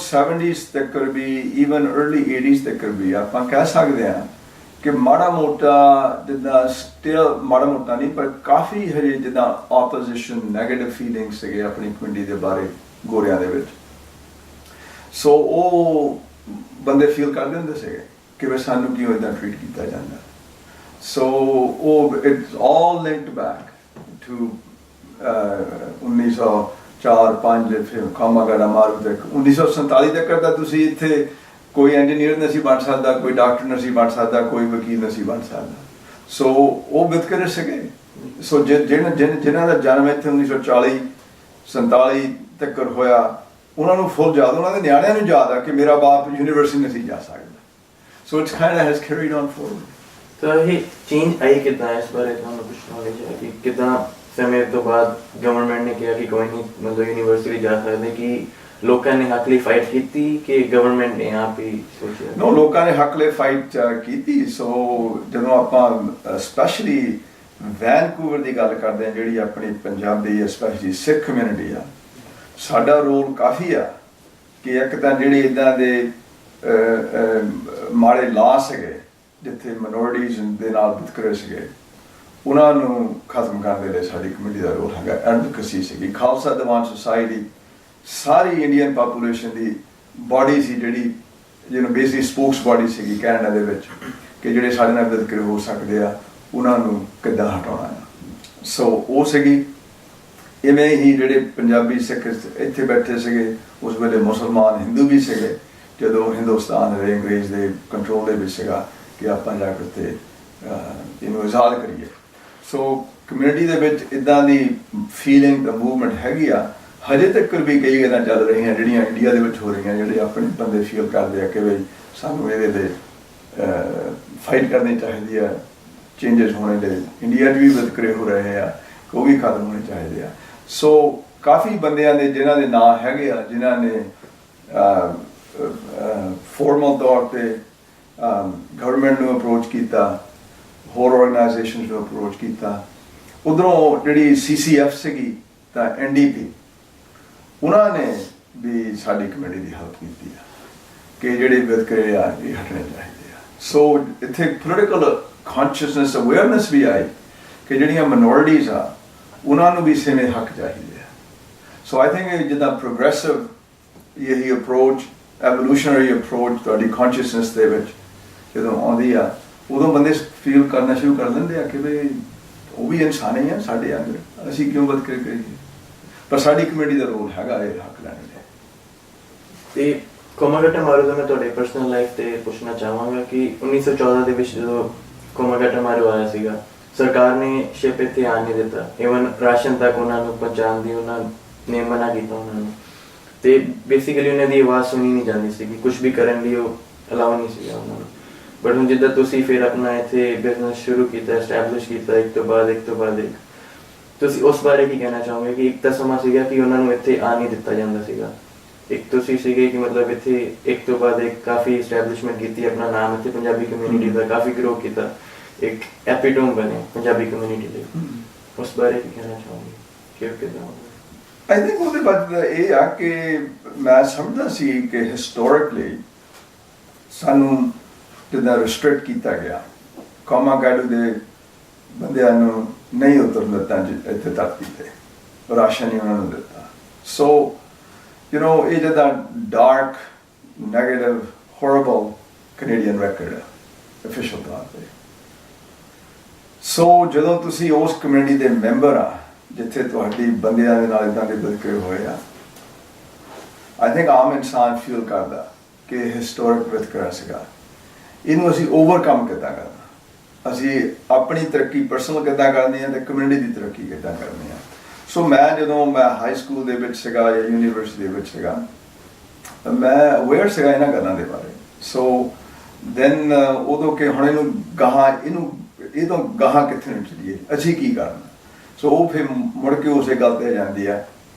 70s ਤੱਕ ਵੀ, ਈਵਨ अर्ਲੀ 80s ਤੱਕ ਵੀ ਆਪਾਂ ਕਹਿ ਸਕਦੇ ਹਾਂ ਕਿ ਮਾੜਾ ਮੋਟਾ ਜਿੱਦਾਂ ਸਟਿਲ ਮਾੜਾ ਮੋਟਾ ਨਹੀਂ ਪਰ ਕਾਫੀ ਹਜੇ ਜਿੱਦਾਂ ਆਪੋਜੀਸ਼ਨ ਨੈਗੇਟਿਵ ਫੀਲਿੰਗ ਸੀਗੇ ਆਪਣੀ ਪਿੰਡੀ ਦੇ ਬਾਰੇ ਗੋਰਿਆਂ ਦੇ ਵਿੱਚ। ਸੋ ਉਹ ਬੰਦੇ ਫੀਲ ਕਰਦੇ ਹੁੰਦੇ ਸੀਗੇ ਕਿ ਵੀ ਸਾਨੂੰ ਕਿਉਂ ਇੱਦਾਂ ਟ੍ਰੀਟ ਕੀਤਾ ਜਾਂਦਾ। ਸੋ ਉਹ it's all linked back to 1904-05 ਫਿਰ ਕਾਮਾਗਾੜਾ ਮਾਰੂ ਤੱਕ 1947 ਤੱਕ ਦਾ ਤੁਸੀਂ ਇੱਥੇ ਕੋਈ ਇੰਜੀਨੀਅਰ ਨਹੀਂ ਸੀ ਬਣ ਸਕਦਾ, ਕੋਈ ਡਾਕਟਰ ਨਹੀਂ ਸੀ ਬਣ ਸਕਦਾ, ਕੋਈ ਵਕੀਲ ਨਹੀਂ ਸੀ ਬਣ ਸਕਦਾ। ਸੋ ਉਹ ਵਿਤਕਰੇ ਸੀਗੇ। ਸੋ ਜਿਨ੍ਹਾਂ ਦਾ ਜਨਮ ਇੱਥੇ 1940-47 ਤੱਕ ਹੋਇਆ ਉਹਨਾਂ ਨੂੰ ਫੁੱਲ ਯਾਦ, ਉਹਨਾਂ ਦੇ ਨਿਆਣਿਆਂ ਨੂੰ ਯਾਦ ਆ ਕਿ ਮੇਰਾ ਬਾਪ ਯੂਨੀਵਰਸਿਟੀ ਨਹੀਂ ਸੀ ਜਾ ਸਕਦਾ। So it's kind has carried on forward. ਤਾਂ ਇਹ ਚੇਂਜ ਆਈ ਕਿੱਦਾਂ? ਇਸ ਬਾਰੇ ਤੁਹਾਨੂੰ ਕੁਝ ਨੌਲੇਜ ਹੈ ਕਿ ਕਿੱਦਾਂ ਸਮੇਂ ਤੋਂ ਬਾਅਦ ਗਵਰਨਮੈਂਟ ਨੇ ਕਿਹਾ ਕਿ ਕੋਈ ਨਹੀਂ ਮਤਲਬ ਯੂਨੀਵਰਸਿਟੀ ਜਾ ਸਕਦੇ, ਕਿ ਲੋਕਾਂ ਨੇ ਹੱਕ ਲਈ ਫਾਈਟ ਕੀਤੀ ਕਿ ਗਵਰਨਮੈਂਟ ਨੇ ਆਪ ਹੀ ਸੋਚਿਆ? ਨੋ, ਲੋਕਾਂ ਨੇ ਹੱਕ ਲਈ ਫਾਈਟ ਕੀਤੀ। ਸੋ ਜਦੋਂ ਆਪਾਂ ਸਪੈਸ਼ਲੀ ਵੈਨਕੂਵਰ ਦੀ ਗੱਲ ਕਰਦੇ ਹਾਂ, ਜਿਹੜੀ ਆਪਣੀ ਪੰਜਾਬੀ ਸਪੈਸ਼ਲੀ ਸਿੱਖ ਕਮਿਊਨਿਟੀ ਆ, ਸਾਡਾ ਰੋਲ ਕਾਫੀ ਆ ਕਿ ਇੱਕ ਤਾਂ ਜਿਹੜੇ ਇੱਦਾਂ ਦੇ ਮਾੜੇ ਲਾ ਸੀਗੇ ਜਿੱਥੇ ਮਾਈਨੋਰਿਟੀਜ਼ ਦੇ ਨਾਲ ਵਿਤਕਰੇ ਸੀਗੇ, ਉਹਨਾਂ ਨੂੰ ਖਤਮ ਕਰਨ ਦੇ ਲਈ ਸਾਡੀ ਕਮਿਊਨਿਟੀ ਦਾ ਰੋਲ ਹੈਗਾ। ਐਡਵੋਕੇਸੀ ਸੀਗੀ। ਖਾਲਸਾ ਦੀਵਾਨ ਸੁਸਾਇਟੀ ਸਾਰੀ ਇੰਡੀਅਨ ਪਾਪੂਲੇਸ਼ਨ ਦੀ ਬਾਡੀ ਸੀ, ਜਿਹੜੀ ਬੇਸਿਕ ਸਪੋਕਸ ਬਾਡੀ ਸੀਗੀ ਕੈਨੇਡਾ ਦੇ ਵਿੱਚ, ਕਿ ਜਿਹੜੇ ਸਾਡੇ ਨਾਲ ਵਿਤਕਰੇ ਹੋ ਸਕਦੇ ਆ ਉਹਨਾਂ ਨੂੰ ਕਿੱਦਾਂ ਹਟਾਉਣਾ ਆ। ਸੋ ਉਹ ਸੀਗੀ। ਇਵੇਂ ਹੀ ਜਿਹੜੇ ਪੰਜਾਬੀ ਸਿੱਖ ਇੱਥੇ ਬੈਠੇ ਸੀਗੇ ਉਸ ਵੇਲੇ ਮੁਸਲਮਾਨ ਹਿੰਦੂ ਵੀ ਸੀਗੇ, ਜਦੋਂ ਹਿੰਦੁਸਤਾਨ ਦੇ ਅੰਗਰੇਜ਼ ਦੇ ਕੰਟਰੋਲ ਦੇ ਵਿੱਚ ਸੀਗਾ ਕਿ ਆਪਾਂ ਜਾ ਕੇ ਤੇ ਇਹਨੂੰ ਆਜ਼ਾਦ ਕਰੀਏ। ਸੋ ਕਮਿਊਨਿਟੀ ਦੇ ਵਿੱਚ ਇੱਦਾਂ ਦੀ ਫੀਲਿੰਗ ਦਾ ਮੂਵਮੈਂਟ ਹੈਗੀ ਆ। ਹਜੇ ਤੱਕ ਵੀ ਕਈ ਗੱਲਾਂ ਚੱਲ ਰਹੀਆਂ ਜਿਹੜੀਆਂ ਇੰਡੀਆ ਦੇ ਵਿੱਚ ਹੋ ਰਹੀਆਂ, ਜਿਹੜੇ ਆਪਣੇ ਬੰਦੇ ਫੀਲ ਕਰਦੇ ਆ ਕਿ ਬਈ ਸਾਨੂੰ ਇਹਦੇ ਲਈ ਫਾਈਟ ਕਰਨੀ ਚਾਹੀਦੀ ਆ, ਚੇਂਜਸ ਹੋਣੇ ਲਈ। ਇੰਡੀਆ 'ਚ ਵੀ ਵਿਤਕਰੇ ਹੋ ਰਹੇ ਆ, ਉਹ ਵੀ ਖਤਮ ਹੋਣੇ ਚਾਹੀਦੇ ਆ। ਸੋ ਕਾਫੀ ਬੰਦਿਆਂ ਦੇ ਜਿਨ੍ਹਾਂ ਦੇ ਨਾਂ ਹੈਗੇ ਆ, ਜਿਨ੍ਹਾਂ ਨੇ ਫਾਰਮਲ ਤੌਰ 'ਤੇ ਗਵਰਨਮੈਂਟ ਨੂੰ ਅਪਰੋਚ ਕੀਤਾ, ਹੋਰ ਆਰਗੇਨਾਈਜੇਸ਼ਨਸ ਨੂੰ ਅਪਰੋਚ ਕੀਤਾ। ਉੱਧਰੋਂ ਜਿਹੜੀ CCF ਸੀਗੀ ਤਾਂ NDP, ਉਹਨਾਂ ਨੇ ਵੀ ਸਾਡੀ ਕਮਿਊਨਿਟੀ ਦੀ ਹੈਲਪ ਕੀਤੀ ਆ ਕਿ ਜਿਹੜੇ ਵਿਤਕਰੇ ਆ ਇਹ ਹਟਣੇ ਚਾਹੀਦੇ ਆ। ਸੋ ਇੱਥੇ ਪੋਲੀਟੀਕਲ ਕੌਨਸ਼ੀਅਸਨੈਸ ਅਵੇਅਰਨੈਸ ਵੀ ਆਈ ਕਿ ਜਿਹੜੀਆਂ ਮਿਨੋਰਿਟੀਜ਼ ਆ ਉਹਨਾਂ ਨੂੰ ਵੀ ਸੇਵੇਂ ਹੱਕ ਚਾਹੀਦੇ ਆ। ਸੋ ਆਈ ਥਿੰਕ ਜਿੱਦਾਂ ਪ੍ਰੋਗਰੈਸਿਵ ਇਹੀ ਅਪਰੋਚ, ਐਵੋਲੂਸ਼ਨਰੀ ਅਪਰੋਚ ਤੁਹਾਡੀ ਕੌਨਸ਼ੀਅਸਨੈਸ ਦੇ ਵਿੱਚ ਜਦੋਂ ਆਉਂਦੀ ਆ, ਉਦੋਂ ਬੰਦੇ ਫੀਲ ਕਰਨਾ ਸ਼ੁਰੂ ਕਰ ਦਿੰਦੇ ਆ ਕਿ ਵੀ ਉਹ ਵੀ ਇਨਸਾਨ ਹੀ ਆ ਸਾਡੇ ਅੰਦਰ, ਅਸੀਂ ਕਿਉਂ ਵਿਤਕਰੇ ਕਰੀਏ। ਪਰ ਸਾਡੀ ਕਮੇਟੀ ਦਾ ਰੋਲ ਹੈਗਾ ਇਹ ਹੱਕ ਲੈਣ ਦਾ। ਤੇ ਕੋਮਾਗਾਟਾ ਮਾਰੂ ਦਾ ਮੈਂ ਤੁਹਾਡੇ ਪਰਸਨਲ ਲਾਈਫ ਤੇ ਪੁੱਛਣਾ ਚਾਹਾਂਗਾ ਕਿ 1914 ਦੇ ਵਿੱਚ ਜਦੋਂ ਕੋਮਾਗਾਟਾ ਮਾਰੂ ਆਇਆ ਸੀਗਾ, ਸਰਕਾਰ ਨੇ ਸ਼ਿਪ ਇੱਥੇ ਆਉਣ ਨਹੀਂ ਦਿੱਤਾ। ਈਵਨ ਰਾਸ਼ਨ ਤੱਕ ਉਹਨਾਂ ਨੂੰ ਪਹੁੰਚਾਉਣ ਦੀ ਉਹਨਾਂ ਨੇ ਮਨਾ ਕੀਤਾ ਉਹਨਾਂ ਨੂੰ। ਤੇ ਬੇਸਿਕਲੀ ਉਹਨਾਂ ਦੀ ਆਵਾਜ਼ ਸੁਣੀ ਨਹੀਂ ਜਾਂਦੀ ਸੀਗੀ, ਕੁਝ ਵੀ ਕਰਨ ਲਈ ਉਹ ਅਲਾਉ ਨਹੀਂ ਸੀਗਾ ਉਹਨਾਂ ਨੂੰ। ਬਟ ਹੁਣ ਜਿੱਦਾਂ ਤੁਸੀਂ ਫਿਰ ਆਪਣਾ ਇੱਥੇ ਬਿਜ਼ਨਸ ਸ਼ੁਰੂ ਕੀਤਾ, ਐਸਟੈਬਲਿਸ਼ ਕੀਤਾ ਇੱਕ ਤੋਂ ਬਾਅਦ ਇੱਕ, ਤੁਸੀਂ ਉਸ ਬਾਰੇ ਕੀ ਕਹਿਣਾ ਚਾਹੋਗੇ? ਕਿ ਇੱਕ ਤਾਂ ਸਮਾਂ ਸੀਗਾ ਕਿ ਉਹਨਾਂ ਨੂੰ ਇੱਥੇ ਆ ਨਹੀਂ ਦਿੱਤਾ ਜਾਂਦਾ ਸੀਗਾ, ਇੱਕ ਤੁਸੀਂ ਸੀਗੇ ਕਿ ਮਤਲਬ ਇੱਥੇ ਇੱਕ ਤੋਂ ਬਾਅਦ ਇੱਕ ਕਾਫੀ ਐਸਟੈਬਲਿਸ਼ਮੈਂਟ ਕੀਤੀ, ਆਪਣਾ ਨਾਮ ਇੱਥੇ ਪੰਜਾਬੀ ਕਮਿਊਨਿਟੀ ਦਾ ਕਾਫੀ ਗਰੋ ਕੀਤਾ, ਇੱਕ ਐਪੀਟੋਮ ਬਣੇ ਪੰਜਾਬੀ ਕਮਿਊਨਿਟੀ ਲਈ। ਉਸ ਬਾਰੇ ਕੀ ਕਹਿਣਾ ਚਾਹੋਗੇ ਕਿ ਕਿੱਦਾਂ? ਆਈ ਥਿੰਕ ਉਹਦੇ ਬਾਅਦ ਇਹ ਆ ਕਿ ਮੈਂ ਸਮਝਦਾ ਸੀ ਕਿ ਹਿਸਟੋਰਿਕਲੀ ਸਾਨੂੰ ਜਿੱਦਾਂ ਰਿਸਟ੍ਰਿਕਟ ਕੀਤਾ ਗਿਆ, ਕਾਮਾਗਾਡੂ ਦੇ ਬੰਦਿਆਂ ਨੂੰ ਨਹੀਂ ਉਤਰਨ ਦਿੱਤਾ ਇੱਥੇ ਧਰਤੀ ਤੇ, ਰਾਸ਼ਨ ਨਹੀਂ ਉਹਨਾਂ ਨੂੰ ਦਿੱਤਾ। ਸੋ ਇਹ ਜਿੱਦਾਂ ਡਾਰਕ ਨੈਗੇਟਿਵ ਹੌਰੇਬਲ ਕੈਨੇਡੀਅਨ ਰੈਕਡ ਹੈ ਅਫੀਸ਼ੀਅਲ ਤੌਰ 'ਤੇ। ਸੋ ਜਦੋਂ ਤੁਸੀਂ ਉਸ ਕਮਿਊਨਿਟੀ ਦੇ ਮੈਂਬਰ ਆ ਜਿੱਥੇ ਤੁਹਾਡੀ ਬੰਦਿਆਂ ਦੇ ਨਾਲ ਇੱਦਾਂ ਦੇ ਵਿਤਕਰੇ ਹੋਏ ਆ, ਆਈ ਥਿੰਕ ਆਮ ਇਨਸਾਨ ਫੀਲ ਕਰਦਾ ਕਿ ਹਿਸਟੋਰਿਕ ਵਿਤਕਰਾ ਸੀਗਾ, ਇਹਨੂੰ ਅਸੀਂ ਓਵਰਕਮ ਕਿੱਦਾਂ ਕਰਨਾ। ਅਸੀਂ ਆਪਣੀ ਤਰੱਕੀ ਪਰਸਨਲ ਕਿੱਦਾਂ ਕਰਨੀ ਆ ਤੇ ਕਮਿਊਨਿਟੀ ਦੀ ਤਰੱਕੀ ਕਿੱਦਾਂ ਕਰਨੀ ਆ। ਸੋ ਮੈਂ ਜਦੋਂ ਮੈਂ ਹਾਈ ਸਕੂਲ ਦੇ ਵਿੱਚ ਸੀਗਾ ਜਾਂ ਯੂਨੀਵਰਸਿਟੀ ਦੇ ਵਿੱਚ ਸੀਗਾ ਮੈਂ ਅਵੇਅਰ ਸੀਗਾ ਇਹਨਾਂ ਗੱਲਾਂ ਦੇ ਬਾਰੇ। ਸੋ ਦੈਨ ਉਦੋਂ ਕਿ ਹੁਣ ਇਹਨੂੰ ਗਾਹਾਂ ਇਹ ਤੋਂ ਗਾਹਾਂ ਕਿੱਥੇ ਨੂੰ ਚੱਲੀਏ, ਅਸੀਂ ਕੀ ਕਰਨਾ। ਸੋ ਉਹ ਫਿਰ ਮੁੜ ਕੇ ਉਸੇ ਗੱਲ ਤੇ ਜਾਂਦੀ ਆ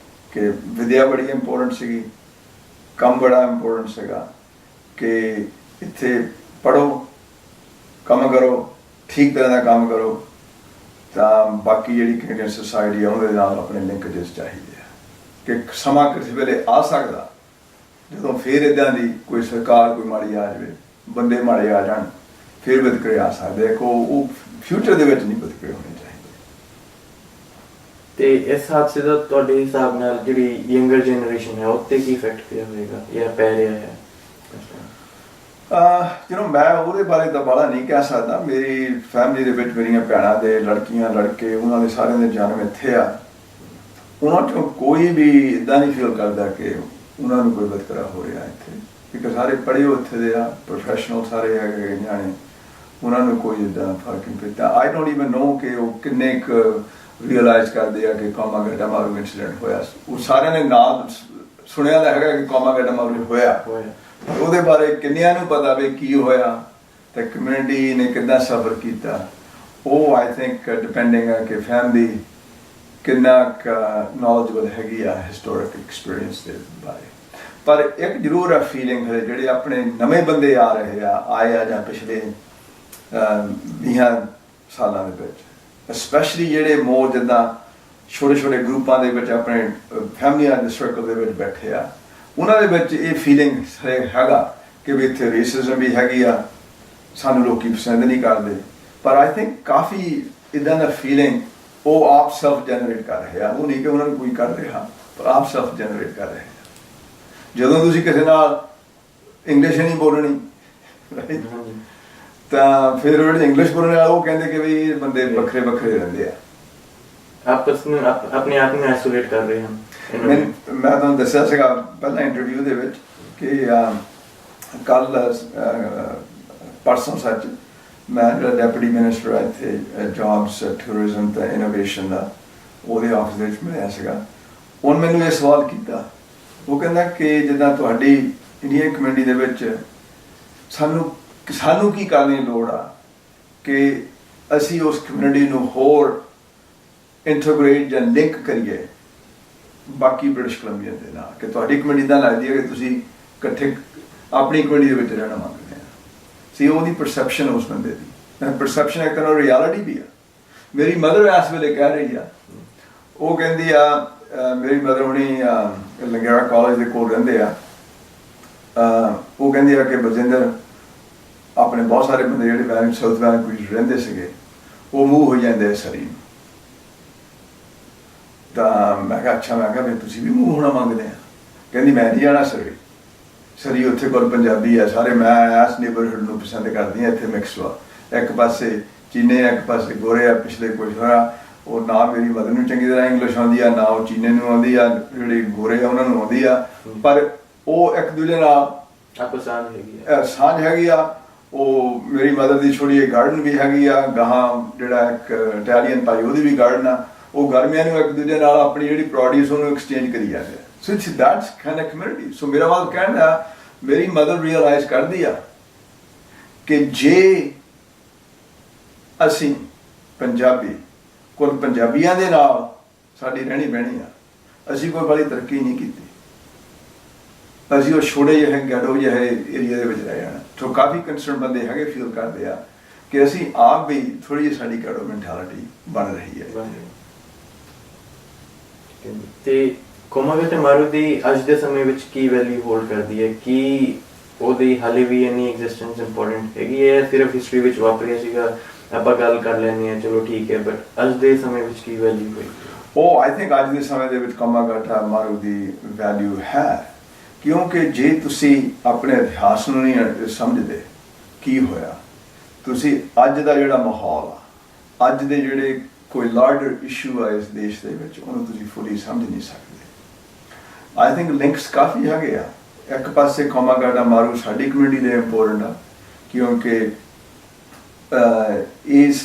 ਕਿ ਵਿਦਿਆ ਬੜੀ ਇੰਪੋਰਟੈਂਟ ਸੀਗੀ, ਕੰਮ ਬੜਾ ਇੰਪੋਰਟੈਂਟ ਸੀਗਾ ਕਿ ਇੱਥੇ ਪੜ੍ਹੋ, ਕੰਮ ਕਰੋ, ਠੀਕ ਤਰ੍ਹਾਂ ਦਾ ਕੰਮ ਕਰੋ, ਤਾਂ ਬਾਕੀ ਜਿਹੜੀ ਕੈਨੇਡੀਅਨ ਸੋਸਾਇਟੀ ਆ ਉਹਦੇ ਨਾਲ ਆਪਣੇ ਲਿੰਕੇਜਸ ਚਾਹੀਦੇ ਆ ਕਿ ਸਮਾਂ ਕਿਸੇ ਵੇਲੇ ਆ ਸਕਦਾ ਜਦੋਂ ਫਿਰ ਇੱਦਾਂ ਦੀ ਕੋਈ ਸਰਕਾਰ ਕੋਈ ਮਾੜੀ ਆ ਜਾਵੇ, ਬੰਦੇ ਮਾੜੇ ਆ ਜਾਣ, ਫਿਰ ਵਿਤਕਰੇ ਆ ਸਕਦੇ। ਉਹ ਫਿਊਚਰ ਦੇ ਵਿੱਚ ਨਹੀਂ ਵਿਤਕਰੇ ਹੋਣੇ ਚਾਹੀਦੇ। ਤੇ ਇਸ ਹਾਦਸੇ ਦਾ ਤੁਹਾਡੇ ਹਿਸਾਬ ਨਾਲ ਜਿਹੜੀ ਯੰਗਰ ਜਨਰੇਸ਼ਨ ਹੈ ਉੱਤੇ ਕੀ ਇਫੈਕਟ ਪਿਆ ਹੋਵੇਗਾ ਜਾਂ ਪੈ ਰਿਹਾ ਹੈ? ਮੈਂ ਉਹਦੇ ਬਾਰੇ ਤਾਂ ਬਾਹਲਾ ਨਹੀਂ ਕਹਿ ਸਕਦਾ। ਮੇਰੀ ਫੈਮਿਲੀ ਦੇ ਵਿੱਚ ਮੇਰੀਆਂ ਭੈਣਾਂ ਦੇ ਲੜਕੀਆਂ ਲੜਕੇ ਉਹਨਾਂ ਦੇ ਸਾਰਿਆਂ ਦੇ ਜਨਮ ਇੱਥੇ ਆ। ਉਹਨਾਂ 'ਚੋਂ ਕੋਈ ਵੀ ਇੱਦਾਂ ਨਹੀਂ ਫੀਲ ਕਰਦਾ ਕਿ ਉਹਨਾਂ ਨੂੰ ਕੋਈ ਵਿਤਕਰਾ ਹੋ ਰਿਹਾ ਇੱਥੇ, ਕਿਉਂਕਿ ਸਾਰੇ ਪੜ੍ਹੇ ਉੱਥੇ ਦੇ ਆ, ਪ੍ਰੋਫੈਸ਼ਨਲ ਸਾਰੇ ਹੈਗੇ ਨਿਆਣੇ, ਉਹਨਾਂ ਨੂੰ ਕੋਈ ਇੱਦਾਂ ਫਰਕ ਨਹੀਂ ਪੈਂਦਾ। ਆਈ ਡੋਂਟ ਈਵਨ ਨੋ ਕਿ ਉਹ ਕਿੰਨੇ ਕੁ ਰਿਅਲਾਈਜ਼ ਕਰਦੇ ਆ ਕਿ ਕੋਮਾਗਾਟਾ ਮਾਰੂ ਇੰਸੀਡੈਂਟ ਹੋਇਆ। ਉਹ ਸਾਰਿਆਂ ਨੇ ਨਾਮ ਸੁਣਿਆ ਤਾਂ ਹੈਗਾ ਕਿ ਕੋਮਾਗਾਟਾ ਮਾਰੂ ਹੋਇਆ, ਉਹਦੇ ਬਾਰੇ ਕਿੰਨਿਆਂ ਨੂੰ ਪਤਾ ਵੀ ਕੀ ਹੋਇਆ ਤੇ ਕਮਿਊਨਿਟੀ ਨੇ ਕਿੱਦਾਂ ਸਫਰ ਕੀਤਾ। ਉਹ ਆਈ ਥਿੰਕ ਡਿਪੈਂਡਿੰਗ ਆ ਕਿ ਫੈਮਿਲੀ ਕਿੰਨਾ ਨੌਲੇਜਬਲ ਹੈਗੀ ਆ ਹਿਸਟੋਰਿਕ ਐਕਸਪੀਰੀਅੰਸ ਦੇ ਬਾਰੇ। ਪਰ ਇੱਕ ਜ਼ਰੂਰ ਆ ਫੀਲਿੰਗ ਹੈ ਜਿਹੜੇ ਆਪਣੇ ਨਵੇਂ ਬੰਦੇ ਆ ਰਹੇ ਆ, ਆਏ ਆ ਜਾਂ ਪਿਛਲੇ 20 ਸਾਲਾਂ ਦੇ ਵਿੱਚ, ਸਪੈਸ਼ਲੀ ਜਿਹੜੇ ਮੋਰ ਜਿੱਦਾਂ ਛੋਟੇ ਛੋਟੇ ਗਰੁੱਪਾਂ ਦੇ ਵਿੱਚ ਆਪਣੇ ਫੈਮਲੀਆਂ ਦੇ ਸਰਕਲ ਦੇ ਵਿੱਚ ਬੈਠੇ ਆ, ਉਹਨਾਂ ਦੇ ਵਿੱਚ ਇਹ ਫੀਲਿੰਗ ਹੈਗਾ ਕਿ ਵੀ ਇੱਥੇ ਰੇਸਿਜ਼ਮ ਵੀ ਹੈਗੀ ਆ, ਸਾਨੂੰ ਲੋਕੀ ਪਸੰਦ ਨਹੀਂ ਕਰਦੇ। ਪਰ ਆਈ ਥਿੰਕ ਕਾਫੀ ਇੱਦਾਂ ਦਾ ਫੀਲਿੰਗ ਉਹ ਆਪ ਸੈਲਫ ਜਨਰੇਟ ਕਰ ਰਹੇ ਆ। ਉਹ ਨਹੀਂ ਕਿ ਉਹਨਾਂ ਨੂੰ ਕੋਈ ਕਰ ਰਿਹਾ, ਪਰ ਆਪ ਸੈਲਫ ਜਨਰੇਟ ਕਰ ਰਹੇ ਆ। ਜਦੋਂ ਤੁਸੀਂ ਕਿਸੇ ਨਾਲ ਇੰਗਲਿਸ਼ ਨਹੀਂ ਬੋਲਣੀ ਤਾਂ ਫਿਰ ਜਿਹੜੇ ਇੰਗਲਿਸ਼ ਬੋਲਣ ਵਾਲੇ ਉਹ ਕਹਿੰਦੇ ਕਿ ਵੀ ਬੰਦੇ ਵੱਖਰੇ ਵੱਖਰੇ ਰਹਿੰਦੇ ਆ, ਆਪਸ ਨੂੰ ਆਪਣੇ ਆਪ ਨੂੰ ਆਈਸੋਲੇਟ ਕਰ ਰਹੇ ਹਨ। ਮੈਂ ਤੁਹਾਨੂੰ ਦੱਸਿਆ ਸੀਗਾ ਪਹਿਲਾਂ ਇੰਟਰਵਿਊ ਦੇ ਵਿੱਚ ਕਿ ਕੱਲ ਪਰਸੋਂ ਸੱਚ ਮੈਂ ਜਿਹੜਾ ਡੈਪੂਟੀ ਮਿਨਿਸਟਰ ਆ ਇੱਥੇ ਜੌਬਸ ਟੂਰਿਜ਼ਮ ਤੇ ਇਨੋਵੇਸ਼ਨ ਦਾ, ਉਹਦੇ ਆਫਿਸ ਦੇ ਵਿੱਚ ਮਿਲਿਆ ਸੀਗਾ। ਉਹਨੇ ਮੈਨੂੰ ਇਹ ਸਵਾਲ ਕੀਤਾ, ਉਹ ਕਹਿੰਦਾ ਕਿ ਜਿੱਦਾਂ ਤੁਹਾਡੀ ਇੰਡੀਅਨ ਕਮਿਊਨਿਟੀ ਦੇ ਵਿੱਚ ਸਾਨੂੰ ਕੀ ਕਰਨ ਦੀ ਲੋੜ ਆ ਕਿ ਅਸੀਂ ਉਸ ਕਮਿਊਨਿਟੀ ਨੂੰ ਹੋਰ ਇੰਟੀਗ੍ਰੇਟ ਜਾਂ ਲਿੰਕ ਕਰੀਏ ਬਾਕੀ ਬ੍ਰਿਟਿਸ਼ ਕੋਲੰਬੀਆ ਦੇ ਨਾਲ, ਕਿ ਤੁਹਾਡੀ ਕਮਿਊਨਿਟੀ ਦਾ ਲੱਗਦੀ ਹੈ ਕਿ ਤੁਸੀਂ ਇਕੱਠੇ ਆਪਣੀ ਕਮਿਊਨਿਟੀ ਦੇ ਵਿੱਚ ਰਹਿਣਾ ਮੰਗਦੇ ਆ। ਸੀ ਉਹਦੀ ਪਰਸੈਪਸ਼ਨ ਉਸ ਬੰਦੇ ਦੀ, ਪਰਸੈਪਸ਼ਨ ਇੱਕ ਤਰ੍ਹਾਂ ਰਿਐਲਿਟੀ ਵੀ ਆ। ਮੇਰੀ ਮਦਰ ਇਸ ਵੇਲੇ ਕਹਿ ਰਹੀ ਆ, ਉਹ ਕਹਿੰਦੀ ਆ ਮੇਰੀ ਮਦਰ ਹੁਣੀ ਲੰਗੇਰਾ ਕਾਲਜ ਦੇ ਕੋਲ ਰਹਿੰਦੇ ਆ, ਉਹ ਕਹਿੰਦੀ ਆ ਕਿ ਬਲਜਿੰਦਰ ਆਪਣੇ ਬਹੁਤ ਸਾਰੇ ਬੰਦੇ ਜਿਹੜੇ ਵੈਲੀ ਸਾਊਥ ਵੈਲੀ ਰਹਿੰਦੇ ਸੀਗੇ ਉਹ ਮੂਵ ਹੋ ਜਾਂਦੇ ਸਰੀ ਨੂੰ। ਤਾਂ ਮੈਂ ਕਿਹਾ ਅੱਛਾ, ਮੈਂ ਕਿਹਾ ਵੀ ਤੁਸੀਂ ਵੀ ਮੂਵ ਹੋਣਾ ਮੰਗਦੇ ਆ? ਕਹਿੰਦੀ ਮੈਂ ਨਹੀਂ ਜਾਣਾ ਸਰੀ ਉੱਥੇ ਕੋਲ ਪੰਜਾਬੀ ਆ ਸਾਰੇ, ਮੈਂ ਇਸ ਨੇਬਰਹੁੱਡ ਨੂੰ ਪਸੰਦ ਕਰਦੀ ਹਾਂ। ਇੱਥੇ ਮਿਕਸ ਵਾ, ਇੱਕ ਪਾਸੇ ਚੀਨੇ ਇੱਕ ਪਾਸੇ ਗੋਰੇ ਆ, ਪਿਛਲੇ ਕੁਝ ਹੋਇਆ ਉਹ ਨਾ ਮੇਰੀ ਮਦਰ ਨੂੰ ਚੰਗੀ ਤਰ੍ਹਾਂ ਇੰਗਲਿਸ਼ ਆਉਂਦੀ ਆ, ਨਾ ਉਹ ਚੀਨੇ ਨੂੰ ਆਉਂਦੀ ਆ, ਜਿਹੜੇ ਗੋਰੇ ਆ ਉਹਨਾਂ ਨੂੰ ਆਉਂਦੀ ਆ, ਪਰ ਉਹ ਇੱਕ ਦੂਜੇ ਨਾਲ ਸਾਂਝ ਹੈਗੀ ਆ। ਉਹ ਮੇਰੀ ਮਦਰ ਦੀ ਛੋਟੀ ਜਿਹੀ ਗਾਰਡਨ ਵੀ ਹੈਗੀ ਆ, ਗਾਹਾਂ ਜਿਹੜਾ ਇੱਕ ਇਟਾਲੀਅਨ ਭਾਈ ਉਹਦੀ ਵੀ ਗਾਰਡਨ ਆ, ਉਹ ਗਰਮੀਆਂ ਨੂੰ ਇੱਕ ਦੂਜੇ ਨਾਲ ਆਪਣੀ ਜਿਹੜੀ ਪ੍ਰੋਡਿਊਸ ਉਹਨੂੰ ਐਕਸਚੇਂਜ ਕਰੀ ਜਾਂਦੇ ਆ। So it's that's kind of community. So ਮੇਰਾ ਵਾਲ ਕਹਿਣਾ ਮੇਰੀ ਮਦਰ ਰਿਅਲਾਈਜ਼ ਕਰਦੀ ਆ ਕਿ ਜੇ ਅਸੀਂ ਪੰਜਾਬੀ ਕੋਲ ਪੰਜਾਬੀਆਂ ਦੇ ਨਾਲ ਸਾਡੀ ਰਹਿਣੀ ਬਹਿਣੀ ਆ, ਅਸੀਂ ਕੋਈ ਬੜੀ ਤਰੱਕੀ ਨਹੀਂ ਕੀਤੀ, ਅਸੀਂ ਉਹ ਛੋਟੇ ਜਿਹੇ ਗੈਟੋ ਜਿਹੇ ਏਰੀਆ ਦੇ ਵਿੱਚ ਰਹਿ ਜਾਣਾ। ਸੋ ਕਾਫੀ ਕੰਸਰਨ ਬੰਦੇ ਹੈਗੇ ਫੀਲ ਕਰਦੇ ਆ ਕਿ ਅਸੀਂ ਆਪ ਵੀ ਥੋੜੀ ਜਿਹੀ ਸਾਡੀ ਗੈਟੋ ਮੈਂਟੈਲਿਟੀ ਬਣ ਰਹੀ ਹੈ। ਤੇ ਕੋਮਾਗਾਟਾ ਮਾਰੂ ਦੀ ਅੱਜ ਦੇ ਸਮੇਂ ਵਿੱਚ ਕੀ ਵੈਲਿਊ ਹੋਲਡ ਕਰਦੀ ਹੈ? ਕੀ ਉਹਦੀ ਹਾਲੇ ਵੀ ਇੰਨੀ ਐਗਜ਼ਿਸਟੈਂਸ ਇੰਪੋਰਟੈਂਟ ਹੈਗੀ ਹੈ? ਸਿਰਫ ਹਿਸਟਰੀ ਵਿੱਚ ਵਾਪਰਿਆ ਸੀਗਾ, ਆਪਾਂ ਗੱਲ ਕਰ ਲੈਂਦੇ ਹਾਂ, ਚਲੋ ਠੀਕ ਹੈ, ਬਟ ਅੱਜ ਦੇ ਸਮੇਂ ਵਿੱਚ ਕੀ ਵੈਲਿਊ ਹੋਈ? ਉਹ ਆਈ ਥਿੰਕ ਅੱਜ ਦੇ ਸਮੇਂ ਦੇ ਵਿੱਚ ਕੋਮਾਗਾਟਾ ਮਾਰੂ ਦੀ ਵੈਲਿਊ ਹੈ, ਕਿਉਂਕਿ ਜੇ ਤੁਸੀਂ ਆਪਣੇ ਇਤਿਹਾਸ ਨੂੰ ਨਹੀਂ ਸਮਝਦੇ ਕੀ ਹੋਇਆ, ਤੁਸੀਂ ਅੱਜ ਦਾ ਜਿਹੜਾ ਮਾਹੌਲ ਆ, ਅੱਜ ਦੇ ਜਿਹੜੇ ਕੋਈ ਲਾਰਜਰ ਇਸ਼ੂ ਆ ਇਸ ਦੇਸ਼ ਦੇ ਵਿੱਚ, ਉਹਨੂੰ ਤੁਸੀਂ ਫੁੱਲੀ ਸਮਝ ਨਹੀਂ ਸਕਦੇ। ਆਈ ਥਿੰਕ ਲਿੰਕਸ ਕਾਫੀ ਹੈਗੇ ਆ। ਇੱਕ ਪਾਸੇ ਕੋਮਾਗਾਟਾ ਮਾਰੂ ਸਾਡੀ ਕਮਿਊਨਿਟੀ ਲਈ ਇੰਪੋਰਟੈਂਟ ਆ, ਕਿਉਂਕਿ ਇਸ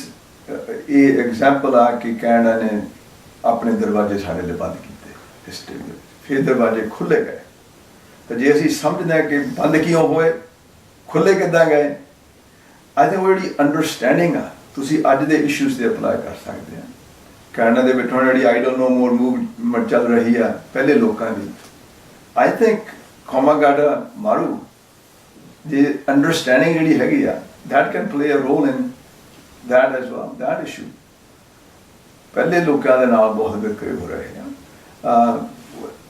ਇਹ ਐਗਜ਼ਾਮਪਲ ਆ ਕਿ ਕੈਨੇਡਾ ਨੇ ਆਪਣੇ ਦਰਵਾਜ਼ੇ ਸਾਡੇ ਲਈ ਬੰਦ ਕੀਤੇ ਹਿਸਟਰੀ ਦੇ ਵਿੱਚ, ਫਿਰ ਦਰਵਾਜ਼ੇ ਖੁੱਲ੍ਹੇ ਗਏ। ਤਾਂ ਜੇ ਅਸੀਂ ਸਮਝਦੇ ਹਾਂ ਕਿ ਬੰਦ ਕਿਉਂ ਹੋਏ, ਖੁੱਲ੍ਹੇ ਕਿੱਦਾਂ ਗਏ, ਆਈ ਥਿੰਕ ਉਹ ਜਿਹੜੀ ਅੰਡਰਸਟੈਂਡਿੰਗ ਆ ਤੁਸੀਂ ਅੱਜ ਦੇ ਇਸ਼ੂਜ਼ 'ਤੇ ਅਪਲਾਈ ਕਰ ਸਕਦੇ ਆ। ਕੈਨੇਡਾ ਦੇ ਵਿੱਚ ਹੁਣ ਜਿਹੜੀ I don't know more move ਚੱਲ ਰਹੀ ਆ ਪਹਿਲੇ ਲੋਕਾਂ ਦੀ, ਆਈ ਥਿੰਕ ਕੋਮਾਗਾਟਾ ਮਾਰੂ ਦੀ ਅੰਡਰਸਟੈਂਡਿੰਗ ਜਿਹੜੀ ਹੈਗੀ ਆ, that can play a role in that as well, that issue। ਪਹਿਲੇ ਲੋਕਾਂ ਦੇ ਨਾਲ ਬਹੁਤ ਵਿਤਕਰੇ ਹੋ ਰਹੇ ਆ।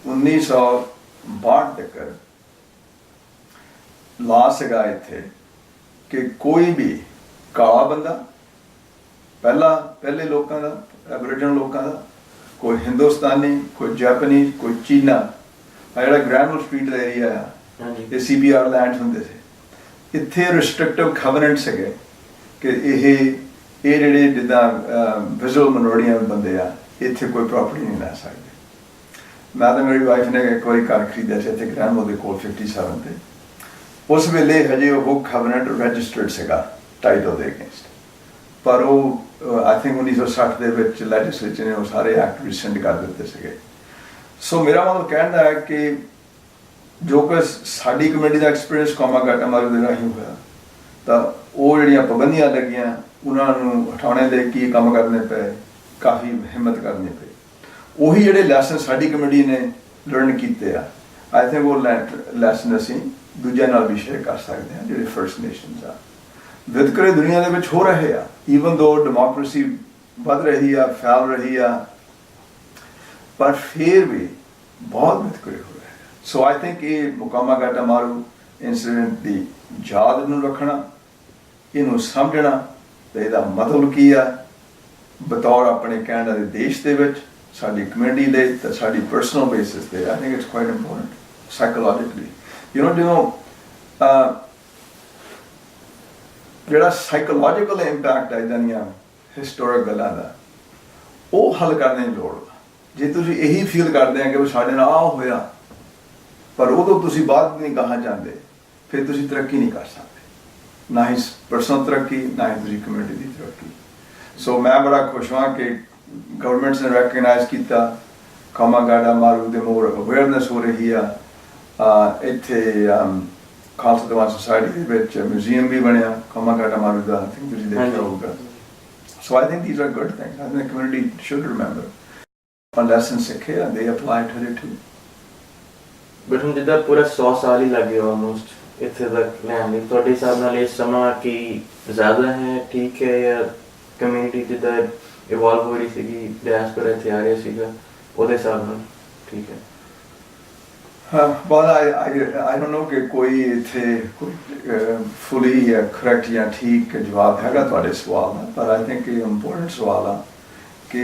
1962 ਤੱਕ ਲਾ ਸੀਗਾ ਇੱਥੇ ਕਿ ਕੋਈ ਵੀ ਕਾਲਾ ਬੰਦਾ, ਪਹਿਲੇ ਲੋਕਾਂ ਦਾ, ਐਬਰੀਜਨਲ ਲੋਕਾਂ ਦਾ, ਕੋਈ ਹਿੰਦੁਸਤਾਨੀ, ਕੋਈ ਜਾਪਾਨੀਜ਼, ਕੋਈ ਚੀਨਾ, ਆ ਜਿਹੜਾ ਗ੍ਰੈਂਵਲ ਸਟਰੀਟ ਦਾ ਏਰੀਆ ਆ, ਇਹ CBR ਲੈਂਡਸ ਹੁੰਦੇ ਸੀ। ਇੱਥੇ ਰਿਸਟ੍ਰਿਕਟਿਵ ਕਵਨੈਂਟ ਸੀਗੇ ਕਿ ਇਹ ਜਿਹੜੇ ਜਿੱਦਾਂ ਵਿਜ਼ੂਅਲ ਮਿਨੋਰਟੀਆਂ ਬੰਦੇ ਆ, ਇੱਥੇ ਕੋਈ ਪ੍ਰਾਪਰਟੀ ਨਹੀਂ ਲੈ ਸਕਦੇ। ਮੈਂ ਤਾਂ ਮੇਰੀ ਵਾਈਫ ਨੇ ਇੱਕ ਵਾਰੀ ਘਰ ਖਰੀਦਿਆ ਸੀ ਇੱਥੇ ਗ੍ਰੈਂਵਲ ਦੇ ਕੋਲ 57 ਤੇ। ਉਸ ਵੇਲੇ ਹਜੇ ਉਹ ਕਵਨੈਂਟ ਰਜਿਸਟਰਡ ਸੀਗਾ ਟਾਈਟਲ ਦੇ ਅਗੇਂਸਟ, ਪਰ ਉਹ ਆਈ ਥਿੰਕ 1960 ਦੇ ਵਿੱਚ ਲੈਜਿਸਲੇਚਰ ਨੇ ਉਹ ਸਾਰੇ ਐਕਟ ਰਿਸੈਂਡ ਕਰ ਦਿੱਤੇ ਸੀਗੇ। ਸੋ ਮੇਰਾ ਮਤਲਬ ਕਹਿਣ ਦਾ ਹੈ ਕਿ ਜੋ ਕਿ ਸਾਡੀ ਕਮਿਊਨਿਟੀ ਦਾ ਐਕਸਪੀਰੀਅੰਸ ਕੋਮਾਗਾਟਾ ਮਾਰੂ ਦੇ ਰਾਹੀਂ ਹੋਇਆ, ਤਾਂ ਉਹ ਜਿਹੜੀਆਂ ਪਾਬੰਦੀਆਂ ਲੱਗੀਆਂ ਉਹਨਾਂ ਨੂੰ ਹਟਾਉਣੇ ਲਈ ਕੀ ਕੰਮ ਕਰਨੇ ਪਏ, ਕਾਫੀ ਹਿੰਮਤ ਕਰਨੀ ਪਈ। ਉਹੀ ਜਿਹੜੇ ਲੈਸਨ ਸਾਡੀ ਕਮਿਊਨਿਟੀ ਨੇ ਲਰਨ ਕੀਤੇ ਆ, ਆਈ ਥਿੰਕ ਉਹ ਲੈਸਨ ਅਸੀਂ ਦੂਜਿਆਂ ਨਾਲ ਵੀ ਸ਼ੇਅਰ ਕਰ ਸਕਦੇ ਹਾਂ ਜਿਹੜੇ ਫਰਸਟ ਨੇਸ਼ਨਸ ਆ। ਵਿਤਕਰੇ ਦੁਨੀਆ ਦੇ ਵਿੱਚ ਹੋ ਰਹੇ ਆ, ਈਵਨ ਦੋ ਡੈਮੋਕ੍ਰੇਸੀ ਵੱਧ ਰਹੀ ਆ, ਫੈਲ ਰਹੀ ਆ, ਪਰ ਫਿਰ ਵੀ ਬਹੁਤ ਵਿਤਕਰੇ ਹੋ ਰਹੇ ਆ। ਸੋ ਆਈ ਥਿੰਕ ਇਹ ਕੋਮਾਗਾਟਾ ਮਾਰੂ ਇੰਸੀਡੈਂਟ ਦੀ ਯਾਦ ਨੂੰ ਰੱਖਣਾ, ਇਹਨੂੰ ਸਮਝਣਾ ਤੇ ਇਹਦਾ ਮਤਲਬ ਕੀ ਆ ਬਤੌਰ ਆਪਣੇ ਕੈਨੇਡਾ ਦੇ ਦੇਸ਼ ਦੇ ਵਿੱਚ ਸਾਡੀ ਕਮਿਊਨਿਟੀ ਦੇ ਤੇ ਸਾਡੀ ਪਰਸਨਲ ਬੇਸਿਸ ਤੇ। I think it's quite important psychologically, ਜਿਹੜਾ ਸਾਈਕੋਲੋਜੀਕਲ ਇੰਪੈਕਟ ਹੈ ਇੱਦਾਂ ਦੀਆਂ ਹਿਸਟੋਰਿਕ ਗੱਲਾਂ ਦਾ, ਉਹ ਹੱਲ ਕਰਨ ਦੀ ਲੋੜ। ਜੇ ਤੁਸੀਂ ਇਹੀ ਫੀਲ ਕਰਦੇ ਆ ਕਿ ਉਹ ਸਾਡੇ ਨਾਲ ਆਹ ਹੋਇਆ, ਪਰ ਉਦੋਂ ਤੁਸੀਂ ਬਾਅਦ ਨਹੀਂ ਗਾਹਾਂ ਜਾਂਦੇ, ਫਿਰ ਤੁਸੀਂ ਤਰੱਕੀ ਨਹੀਂ ਕਰ ਸਕਦੇ, ਨਾ ਹੀ ਪਰਸਨਲ ਤਰੱਕੀ, ਨਾ ਹੀ ਤੁਸੀਂ ਕਮਿਊਨਿਟੀ ਦੀ ਤਰੱਕੀ। ਸੋ ਮੈਂ ਬੜਾ ਖੁਸ਼ ਹਾਂ ਕਿ ਗਵਰਨਮੈਂਟਸ ਨੇ ਰੈਕਗਨਾਈਜ਼ ਕੀਤਾ, ਕੋਮਾਗਾਟਾ ਮਾਰੂ ਦੇ ਮੋਰ ਅਵੇਅਰਨੈਸ ਹੋ ਰਹੀ ਆ। ਇੱਥੇ ਖਾਲਸਾ ਦੀਵਾਨ ਸੁਸਾਇਟੀ ਦੇ ਵਿੱਚ ਮਿਊਜ਼ੀਅਮ ਵੀ ਬਣਿਆ ਕੋਮਾਗਾਟਾ ਮਾਰੂ ਦਾ, ਆਈ ਥਿੰਕ ਤੁਸੀਂ ਦੇਖਿਆ ਹੋਊਗਾ। So I think these are good things, I think community should remember ਆਪਾਂ ਲੈਸਨ ਸਿੱਖੇ ਆ, ਦੇ apply to it too. But ਹੁਣ ਜਿੱਦਾਂ ਪੂਰਾ 100 ਸਾਲ ਹੀ ਲੱਗ ਗਿਆ ਆਲਮੋਸਟ ਇੱਥੇ ਤੱਕ ਲੈਣ ਲਈ, ਤੁਹਾਡੇ ਹਿਸਾਬ ਨਾਲ ਇਹ ਸਮਾਂ ਕੀ ਜ਼ਿਆਦਾ ਹੈ, ਠੀਕ ਹੈ, ਜਾਂ ਕਮਿਊਨਿਟੀ ਜਿੱਦਾਂ ਇਵੋਲਵ ਹੋ ਰਹੀ ਸੀਗੀ, ਡਾਇਸਪੋਰਾ ਇੱਥੇ ਆ ਰਿਹਾ ਸੀਗਾ, ਉਹਦੇ ਹਿਸਾਬ ਨਾਲ ਠੀਕ ਹੈ? Well, I don't know ਕਿ ਕੋਈ ਇੱਥੇ ਕੋਈ ਫੁਲੀ ਕਰੈਕਟ ਜਾਂ ਠੀਕ ਜਵਾਬ ਹੈਗਾ ਤੁਹਾਡੇ ਸਵਾਲ ਦਾ, ਪਰ ਆਈ ਥਿੰਕ ਇਹ ਇੰਪੋਰਟੈਂਟ ਸਵਾਲ ਆ ਕਿ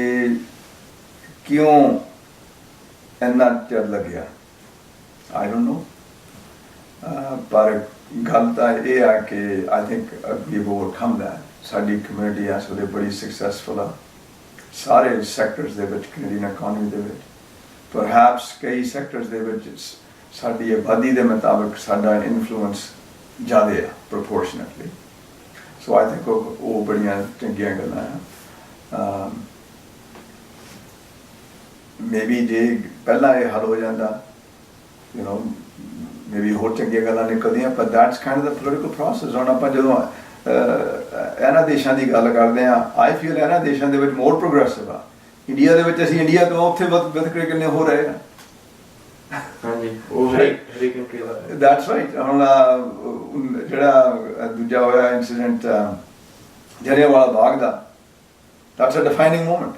ਕਿਉਂ ਇੰਨਾ ਚਿਰ ਲੱਗਿਆ। ਆਈ ਡੋਂਟ ਨੋ, ਪਰ ਗੱਲ ਤਾਂ ਇਹ ਆ ਕਿ I think we overcome that. ਸਾਡੀ ਕਮਿਊਨਿਟੀ ਇਸ ਵੇਲੇ ਬੜੀ ਸਕਸੈਸਫੁਲ ਆ ਸਾਰੇ ਸੈਕਟਰਸ ਦੇ ਵਿੱਚ, ਕੈਨੇਡੀਅਨ ਇਕੋਨਮੀ ਦੇ ਵਿੱਚ। ਪਰਹੈਪਸ ਕਈ ਸੈਕਟਰਸ ਦੇ ਵਿੱਚ ਸਾਡੀ ਆਬਾਦੀ ਦੇ ਮੁਤਾਬਕ ਸਾਡਾ ਇਨਫਲੂਐਂਸ ਜ਼ਿਆਦਾ ਆ ਪ੍ਰੋਪੋਰਸ਼ਨੇਟਲੀ। ਸੋ ਆਈ ਥਿੰਕ ਉਹ ਬੜੀਆਂ ਚੰਗੀਆਂ ਗੱਲਾਂ ਆ। ਮੇਬੀ ਜੇ ਪਹਿਲਾਂ ਇਹ ਹੱਲ ਹੋ ਜਾਂਦਾ, ਮੇਬੀ ਹੋਰ ਚੰਗੀਆਂ ਗੱਲਾਂ ਨਿਕਲਦੀਆਂ, ਪਰ that's kind of the political process. ਹੁਣ ਆਪਾਂ ਜਦੋਂ ਇਹਨਾਂ ਦੇਸ਼ਾਂ ਦੀ ਗੱਲ ਕਰਦੇ ਹਾਂ, ਆਈ ਫੀਲ ਇਹਨਾਂ ਦੇਸ਼ਾਂ ਦੇ ਵਿੱਚ ਮੋਰ ਪ੍ਰੋਗਰੈਸਿਵ ਆ। ਇੰਡੀਆ ਦੇ ਵਿੱਚ ਅਸੀਂ ਇੰਡੀਆ ਤੋਂ ਉੱਥੇ ਵਿਤਕਰੇ ਕਿੰਨੇ ਹੋ ਰਹੇ ਆ। ਹਾਂਜੀ, ਉਹ ਹਰੇਕ ਕੰਟਰੀ ਦਾ। That's right. ਹੁਣ ਜਿਹੜਾ ਦੂਜਾ ਹੋਇਆ ਇਨਸੀਡੈਂਟ ਜਲਿਆਂਵਾਲਾ ਬਾਗ ਦਾ, ਦੈਟਸ ਅ ਡਿਫਾਈਨਿੰਗ ਮੂਮੈਂਟ।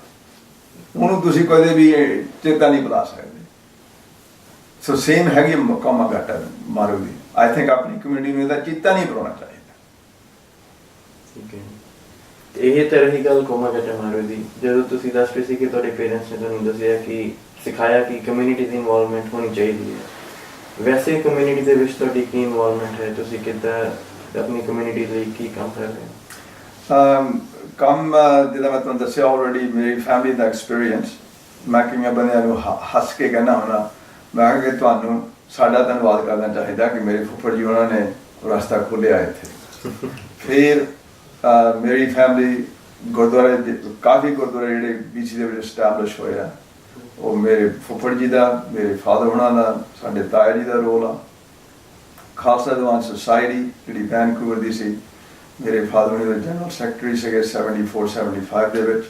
ਉਹਨੂੰ ਤੁਸੀਂ ਕਦੇ ਵੀ ਚੇਤਾ ਨਹੀਂ ਭੁਲਾ ਸਕਦੇ। ਸੋ ਸੇਮ ਹੈਗੀ ਕੋਮਾਗਾਟਾ ਮਾਰੂ ਦੀ। ਆਈ ਥਿੰਕ ਆਪਣੀ ਕਮਿਊਨਿਟੀ ਨੂੰ ਇਹਦਾ ਚੇਤਾ ਨਹੀਂ ਭੁਲਾਉਣਾ ਚਾਹੀਦਾ। ਠੀਕ ਹੈ, ਇਹ ਤਾਂ ਰਹੀ ਗੱਲ ਕੋਮਾਗਾਟਾ ਮਾਰੂ ਦੀ। ਜਦੋਂ ਤੁਸੀਂ ਦੱਸ ਰਹੇ ਸੀ ਕਿ ਤੁਹਾਡੇ ਪੇਰੈਂਟਸ ਨੇ ਤੁਹਾਨੂੰ ਦੱਸਿਆ ਕਿ ਸਿਖਾਇਆ ਕਿ ਕਮਿਊਨਿਟੀ ਦੀ ਇਨਵੋਲਵਮੈਂਟ ਹੋਣੀ ਚਾਹੀਦੀ ਹੈ, ਵੈਸੇ ਕਮਿਊਨਿਟੀ ਦੇ ਵਿੱਚ ਤੁਹਾਡੀ ਕੀ ਇਨਵੋਲਵਮੈਂਟ ਹੈ? ਤੁਸੀਂ ਕਿੱਦਾਂ ਆਪਣੀ ਕਮਿਊਨਿਟੀ ਲਈ ਕੀ ਕੰਮ ਕਰ ਰਹੇ ਹੋ? ਕੰਮ ਜਿੱਦਾਂ ਮੈਂ ਤੁਹਾਨੂੰ ਦੱਸਿਆ ਆਲਰੇਡੀ, ਮੇਰੀ ਫੈਮਿਲੀ ਦਾ ਐਕਸਪੀਰੀਅੰਸ, ਮੈਂ ਕਿਵੇਂ ਬੰਦਿਆਂ ਨੂੰ ਹੱਸ ਕੇ ਕਹਿਣਾ ਹੁੰਦਾ, ਮੈਂ ਕਿਹਾ ਕਿ ਤੁਹਾਨੂੰ ਸਾਡਾ ਧੰਨਵਾਦ ਕਰਨਾ ਚਾਹੀਦਾ ਕਿ ਮੇਰੇ ਫੁੱਫੜ ਜੀ ਉਹਨਾਂ ਨੇ ਰਸਤਾ ਖੋਲ੍ਹਿਆ ਇੱਥੇ। ਫਿਰ ਮੇਰੀ ਫੈਮਿਲੀ ਗੁਰਦੁਆਰੇ ਕਾਫੀ ਗੁਰਦੁਆਰੇ ਜਿਹੜੇ BC ਦੇ ਵਿੱਚ ਸਟੈਬਲਿਸ਼ ਹੋਏ ਆ, ਉਹ ਮੇਰੇ ਫੁੱਫੜ ਜੀ ਦਾ, ਮੇਰੇ ਫਾਦਰ ਉਹਨਾਂ ਦਾ, ਸਾਡੇ ਤਾਇਆ ਜੀ ਦਾ ਰੋਲ ਆ। ਖਾਲਸਾ ਦੀਵਾਨ ਸੁਸਾਇਟੀ ਜਿਹੜੀ ਵੈਨਕੂਵਰ ਦੀ ਸੀ, ਮੇਰੇ ਫਾਦਰ ਨੇ ਜਨਰਲ ਸੈਕਟਰੀ ਸੀਗੇ 74-75 ਦੇ ਵਿੱਚ।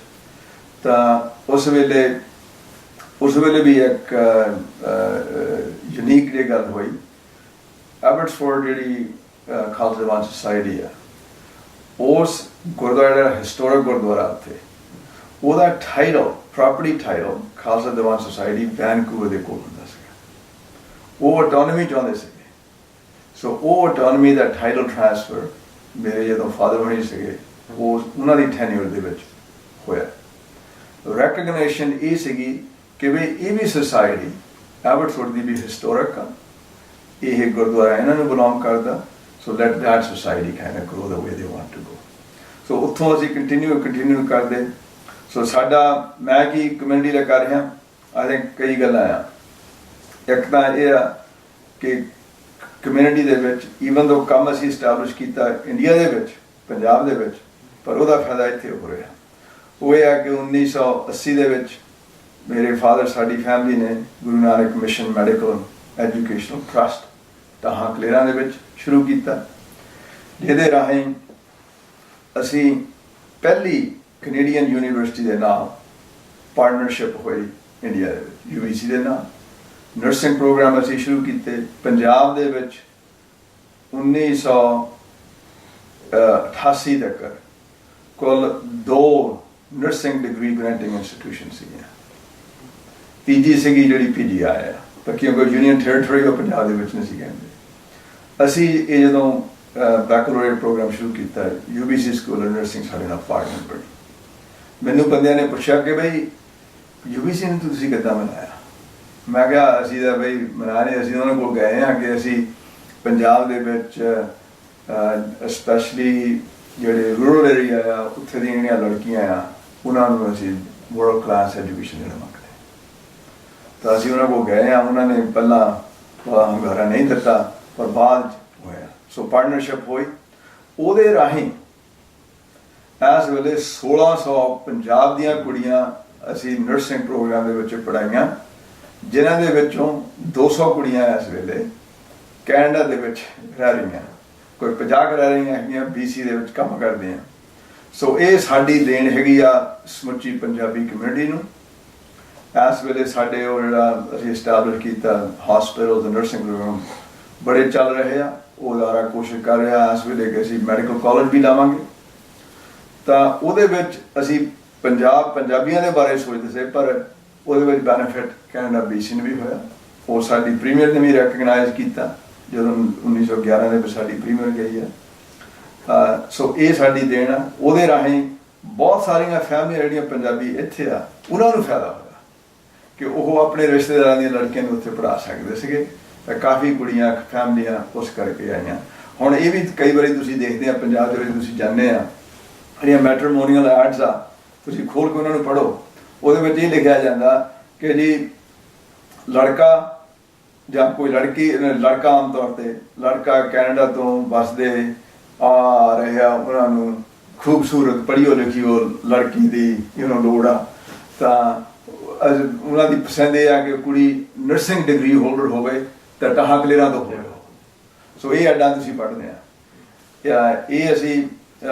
ਤਾਂ ਉਸ ਵੇਲੇ ਵੀ ਇੱਕ ਯੂਨੀਕ ਜਿਹੀ ਗੱਲ ਹੋਈ। ਐਬਟਸਫੋਰਡ ਜਿਹੜੀ ਖਾਲਸਾ ਦੀਵਾਨ ਸੁਸਾਇਟੀ ਆ, ਉਸ ਗੁਰਦੁਆਰਾ ਜਿਹੜਾ ਹਿਸਟੋਰਿਕ ਗੁਰਦੁਆਰਾ ਉੱਥੇ, ਉਹਦਾ title, property title Khalsa Diwan society Vancouver ਦੇ ਕੋਲ ਹੁੰਦਾ ਸੀਗਾ। ਉਹ ਆਟੋਨਮੀ ਚਾਹੁੰਦੇ ਸੀਗੇ। ਸੋ ਉਹ ਆਟੋਨਮੀ ਦਾ ਟਾਈਟਲ ਟ੍ਰਾਂਸਫਰ ਮੇਰੇ ਜਦੋਂ ਫਾਦਰ ਹੋਣੀ ਸੀਗੇ, ਉਹ ਉਹਨਾਂ ਦੀ ਟੈਨਿਓਰ ਦੇ ਵਿੱਚ ਹੋਇਆ। ਰੈਕਗਨਾਈਜੇਸ਼ਨ ਇਹ ਸੀਗੀ ਕਿ ਵੀ ਇਹ ਵੀ ਸੁਸਾਇਟੀ ਐਬਟਸਫੋਰਡ ਦੀ ਵੀ ਹਿਸਟੋਰਿਕ ਆ, ਇਹ ਗੁਰਦੁਆਰਾ ਇਹਨਾਂ ਨੂੰ ਬਿਲੋਂਗ ਕਰਦਾ। So let that society kind of grow the way they want to go. ਸੋ ਉੱਥੋਂ ਅਸੀਂ ਕੰਟੀਨਿਊ ਕਰਦੇ। ਸੋ ਸਾਡਾ, ਮੈਂ ਕੀ ਕਮਿਊਨਿਟੀ ਦਾ ਕਰ ਰਿਹਾ, ਆਈ ਥਿੰਕ ਕਈ ਗੱਲਾਂ ਆ। ਇੱਕ ਤਾਂ ਇਹ ਆ ਕਿ ਕਮਿਊਨਿਟੀ ਦੇ ਵਿੱਚ ਈਵਨ ਦੋ ਕੰਮ ਅਸੀਂ ਸਟੈਬਲਿਸ਼ ਕੀਤਾ ਇੰਡੀਆ ਦੇ ਵਿੱਚ, ਪੰਜਾਬ ਦੇ ਵਿੱਚ, ਪਰ ਉਹਦਾ ਫਾਇਦਾ ਇੱਥੇ ਹੋ ਰਿਹਾ। ਉਹ ਇਹ ਆ ਕਿ 1980 ਦੇ ਵਿੱਚ ਮੇਰੇ ਫਾਦਰ, ਸਾਡੀ ਫੈਮਿਲੀ ਨੇ Guru Nanak mission medical educational trust Tahan Kaleran ਦੇ ਵਿੱਚ ਸ਼ੁਰੂ ਕੀਤਾ, ਜਿਹਦੇ ਰਾਹੀਂ ਅਸੀਂ ਪਹਿਲੀ ਕੈਨੇਡੀਅਨ ਯੂਨੀਵਰਸਿਟੀ ਦੇ ਨਾਲ ਪਾਰਟਨਰਸ਼ਿਪ ਹੋਈ ਇੰਡੀਆ ਦੇ ਵਿੱਚ, UBC ਦੇ ਨਾਲ। ਨਰਸਿੰਗ ਪ੍ਰੋਗਰਾਮ ਅਸੀਂ ਸ਼ੁਰੂ ਕੀਤੇ ਪੰਜਾਬ ਦੇ ਵਿੱਚ 1988 ਤੱਕ। ਕੁੱਲ 2 ਨਰਸਿੰਗ ਡਿਗਰੀ ਗ੍ਰਾਂਟਿੰਗ ਇੰਸਟੀਟਿਊਸ਼ਨ ਸੀਗੀਆਂ। ਤੀਜੀ ਸੀਗੀ ਜਿਹੜੀ PGI ਆ, ਪਰ ਕਿਉਂਕਿ ਯੂਨੀਅਨ ਟੈਰੀਟਰੀ ਉਹ ਪੰਜਾਬ ਦੇ ਵਿੱਚ ਨਹੀਂ ਸੀ ਕਹਿੰਦੇ। ਅਸੀਂ ਇਹ ਜਦੋਂ ਬੈਕਲੌਰੇਟ ਪ੍ਰੋਗਰਾਮ ਸ਼ੁਰੂ ਕੀਤਾ, UBC ਸਕੂਲ ਆਫ ਨਰਸਿੰਗ ਸਾਡੇ ਨਾਲ ਪਾਰਟਨਰ ਬਣੀ। ਮੈਨੂੰ ਬੰਦਿਆਂ ਨੇ ਪੁੱਛਿਆ ਕਿ ਬਈ UBC ਨੂੰ ਤੁਸੀਂ ਕਿੱਦਾਂ ਬਣਾਇਆ? ਮੈਂ ਕਿਹਾ ਅਸੀਂ ਤਾਂ ਬਈ ਬਣਾਣੇ, ਅਸੀਂ ਉਹਨਾਂ ਕੋਲ ਗਏ ਹਾਂ ਕਿ ਅਸੀਂ ਪੰਜਾਬ ਦੇ ਵਿੱਚ ਸਪੈਸ਼ਲੀ ਜਿਹੜੇ ਰੂਰਲ ਏਰੀਆ ਆ, ਉੱਥੇ ਦੀਆਂ ਜਿਹੜੀਆਂ ਲੜਕੀਆਂ ਆ, ਉਹਨਾਂ ਨੂੰ ਅਸੀਂ ਵਰਲਡ ਕਲਾਸ ਐਜੂਕੇਸ਼ਨ ਦੇਣਾ ਮੰਗਦੇ। ਤਾਂ ਅਸੀਂ ਉਹਨਾਂ ਕੋਲ ਗਏ ਹਾਂ, ਉਹਨਾਂ ਨੇ ਪਹਿਲਾਂ ਹੰਗਾਰਾ ਨਹੀਂ ਦਿੱਤਾ, ਪਰ ਬਾਅਦ ਹੋਇਆ। ਸੋ ਪਾਰਟਨਰਸ਼ਿਪ ਹੋਈ, ਉਹਦੇ ਰਾਹੀਂ ਇਸ ਵੇਲੇ 1600 ਪੰਜਾਬ ਦੀਆਂ ਕੁੜੀਆਂ ਅਸੀਂ ਨਰਸਿੰਗ ਪ੍ਰੋਗਰਾਮ ਦੇ ਵਿੱਚ ਪੜ੍ਹਾਈਆਂ, ਜਿਨ੍ਹਾਂ ਦੇ ਵਿੱਚੋਂ 200 ਕੁੜੀਆਂ ਇਸ ਵੇਲੇ ਕੈਨੇਡਾ ਦੇ ਵਿੱਚ ਰਹਿ ਰਹੀਆਂ, ਕੋਈ 50 ਰਹਿ ਰਹੀਆਂ ਹੈਗੀਆਂ BC ਦੇ ਵਿੱਚ ਕੰਮ ਕਰਦੀਆਂ। ਸੋ ਇਹ ਸਾਡੀ ਦੇਣ ਹੈਗੀ ਆ ਸਮੁੱਚੀ ਪੰਜਾਬੀ ਕਮਿਊਨਿਟੀ ਨੂੰ। ਇਸ ਵੇਲੇ ਸਾਡੇ ਉਹ ਜਿਹੜਾ ਅਸੀਂ ਐਸਟੈਬਲਿਸ਼ ਕੀਤਾ ਹਸਪੀਟਲ ਨਰਸਿੰਗ ਪ੍ਰੋਗਰਾਮ ਬੜੇ ਚੱਲ ਰਹੇ ਆ, ਉਹ ਅਦਾਰਾ ਕੋਸ਼ਿਸ਼ ਕਰ ਰਿਹਾ ਇਸ ਵੇਲੇ ਕਿ ਅਸੀਂ ਮੈਡੀਕਲ ਕਾਲਜ ਵੀ ਲਾਵਾਂਗੇ। ਤਾਂ ਉਹਦੇ ਵਿੱਚ ਅਸੀਂ ਪੰਜਾਬੀਆਂ ਦੇ ਬਾਰੇ ਸੋਚਦੇ ਸੀ, ਪਰ ਉਹਦੇ ਵਿੱਚ ਬੈਨੀਫਿਟ ਕੈਨੇਡਾ BC ਨੂੰ ਵੀ ਹੋਇਆ। ਉਹ ਸਾਡੀ ਪ੍ਰੀਮੀਅਰ ਨੇ ਵੀ ਰੈਕਗਨਾਈਜ਼ ਕੀਤਾ ਜਦੋਂ 1911 ਦੇ ਵਿੱਚ ਸਾਡੀ ਪ੍ਰੀਮੀਅਰ ਗਈ ਆ। ਸੋ ਇਹ ਸਾਡੀ ਦੇਣ ਆ। ਉਹਦੇ ਰਾਹੀਂ ਬਹੁਤ ਸਾਰੀਆਂ ਫੈਮਲੀਆਂ ਜਿਹੜੀਆਂ ਪੰਜਾਬੀ ਇੱਥੇ ਆ, ਉਹਨਾਂ ਨੂੰ ਫਾਇਦਾ ਹੋਇਆ ਕਿ ਉਹ ਆਪਣੇ ਰਿਸ਼ਤੇਦਾਰਾਂ ਦੀਆਂ ਲੜਕੀਆਂ ਨੂੰ ਉੱਥੇ ਪੜ੍ਹਾ ਸਕਦੇ ਸੀਗੇ। ਤਾਂ ਕਾਫੀ ਕੁੜੀਆਂ ਫੈਮਲੀਆਂ ਉਸ ਕਰਕੇ ਆਈਆਂ। ਹੁਣ ਇਹ ਵੀ ਕਈ ਵਾਰੀ ਤੁਸੀਂ ਦੇਖਦੇ ਆ ਪੰਜਾਬ ਦੇ ਵਿੱਚ, ਤੁਸੀਂ ਜਾਂਦੇ ਆ ਜਿਹੜੀਆਂ ਮੈਟਰਮੋਨੀਅਲ ਐਡਸ ਆ, ਤੁਸੀਂ ਖੋਲ ਕੇ ਉਹਨਾਂ ਨੂੰ ਪੜ੍ਹੋ, ਉਹਦੇ ਵਿੱਚ ਇਹ ਲਿਖਿਆ ਜਾਂਦਾ ਕਿ ਜੀ ਲੜਕਾ ਜਾਂ ਕੋਈ ਲੜਕੀ, ਲੜਕਾ ਆਮ ਤੌਰ ਤੇ ਲੜਕਾ ਕੈਨੇਡਾ ਤੋਂ ਵਸਦੇ ਆ ਰਿਹਾ, ਉਹਨਾਂ ਨੂੰ ਖੂਬਸੂਰਤ ਪੜ੍ਹੀਓ ਲਿਖੀਓ ਲੜਕੀ ਦੀ ਲੋੜ ਆ। ਤਾਂ ਉਹਨਾਂ ਦੀ ਪਸੰਦ ਇਹ ਆ ਕਿ ਕੁੜੀ ਨਰਸਿੰਗ ਡਿਗਰੀ ਹੋਲਡਰ ਹੋਵੇ ਤਾਂ ਟਾਹਾਂ ਕਲੇਰਾਂ ਤੋਂ ਹੋਵੇ। ਸੋ ਇਹ ਐਡਾਂ ਤੁਸੀਂ ਪੜ੍ਹਦੇ ਆ। ਇਹ ਅਸੀਂ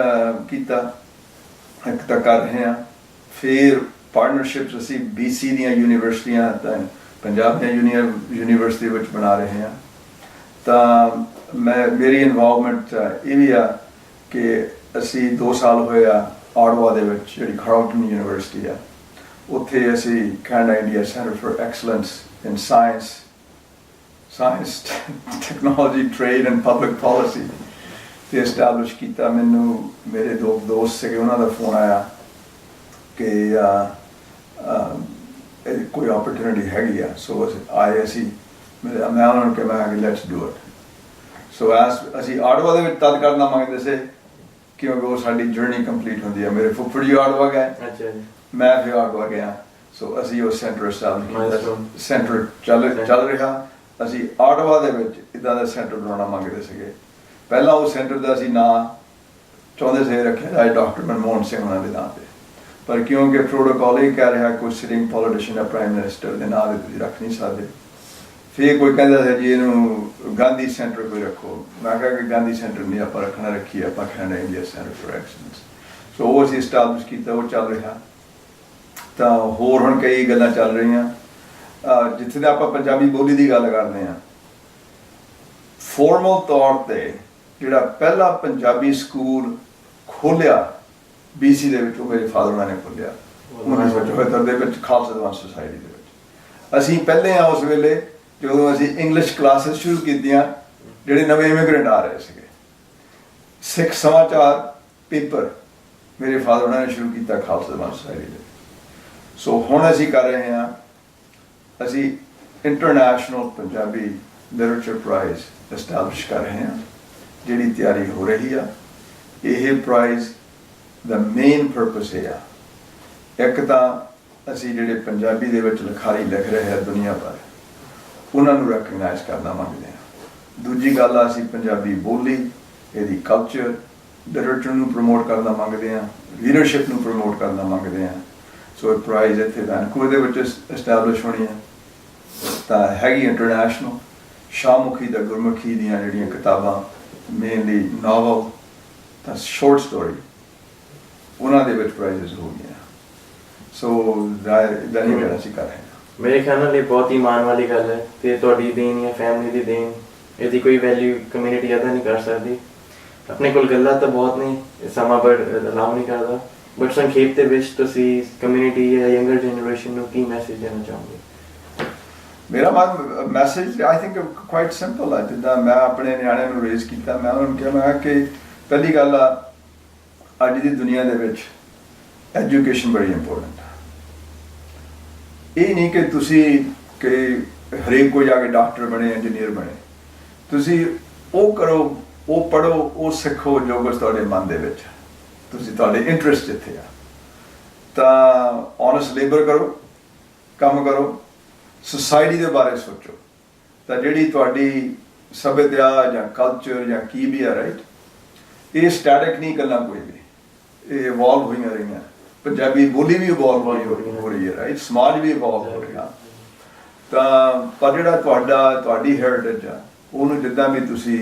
ਕੀਤਾ, ਇੱਕ ਤਾਂ ਕਰ ਰਹੇ ਹਾਂ। ਫਿਰ ਪਾਰਟਨਰਸ਼ਿਪਸ ਅਸੀਂ BC ਦੀਆਂ ਯੂਨੀਵਰਸਿਟੀਆਂ ਤਾਂ ਪੰਜਾਬ ਦੀਆਂ ਯੂਨੀਵਰਸਿਟੀ ਵਿੱਚ ਬਣਾ ਰਹੇ ਹਾਂ। ਤਾਂ ਮੇਰੀ ਇਨਵੋਲਵਮੈਂਟ ਇਹ ਵੀ ਆ ਕਿ ਅਸੀਂ 2 ਸਾਲ ਹੋਏ ਆ ਆਟਵਾ ਦੇ ਵਿੱਚ ਜਿਹੜੀ ਖਾਰਲਟਨ ਯੂਨੀਵਰਸਿਟੀ ਆ, ਉੱਥੇ ਅਸੀਂ Canada India centre for excellence in science, technology, trade and public policy ਤੇ ਐਸਟੈਬਲਿਸ਼ ਕੀਤਾ। ਮੈਨੂੰ ਮੇਰੇ 2 ਦੋਸਤ ਸੀਗੇ, ਉਹਨਾਂ ਦਾ ਫੋਨ ਆਇਆ ਕਿ ਕੋਈ ਓਪਰਚੁਨਿਟੀ ਹੈਗੀ ਆ। ਸੋ ਆਏ ਅਸੀਂ, ਮੈਂ ਉਹਨਾਂ ਨੂੰ ਕਿਹਾ ਕਿ ਲੈਟਸ ਡੂ ਇਟ। ਸੋ ਅਸੀਂ ਆਟਵਾ ਦੇ ਵਿੱਚ ਤਦ ਕਰਨਾ ਮੰਗਦੇ ਸੀ ਕਿਉਂਕਿ ਉਹ ਸਾਡੀ ਜਰਨੀ ਕੰਪਲੀਟ ਹੁੰਦੀ ਹੈ। ਮੇਰੇ ਫੁੱਫੜ ਜੀ ਆਟਵਾ ਗਏ, ਮੈਂ ਫਿਰ ਆਟਵਾ ਗਿਆ। ਸੋ ਅਸੀਂ ਉਹ ਸੈਂਟਰ ਐਸਟੈਬਲਿਸ਼ ਕੀਤਾ। ਸੈਂਟਰ ਚੱਲ ਰਿਹਾ। ਅਸੀਂ ਆਟਵਾ ਦੇ ਵਿੱਚ ਇੱਦਾਂ ਦਾ ਸੈਂਟਰ ਬਣਾਉਣਾ ਮੰਗਦੇ ਸੀਗੇ। ਪਹਿਲਾਂ ਉਹ ਸੈਂਟਰ ਦਾ ਅਸੀਂ ਨਾਂ ਚਾਹੁੰਦੇ ਸੀ ਰੱਖਿਆ ਜਾਏ ਡਾਕਟਰ ਮਨਮੋਹਨ ਸਿੰਘ ਉਹਨਾਂ ਦੇ ਨਾਂ ਤੇ, ਪਰ ਕਿਉਂਕਿ ਪ੍ਰੋਟੋਕਾਲ ਇਹ ਕਹਿ ਰਿਹਾ ਕੋਈ ਸਿਟਿੰਗ ਪੋਲੀਟੀਸ਼ੀਅਨ ਜਾਂ ਪ੍ਰਾਈਮ ਮਿਨਿਸਟਰ ਦੇ ਨਾਂ ਤੇ ਤੁਸੀਂ ਰੱਖ ਨਹੀਂ ਸਕਦੇ। ਫਿਰ ਕੋਈ ਕਹਿੰਦਾ ਸੀ ਜੀ ਇਹਨੂੰ ਗਾਂਧੀ ਸੈਂਟਰ ਕੋਈ ਰੱਖੋ। ਮੈਂ ਕਿਹਾ ਕਿ ਗਾਂਧੀ ਸੈਂਟਰ ਨਹੀਂ ਆਪਾਂ ਰੱਖਣਾ, ਰੱਖੀਏ ਆਪਾਂ ਕਹਿੰਦੇ ਇੰਡੀਆ ਸੈਂਟਰ ਫॉर ਐਕਸਲੈਂਸ। ਸੋ ਉਹ ਅਸੀਂ ਸਟੈਬਲਿਸ਼ ਕੀਤਾ, ਉਹ ਚੱਲ ਰਿਹਾ। ਤਾਂ ਹੋਰ ਹੁਣ ਕਈ ਗੱਲਾਂ ਚੱਲ ਰਹੀਆਂ ਜਿੱਥੇ ਦਾ ਆਪਾਂ ਪੰਜਾਬੀ ਬੋਲੀ ਦੀ ਗੱਲ ਕਰਦੇ ਹਾਂ। ਫਾਰਮਲ ਤੌਰ ਤੇ ਜਿਹੜਾ ਪਹਿਲਾ ਪੰਜਾਬੀ ਸਕੂਲ ਖੋਲ੍ਹਿਆ BC ਦੇ ਵਿੱਚ, ਉਹ ਮੇਰੇ ਫਾਦਰ ਉਹਨਾਂ ਨੇ ਖੋਲ੍ਹਿਆ 1974 ਦੇ ਵਿੱਚ, ਖਾਲਸਾ ਦੀਵਾਨ ਸੁਸਾਇਟੀ ਦੇ ਵਿੱਚ। ਅਸੀਂ ਪਹਿਲੇ ਆ ਉਸ ਵੇਲੇ ਜਦੋਂ ਅਸੀਂ ਇੰਗਲਿਸ਼ ਕਲਾਸਿਸ ਸ਼ੁਰੂ ਕੀਤੀਆਂ, ਜਿਹੜੇ ਨਵੇਂ ਇਮੀਗ੍ਰੈਂਟ ਆ ਰਹੇ ਸੀਗੇ। ਸਿੱਖ ਸਮਾਚਾਰ ਪੇਪਰ ਮੇਰੇ ਫਾਦਰ ਉਹਨਾਂ ਨੇ ਸ਼ੁਰੂ ਕੀਤਾ ਖਾਲਸਾ ਦੀਵਾਨ ਸੁਸਾਇਟੀ ਦੇ। ਸੋ ਹੁਣ ਅਸੀਂ ਕਰ ਰਹੇ ਹਾਂ, ਅਸੀਂ international Punjabi literature prize establish ਕਰ ਰਹੇ ਹਾਂ, ਜਿਹੜੀ ਤਿਆਰੀ ਹੋ ਰਹੀ ਆ। ਇਹ ਪ੍ਰਾਈਜ਼ ਦਾ ਮੇਨ ਪਰਪਸ ਇਹ ਆ, ਇੱਕ ਤਾਂ ਅਸੀਂ ਜਿਹੜੇ ਪੰਜਾਬੀ ਦੇ ਵਿੱਚ ਲਿਖਾਰੀ ਲਿਖ ਰਹੇ ਆ ਦੁਨੀਆ ਭਰ, ਉਹਨਾਂ ਨੂੰ ਰੈਕਗਨਾਈਜ਼ ਕਰਨਾ ਮੰਗਦੇ ਹਾਂ। ਦੂਜੀ ਗੱਲ ਆ, ਅਸੀਂ ਪੰਜਾਬੀ ਬੋਲੀ, ਇਹਦੀ ਕਲਚਰ, ਲਿਟਰੇਚਰ ਨੂੰ ਪ੍ਰਮੋਟ ਕਰਨਾ ਮੰਗਦੇ ਹਾਂ, ਲੀਡਰਸ਼ਿਪ ਨੂੰ ਪ੍ਰਮੋਟ ਕਰਨਾ ਮੰਗਦੇ ਹਾਂ। ਸੋ ਇਹ ਪ੍ਰਾਈਜ਼ ਇੱਥੇ ਵੈਨਕੂਵਰ ਦੇ ਵਿੱਚ ਐਸਟੈਬਲਿਸ਼ ਹੋਣੀ ਹੈ। ਤਾਂ ਹੈਗੀ ਇੰਟਰਨੈਸ਼ਨਲ, ਸ਼ਾਹਮੁਖੀ ਦਾ ਗੁਰਮੁਖੀ ਦੀਆਂ ਜਿਹੜੀਆਂ ਕਿਤਾਬਾਂ, ਮੇਨਲੀ ਨਾਵਲ ਤਾਂ ਸ਼ੋਰਟ ਸਟੋਰੀ, ਉਹਨਾਂ ਦੇ ਵਿੱਚ ਪ੍ਰਾਈਜ਼ਸ ਹੋ ਗਈਆਂ। ਸੋ ਇਦਾਂ ਹੀ ਜਿਹੜਾ ਅਸੀਂ ਕਰ ਰਹੇ ਹਾਂ। ਮੇਰੇ ਖਿਆਲ ਨਾਲ ਇਹ ਬਹੁਤ ਹੀ ਮਾਣ ਵਾਲੀ ਗੱਲ ਹੈ ਤੇ ਤੁਹਾਡੀ ਦੇਣ ਜਾਂ ਫੈਮਿਲੀ ਦੀ ਦੇਣ, ਇਹਦੀ ਕੋਈ ਵੈਲਿਊ ਕਮਿਊਨਿਟੀ ਅਦਾ ਨਹੀਂ ਕਰ ਸਕਦੀ। ਆਪਣੇ ਕੋਲ ਗੱਲਾਂ ਤਾਂ ਬਹੁਤ ਨੇ, ਸਮਾਂ ਬੜ ਅਲਾਉ ਨਹੀਂ ਕਰਦਾ, ਬਟ ਸੰਖੇਪ ਦੇ ਵਿੱਚ ਤੁਸੀਂ ਕਮਿਊਨਿਟੀ ਜਾਂ ਯੰਗਰ ਜਨਰੇਸ਼ਨ ਨੂੰ ਕੀ ਮੈਸੇਜ ਦੇਣਾ ਚਾਹੋਗੇ? ਮੇਰਾ message I think quite simple ਹੈ। ਜਿੱਦਾਂ ਮੈਂ ਆਪਣੇ ਨਿਆਣਿਆਂ ਨੂੰ ਰੇਜ਼ ਕੀਤਾ, ਮੈਂ ਉਹਨਾਂ ਨੂੰ ਕਿਹਾ, ਮੈਂ ਕਿ ਪਹਿਲੀ ਗੱਲ ਆ, ਅੱਜ ਦੀ ਦੁਨੀਆ ਦੇ ਵਿੱਚ ਐਜੂਕੇਸ਼ਨ ਬੜੀ ਇੰਪੋਰਟੈਂਟ ਹੈ। ਇਹ ਨਹੀਂ ਕਿ ਤੁਸੀਂ ਕਿ ਹਰੇਕ ਕੋਈ ਜਾ ਕੇ ਡਾਕਟਰ ਬਣੇ, ਇੰਜੀਨੀਅਰ ਬਣੇ। ਤੁਸੀਂ ਉਹ ਕਰੋ, ਉਹ ਪੜ੍ਹੋ, ਉਹ ਸਿੱਖੋ ਜੋ ਕੁਛ ਤੁਹਾਡੇ ਮਨ ਦੇ ਵਿੱਚ, ਤੁਸੀਂ ਤੁਹਾਡੇ ਇੰਟਰਸਟ ਜਿੱਥੇ ਆ। ਤਾਂ ਓਨੈਸਟ ਲੇਬਰ ਕਰੋ, ਕੰਮ ਕਰੋ, ਸੁਸਾਇਟੀ ਦੇ ਬਾਰੇ ਸੋਚੋ। ਤਾਂ ਜਿਹੜੀ ਤੁਹਾਡੀ ਸੱਭਿਅਤਾ ਜਾਂ ਕਲਚਰ ਜਾਂ ਕੀ ਵੀ ਆ, ਰਾਈਟ, ਇਹ ਸਟੈਟਿਕ ਨਹੀਂ ਗੱਲਾਂ ਕੋਈ ਵੀ, ਇਹ ਇਵੋਲਵ ਹੋਈਆਂ ਰਹੀਆਂ। ਪੰਜਾਬੀ ਬੋਲੀ ਵੀ ਇਵੋਲਵ ਹੋ ਰਹੀ ਹੈ, ਰਾਈਟ, ਸਮਾਜ ਵੀ ਇਵੋਲਵ ਹੋ ਰਿਹਾ। ਤਾਂ ਪਰ ਜਿਹੜਾ ਤੁਹਾਡੀ ਹੈਰੀਟੇਜ ਆ, ਉਹਨੂੰ ਜਿੱਦਾਂ ਵੀ ਤੁਸੀਂ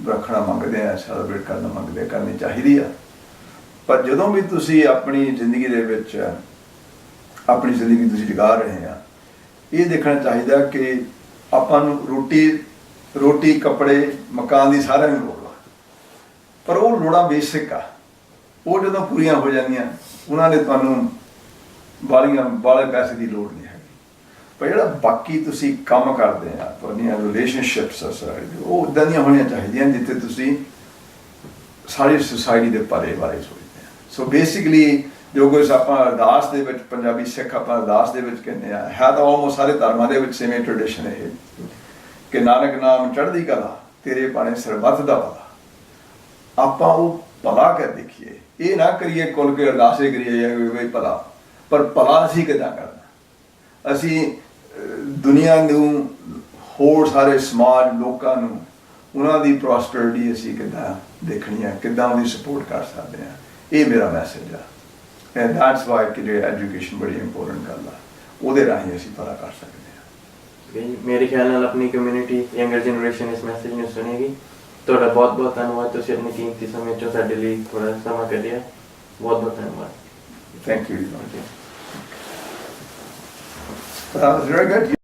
ਰੱਖਣਾ ਮੰਗਦੇ ਆ, ਸੈਲੀਬ੍ਰੇਟ ਕਰਨਾ ਮੰਗਦੇ ਆ, ਕਰਨੀ ਚਾਹੀਦੀ ਆ। ਪਰ ਜਦੋਂ ਵੀ ਤੁਸੀਂ ਆਪਣੀ ਜ਼ਿੰਦਗੀ ਦੇ ਵਿੱਚ ਆਪਣੀ ਜ਼ਿੰਦਗੀ ਤੁਸੀਂ ਜਗਾ ਰਹੇ ਆ, ਇਹ ਦੇਖਣਾ ਚਾਹੀਦਾ ਕਿ ਆਪਾਂ ਨੂੰ ਰੋਟੀ ਕੱਪੜੇ ਮਕਾਨ ਦੀ ਸਾਰਿਆਂ ਨੂੰ ਲੋੜ ਆ, ਪਰ ਉਹ ਲੋੜਾਂ ਬੇਸਿਕ ਆ। ਉਹ ਜਦੋਂ ਪੂਰੀਆਂ ਹੋ ਜਾਂਦੀਆਂ, ਉਹਨਾਂ ਨੇ ਤੁਹਾਨੂੰ ਬਾਲੇ ਪੈਸੇ ਦੀ ਲੋੜ ਨਹੀਂ ਹੈਗੀ। ਪਰ ਜਿਹੜਾ ਬਾਕੀ ਤੁਸੀਂ ਕੰਮ ਕਰਦੇ ਆ, ਤੁਹਾਡੀਆਂ ਰਿਲੇਸ਼ਨਸ਼ਿਪਸ ਆ ਸਾਰੇ, ਉਹ ਉੱਦਾਂ ਦੀਆਂ ਹੋਣੀਆਂ ਚਾਹੀਦੀਆਂ ਜਿੱਥੇ ਤੁਸੀਂ ਸਾਰੀ ਸੁਸਾਇਟੀ ਦੇ ਭਲੇ ਬਾਰੇ ਸੋਚਦੇ ਆ। ਸੋ ਬੇਸਿਕਲੀ ਜੋ ਕੁਛ ਆਪਾਂ ਅਰਦਾਸ ਦੇ ਵਿੱਚ, ਪੰਜਾਬੀ ਸਿੱਖ ਆਪਾਂ ਅਰਦਾਸ ਦੇ ਵਿੱਚ ਕਹਿੰਦੇ ਆ, ਹੈ ਤਾਂ ਆਲਮੋਸਟ ਸਾਰੇ ਧਰਮਾਂ ਦੇ ਵਿੱਚ ਸੇਮ ਟ੍ਰੈਡੀਸ਼ਨ ਇਹ ਕਿ ਨਾਨਕ ਨਾਮ ਚੜ੍ਹਦੀ ਕਲਾ, ਤੇਰੇ ਭਾਣੇ ਸਰਬੱਤ ਦਾ ਭਲਾ। ਆਪਾਂ ਉਹ ਭਲਾ ਕਰ ਦੇਖੀਏ, ਇਹ ਨਾ ਕਰੀਏ ਕੁੱਲ ਕੇ ਅਰਦਾਸੇ ਕਰੀਏ ਵੀ ਭਲਾ, ਪਰ ਭਲਾ ਅਸੀਂ ਕਿੱਦਾਂ ਕਰਨਾ? ਅਸੀਂ ਦੁਨੀਆ ਨੂੰ, ਹੋਰ ਸਾਰੇ ਸਮਾਜ ਲੋਕਾਂ ਨੂੰ, ਉਹਨਾਂ ਦੀ ਪ੍ਰੋਸਪੈਰਿਟੀ ਅਸੀਂ ਕਿੱਦਾਂ ਦੇਖਣੀ ਹੈ, ਕਿੱਦਾਂ ਉਹਦੀ ਸਪੋਰਟ ਕਰ ਸਕਦੇ ਹਾਂ। ਇਹ ਮੇਰਾ ਮੈਸੇਜ ਆ। ਐਂਡ ਦੈਟਸ ਵਾਈ ਕਿ ਜਿਹੜੀ ਐਜੂਕੇਸ਼ਨ ਬੜੀ ਇੰਪੋਰਟੈਂਟ ਗੱਲ ਆ, ਉਹਦੇ ਰਾਹੀਂ ਅਸੀਂ ਭਲਾ ਕਰ ਸਕਦੇ ਹਾਂ। ਮੇਰੇ ਖਿਆਲ ਨਾਲ ਆਪਣੀ ਕਮਿਊਨਿਟੀ, ਯੰਗਰ ਜਨਰੇਸ਼ਨ ਇਸ ਮੈਸੇਜ ਨੂੰ ਸੁਣੇਗੀ। ਤੁਹਾਡਾ ਬਹੁਤ ਬਹੁਤ ਧੰਨਵਾਦ, ਤੁਸੀਂ ਆਪਣੇ ਕੀਮਤੀ ਸਮੇਂ 'ਚੋਂ ਸਾਡੇ ਲਈ ਥੋੜ੍ਹਾ ਸਮਾਂ ਕੱਢਿਆ। ਬਹੁਤ ਬਹੁਤ ਧੰਨਵਾਦ। Thank you. That was very good.